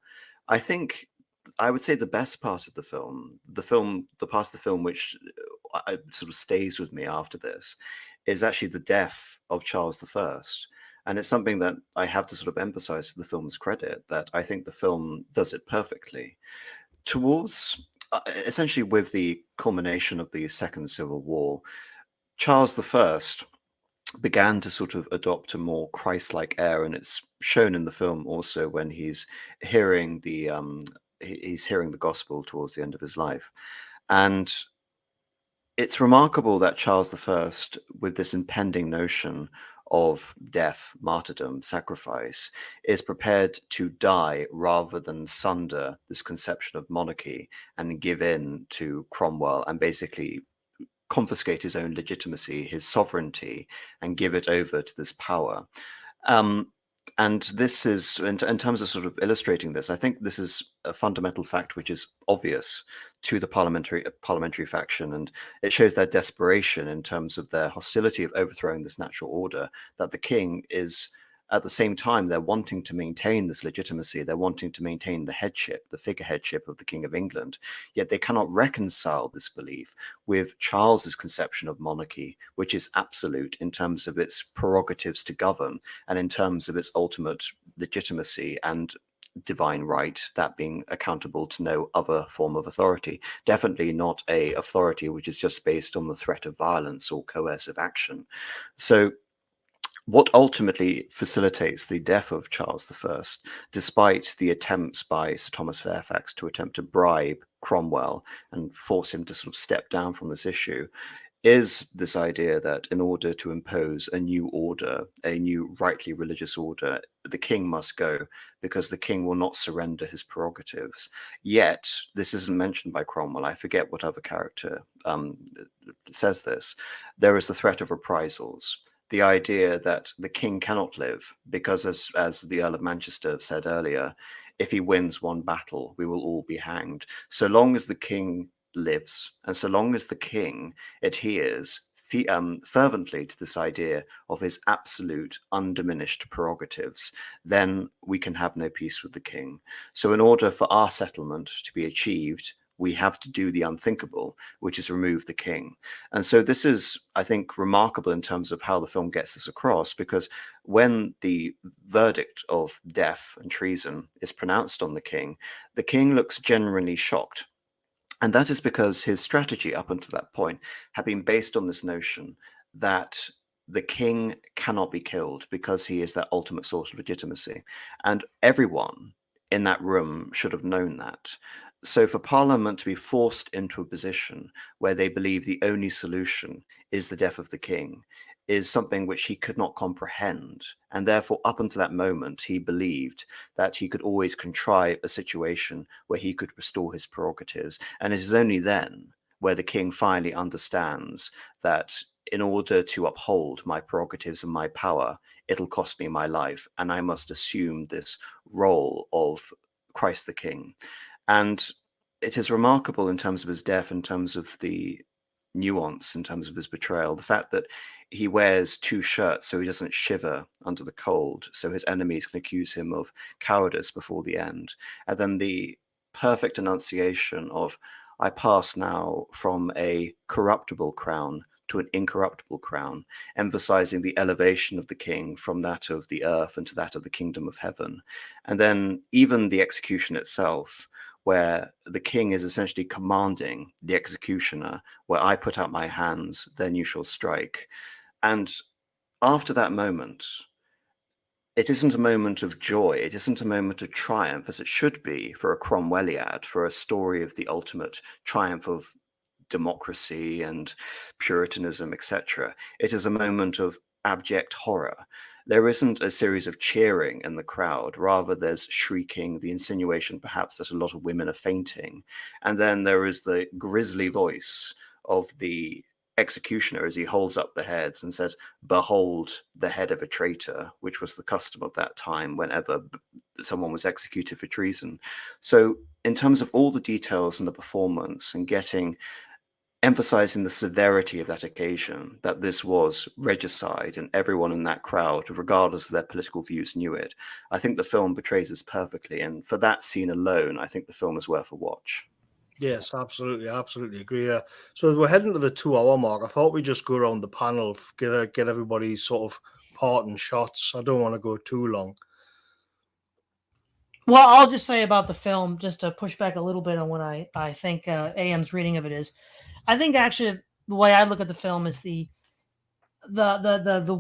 I would say the best part of the part of the film which sort of stays with me after this is actually the death of Charles I. And it's something that I have to sort of emphasize to the film's credit, that I think the film does it perfectly. Towards, essentially with the culmination of the Second Civil War, Charles I began to sort of adopt a more Christ-like air, and it's shown in the film also when he's hearing the gospel towards the end of his life. And it's remarkable that Charles I, with this impending notion of death, martyrdom, sacrifice, is prepared to die rather than sunder this conception of monarchy and give in to Cromwell and basically confiscate his own legitimacy, his sovereignty, and give it over to this power. And this is, in terms of sort of illustrating this, I think this is a fundamental fact which is obvious to the parliamentary faction, and it shows their desperation in terms of their hostility of overthrowing this natural order, that the king is at the same time, they're wanting to maintain this legitimacy. They're wanting to maintain the headship, the figureheadship of the King of England. Yet they cannot reconcile this belief with Charles's conception of monarchy, which is absolute in terms of its prerogatives to govern and in terms of its ultimate legitimacy and divine right, that being accountable to no other form of authority. Definitely not a authority which is just based on the threat of violence or coercive action. So what ultimately facilitates the death of Charles I, despite the attempts by Sir Thomas Fairfax to attempt to bribe Cromwell and force him to sort of step down from this issue, is this idea that in order to impose a new order, a new rightly religious order, the king must go because the king will not surrender his prerogatives. Yet, this isn't mentioned by Cromwell. I forget what other character says this. There is the threat of reprisals. The idea that the king cannot live because, as the Earl of Manchester said earlier, if he wins one battle, we will all be hanged. So long as the king lives, and so long as the king adheres fervently to this idea of his absolute undiminished prerogatives, then we can have no peace with the king. So in order for our settlement to be achieved, we have to do the unthinkable, which is remove the king. And so this is, I think, remarkable in terms of how the film gets this across, because when the verdict of death and treason is pronounced on the king looks genuinely shocked. And that is because his strategy up until that point had been based on this notion that the king cannot be killed because he is that ultimate source of legitimacy. And everyone in that room should have known that. So for Parliament to be forced into a position where they believe the only solution is the death of the king is something which he could not comprehend. And therefore, up until that moment, he believed that he could always contrive a situation where he could restore his prerogatives. And it is only then where the king finally understands that in order to uphold my prerogatives and my power, it'll cost me my life. And I must assume this role of Christ the King. And it is remarkable in terms of his death, in terms of the nuance, in terms of his betrayal, the fact that he wears two shirts so he doesn't shiver under the cold, so his enemies can accuse him of cowardice before the end. And then the perfect enunciation of, I pass now from a corruptible crown to an incorruptible crown, emphasizing the elevation of the king from that of the earth into that of the kingdom of heaven. And then even the execution itself, where the king is essentially commanding the executioner, where I put out my hands, then you shall strike. And after that moment, it isn't a moment of joy, it isn't a moment of triumph, as it should be for a Cromwelliad, for a story of the ultimate triumph of democracy and Puritanism, etc. It is a moment of abject horror. There isn't a series of cheering in the crowd, rather there's shrieking, the insinuation perhaps that a lot of women are fainting. And then there is the grisly voice of the executioner as he holds up the heads and says, "Behold the head of a traitor," which was the custom of that time whenever someone was executed for treason. So in terms of all the details in the performance and emphasizing the severity of that occasion, that this was regicide and everyone in that crowd, regardless of their political views, knew it, I think the film portrays this perfectly. And for that scene alone, I think the film is worth a watch.
Yes, absolutely agree. Yeah. So we're heading to the 2-hour mark. I thought we'd just go around the panel, get everybody's sort of parting shots. I don't want to go too long.
Well, I'll just say about the film, just to push back a little bit on what I think AM's reading of it is. I think actually the way I look at the film is the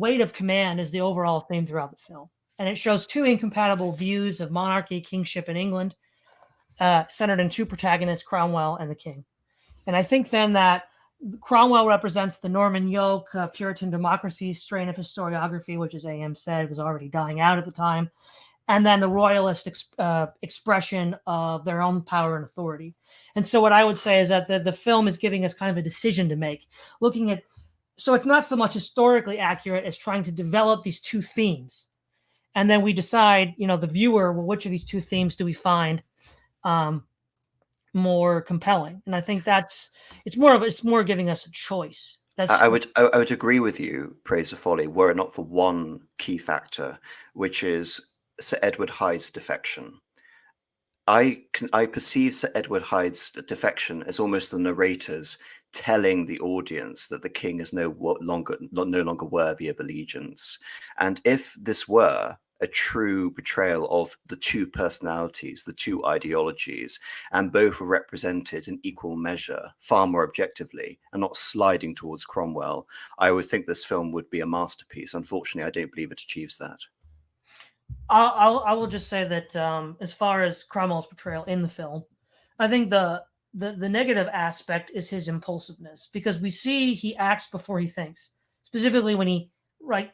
weight of command is the overall theme throughout the film, and it shows two incompatible views of monarchy, kingship in England, centered in two protagonists, Cromwell and the king. And I think then that Cromwell represents the Norman yoke, Puritan democracy strain of historiography, which, as AM said, was already dying out at the time, and then the royalist expression of their own power and authority. And so what I would say is that the film is giving us kind of a decision to make, looking at, so it's not so much historically accurate as trying to develop these two themes. And then we decide, the viewer, well, which of these two themes do we find more compelling? And I think it's more giving us a choice. That's
I would agree with you, Praise of Folly, were it not for one key factor, which is Sir Edward Hyde's defection. I perceive Sir Edward Hyde's defection as almost the narrators telling the audience that the king is no longer worthy of allegiance. And if this were a true portrayal of the two personalities, the two ideologies, and both were represented in equal measure, far more objectively, and not sliding towards Cromwell, I would think this film would be a masterpiece. Unfortunately, I don't believe it achieves that.
I will just say that as far as Cromwell's portrayal in the film, I think the negative aspect is his impulsiveness, because we see he acts before he thinks. Specifically when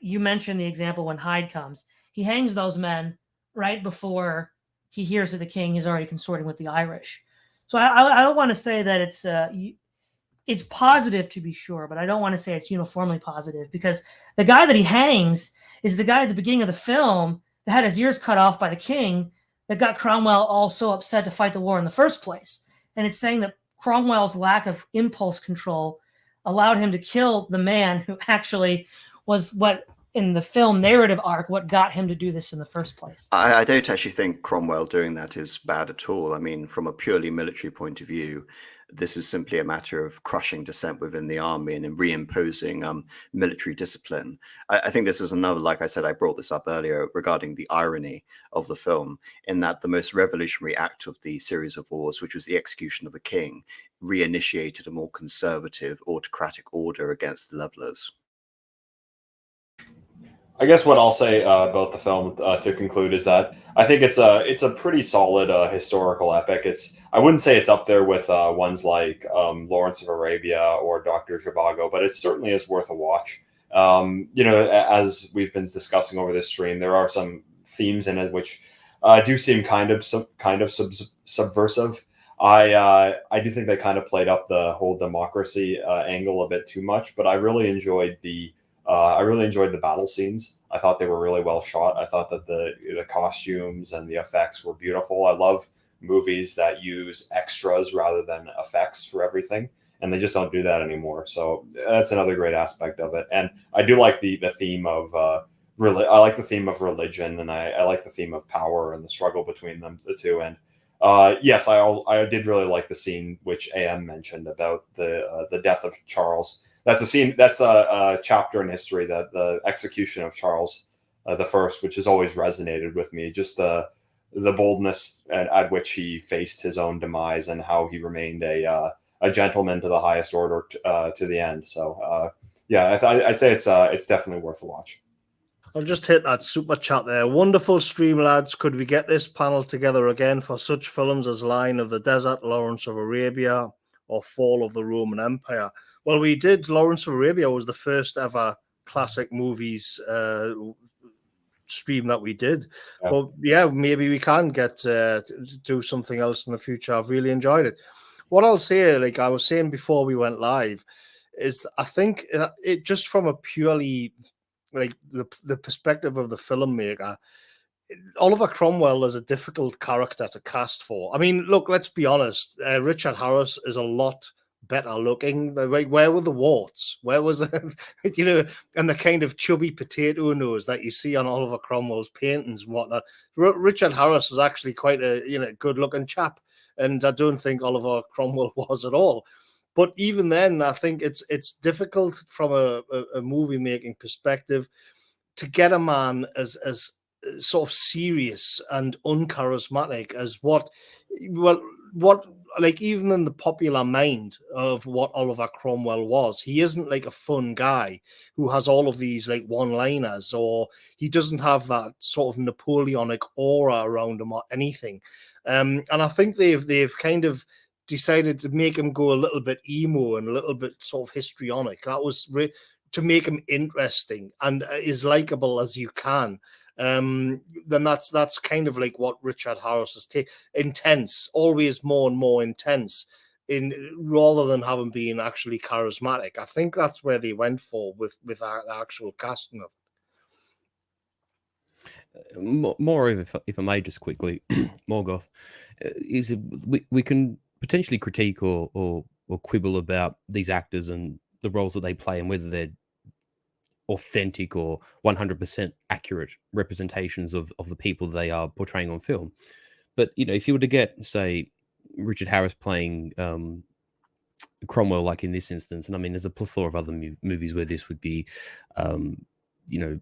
you mentioned the example when Hyde comes, he hangs those men right before he hears that the king is already consorting with the Irish. So I don't want to say that it's positive, to be sure, but I don't want to say it's uniformly positive, because the guy that he hangs is the guy at the beginning of the film that had his ears cut off by the king, that got Cromwell all so upset to fight the war in the first place. And it's saying that Cromwell's lack of impulse control allowed him to kill the man who actually was what, in the film narrative arc, what got him to do this in the first place.
I don't actually think Cromwell doing that is bad at all. I mean, from a purely military point of view, this is simply a matter of crushing dissent within the army and reimposing military discipline. I think this is another, like I said, I brought this up earlier regarding the irony of the film, in that the most revolutionary act of the series of wars, which was the execution of the king, reinitiated a more conservative, autocratic order against the Levellers.
I guess what I'll say about the film to conclude is that I think it's a pretty solid historical epic. I wouldn't say it's up there with ones like Lawrence of Arabia or Dr. Zhivago, but it certainly is worth a watch. As we've been discussing over this stream, there are some themes in it which do seem kind of subversive. I do think they kind of played up the whole democracy angle a bit too much, but I really enjoyed the battle scenes. I thought they were really well shot. I thought that the costumes and the effects were beautiful. I love movies that use extras rather than effects for everything, and they just don't do that anymore. So that's another great aspect of it. And I do like the theme of I like the theme of religion, and I like the theme of power and the struggle between the two. And yes, I did really like the scene which AM mentioned about the death of Charles. That's a scene. That's a chapter in history, that the execution of Charles the First, which has always resonated with me. Just the boldness at which he faced his own demise, and how he remained a gentleman to the highest order to the end. So yeah, I'd say it's definitely worth a watch.
I'll just hit that super chat there. Wonderful stream, lads. Could we get this panel together again for such films as Lion of the Desert, Lawrence of Arabia, or Fall of the Roman Empire? Well, we did. Lawrence of Arabia was the first ever classic movies stream that we did.
Yeah.
But yeah, maybe we can get do something else in the future. I've really enjoyed it. What I'll say, like I was saying before we went live, is I think it just from a purely like the perspective of the filmmaker, Oliver Cromwell is a difficult character to cast for. I mean, look, let's be honest. Richard Harris is a lot better looking. Like, where were the warts? Where was the, and the kind of chubby potato nose that you see on Oliver Cromwell's paintings and whatnot? Richard Harris is actually quite a good looking chap, and I don't think Oliver Cromwell was at all. But even then, I think it's difficult from a movie making perspective to get a man as sort of serious and uncharismatic as what like even in the popular mind of what Oliver Cromwell was. He isn't like a fun guy who has all of these like one-liners, or he doesn't have that sort of Napoleonic aura around him or anything. And I think they've kind of decided to make him go a little bit emo and a little bit sort of histrionic. That was to make him interesting and as likable as you can. Then that's kind of like what Richard Harris is intense, always more and more intense, rather than having been actually charismatic. I think that's where they went for with the actual casting of
it. Moreover, if I may just quickly, Morgoth, we can potentially critique or quibble about these actors and the roles that they play and whether they're authentic or 100% accurate representations of the people they are portraying on film. But, you know, if you were to get, say, Richard Harris playing Cromwell, like in this instance, and I mean, there's a plethora of other movies where this would be, you know,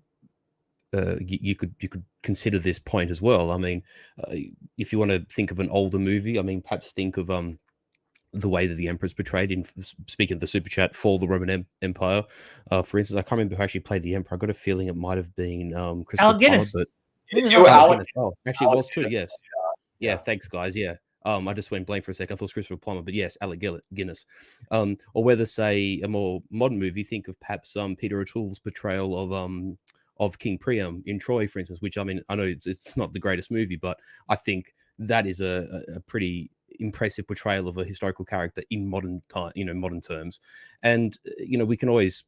you could consider this point as well. I mean, if you want to think of an older movie, I mean, perhaps think of the way that the Emperor's portrayed in, speaking of the super chat, Fall of the Roman Empire. For instance, I can't remember who actually played the Emperor. I got a feeling it might have been Christopher Plummer, but actually it was too. Yes, yeah. Thanks, guys. Yeah. I just went blank for a second. I thought it was Christopher Plummer, but yes, Alec Guinness. Or whether, say, a more modern movie, think of perhaps Peter O'Toole's portrayal of King Priam in Troy, for instance. Which, I mean, I know it's not the greatest movie, but I think that is a pretty impressive portrayal of a historical character in modern time, you know, modern terms. And you know, we can always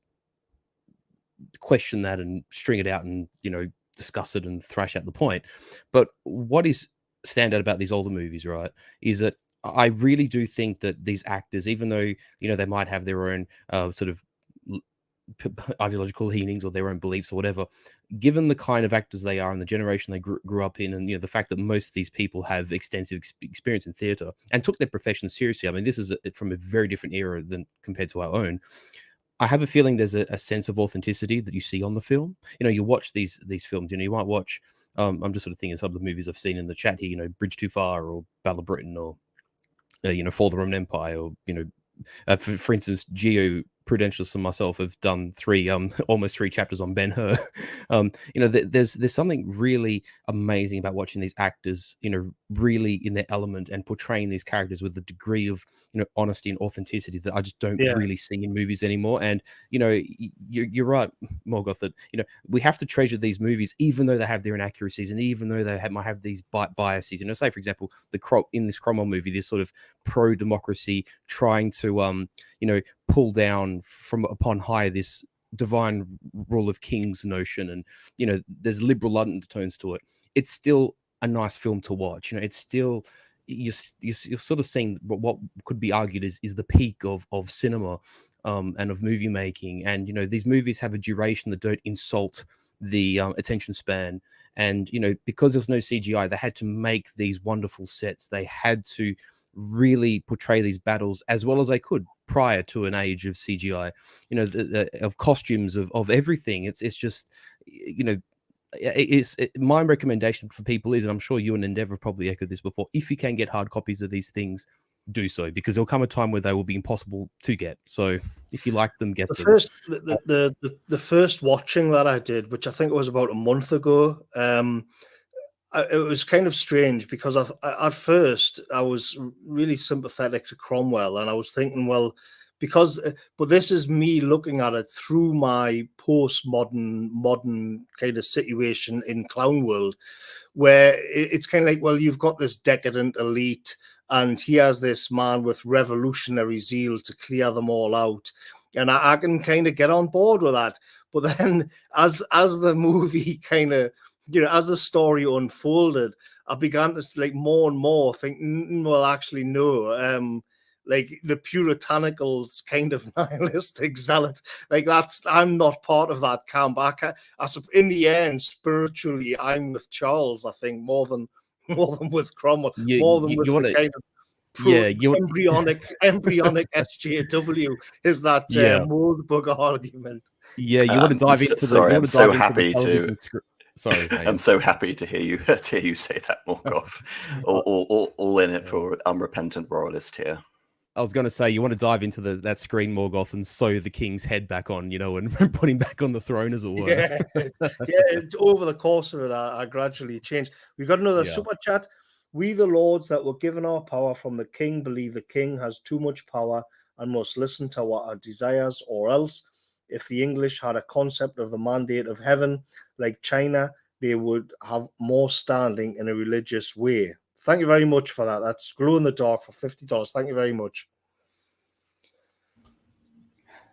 question that and string it out and, you know, discuss it and thrash out the point. But what is stand out about these older movies, right, is that I really do think that these actors, even though, you know, they might have their own sort of ideological leanings or their own beliefs or whatever, given the kind of actors they are and the generation they grew up in, and, you know, the fact that most of these people have extensive experience in theatre and took their profession seriously. I mean, this is from a very different era than compared to our own. I have a feeling there's a sense of authenticity that you see on the film. You know, you watch these films, you know, you might watch, I'm just sort of thinking of some of the movies I've seen in the chat here, you know, Bridge Too Far or Battle of Britain or, you know, Fall of the Roman Empire, or, you know, for instance, Geo Prudentialist and myself have done almost 3 chapters on Ben-Hur. You know, there's something really amazing about watching these actors, you know, really in their element and portraying these characters with a degree of, you know, honesty and authenticity that I just don't really see in movies anymore. And, you know, you're right, Morgoth, that, you know, we have to treasure these movies even though they have their inaccuracies and even though they might have these biases. You know, say, for example, in this Cromwell movie, this sort of pro-democracy trying to, you know, pull down from upon high this divine rule of kings notion, and, you know, there's liberal undertones to it. It's still a nice film to watch. You know, it's still, you're sort of seeing what could be argued is the peak of cinema and of movie making. And, you know, these movies have a duration that don't insult the attention span. And, you know, because there's no CGI, they had to make these wonderful sets. They had to really portray these battles as well as they could prior to an age of CGI, you know, of costumes, of everything. It's just, you know, my recommendation for people is, and I'm sure you and Endeavour probably echoed this before, if you can get hard copies of these things, do so, because there'll come a time where they will be impossible to get. So if you like them, get them.
The first watching that I did, which I think it was about a month ago, it was kind of strange because at first I was really sympathetic to Cromwell, and I was thinking, well, but this is me looking at it through my modern kind of situation in clown world, where it's kind of like, well, you've got this decadent elite, and he has this man with revolutionary zeal to clear them all out, and I can kind of get on board with that. But then, as the movie kind of, you know, as the story unfolded, I began to, like, more and more think, well, actually, no. Like, the puritanicals kind of nihilistic zealot, like, I'm not part of that camp. In the end, spiritually, I'm with Charles, I think, more than with Cromwell, embryonic SJW is that mold bugger argument.
Yeah, you want to dive into
sorry, I'm so happy to.
Sorry,
I'm so happy to hear you say that, Morgoth. all in it for unrepentant royalist here.
I was going to say, you want to dive into that screen, Morgoth, and sew the king's head back on, you know, and put him back on the throne, as it were.
Yeah, over the course of it, I gradually changed. We've got another super chat. We, the lords that were given our power from the king, believe the king has too much power and must listen to our desires, or else, if the English had a concept of the mandate of heaven, like China, they would have more standing in a religious way. Thank you very much for that. That's Glow in the Dark for $50. Thank you very much.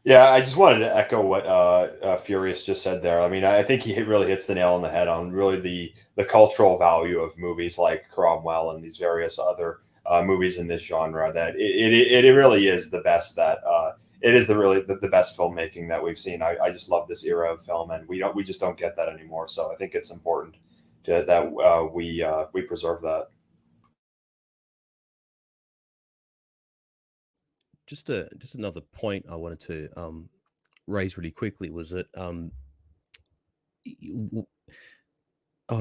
Yeah, I just wanted to echo what Furious just said there. I mean, I think he really hits the nail on the head on really the cultural value of movies like Cromwell and these various other movies in this genre, that it really is the best that it is the best filmmaking that we've seen. I just love this era of film, and we just don't get that anymore. So I think it's important that we preserve that.
Just another point I wanted to raise really quickly was that oh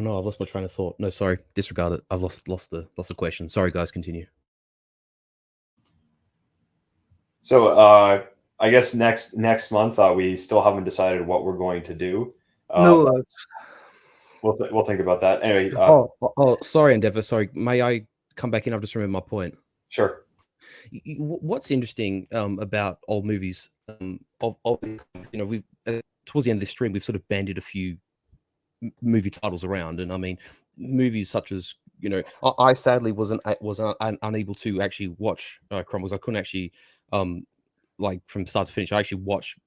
no, I've lost my train of thought. No, sorry, disregard it. I've lost the question. Sorry, guys, continue.
So I guess next month we still haven't decided what we're going to do.
No,
We'll think about that anyway.
Sorry, Endeavour. Sorry, may I come back in? I've just remembered my point.
Sure.
What's interesting about old movies, we've towards the end of this stream, we've sort of bandied a few movie titles around, and I mean, movies such as I sadly was unable to actually watch Cromwell. I couldn't actually like from start to finish. I actually watched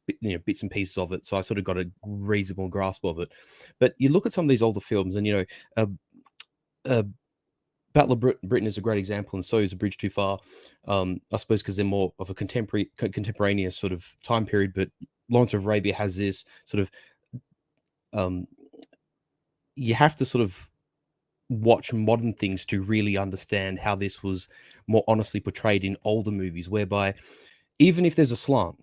bits and pieces of it, so I sort of got a reasonable grasp of it. But you look at some of these older films, and Battle of Britain is a great example, and so is A Bridge Too Far. I suppose because they're more of a contemporaneous sort of time period. But Lawrence of Arabia has this sort of you have to sort of watch modern things to really understand how this was more honestly portrayed in older movies, whereby even if there's a slant,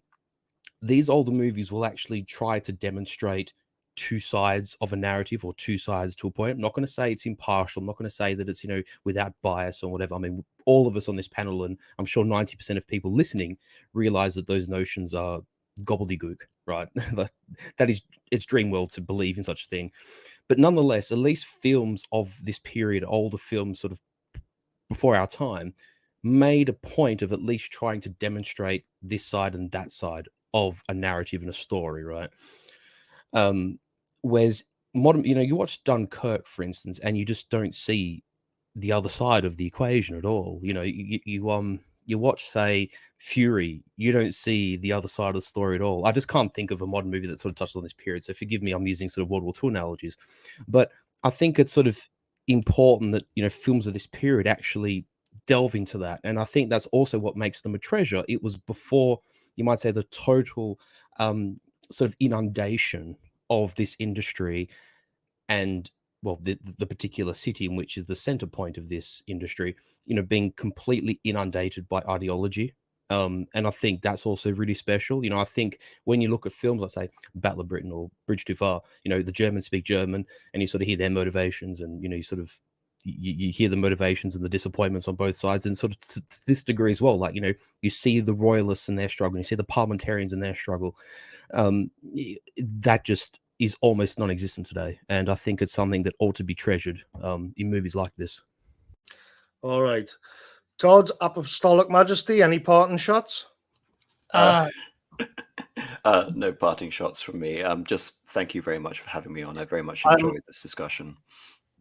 these older movies will actually try to demonstrate two sides of a narrative or two sides to a point. I'm not going to say it's impartial. I'm not going to say that it's, without bias or whatever. I mean, all of us on this panel, and I'm sure 90% of people listening, realize that those notions are gobbledygook, right? It's dream world to believe in such a thing. But nonetheless, at least films of this period, older films sort of before our time, made a point of at least trying to demonstrate this side and that side of a narrative and a story, right? Whereas modern, you watch Dunkirk, for instance, and you just don't see the other side of the equation at all. You watch, say, Fury, you don't see the other side of the story at all. I just can't think of a modern movie that sort of touched on this period. So forgive me, I'm using sort of World War II analogies. But I think it's sort of important that, films of this period actually delve into that. And I think that's also what makes them a treasure. It was before, you might say, the total sort of inundation of this industry and, well, the particular city in which is the center point of this industry, being completely inundated by ideology. And I think that's also really special. I think when you look at films, let's say Battle of Britain or Bridge Too Far, the Germans speak German, and you sort of hear their motivations, and you sort of you hear the motivations and the disappointments on both sides, and sort of to this degree as well. Like you see the royalists and their struggle, you see the parliamentarians and their struggle. That just is almost non-existent today, and I think it's something that ought to be treasured in movies like this.
All right. Todd, Apostolic Majesty, any parting shots?
No parting shots from me. Just thank you very much for having me on. I very much enjoyed this discussion.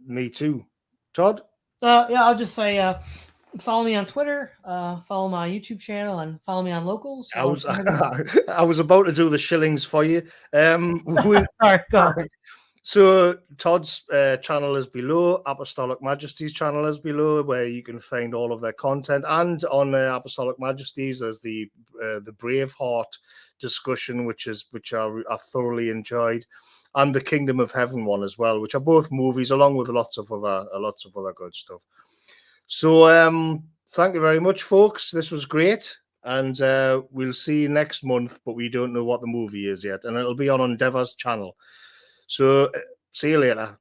Me too. Todd?
Yeah, I'll just say follow me on Twitter, follow my YouTube channel, and follow me on Locals.
I was about to do the shillings for you.
Sorry, go ahead.
So Todd's channel is below, Apostolic Majesty's channel is below, where you can find all of their content. And on Apostolic Majesty's, there's the Braveheart discussion, which I thoroughly enjoyed, and the Kingdom of Heaven one as well, which are both movies, along with lots of other good stuff. So thank you very much, folks. This was great, and we'll see you next month, but we don't know what the movie is yet, and it'll be on Endeavour's channel. So see you later.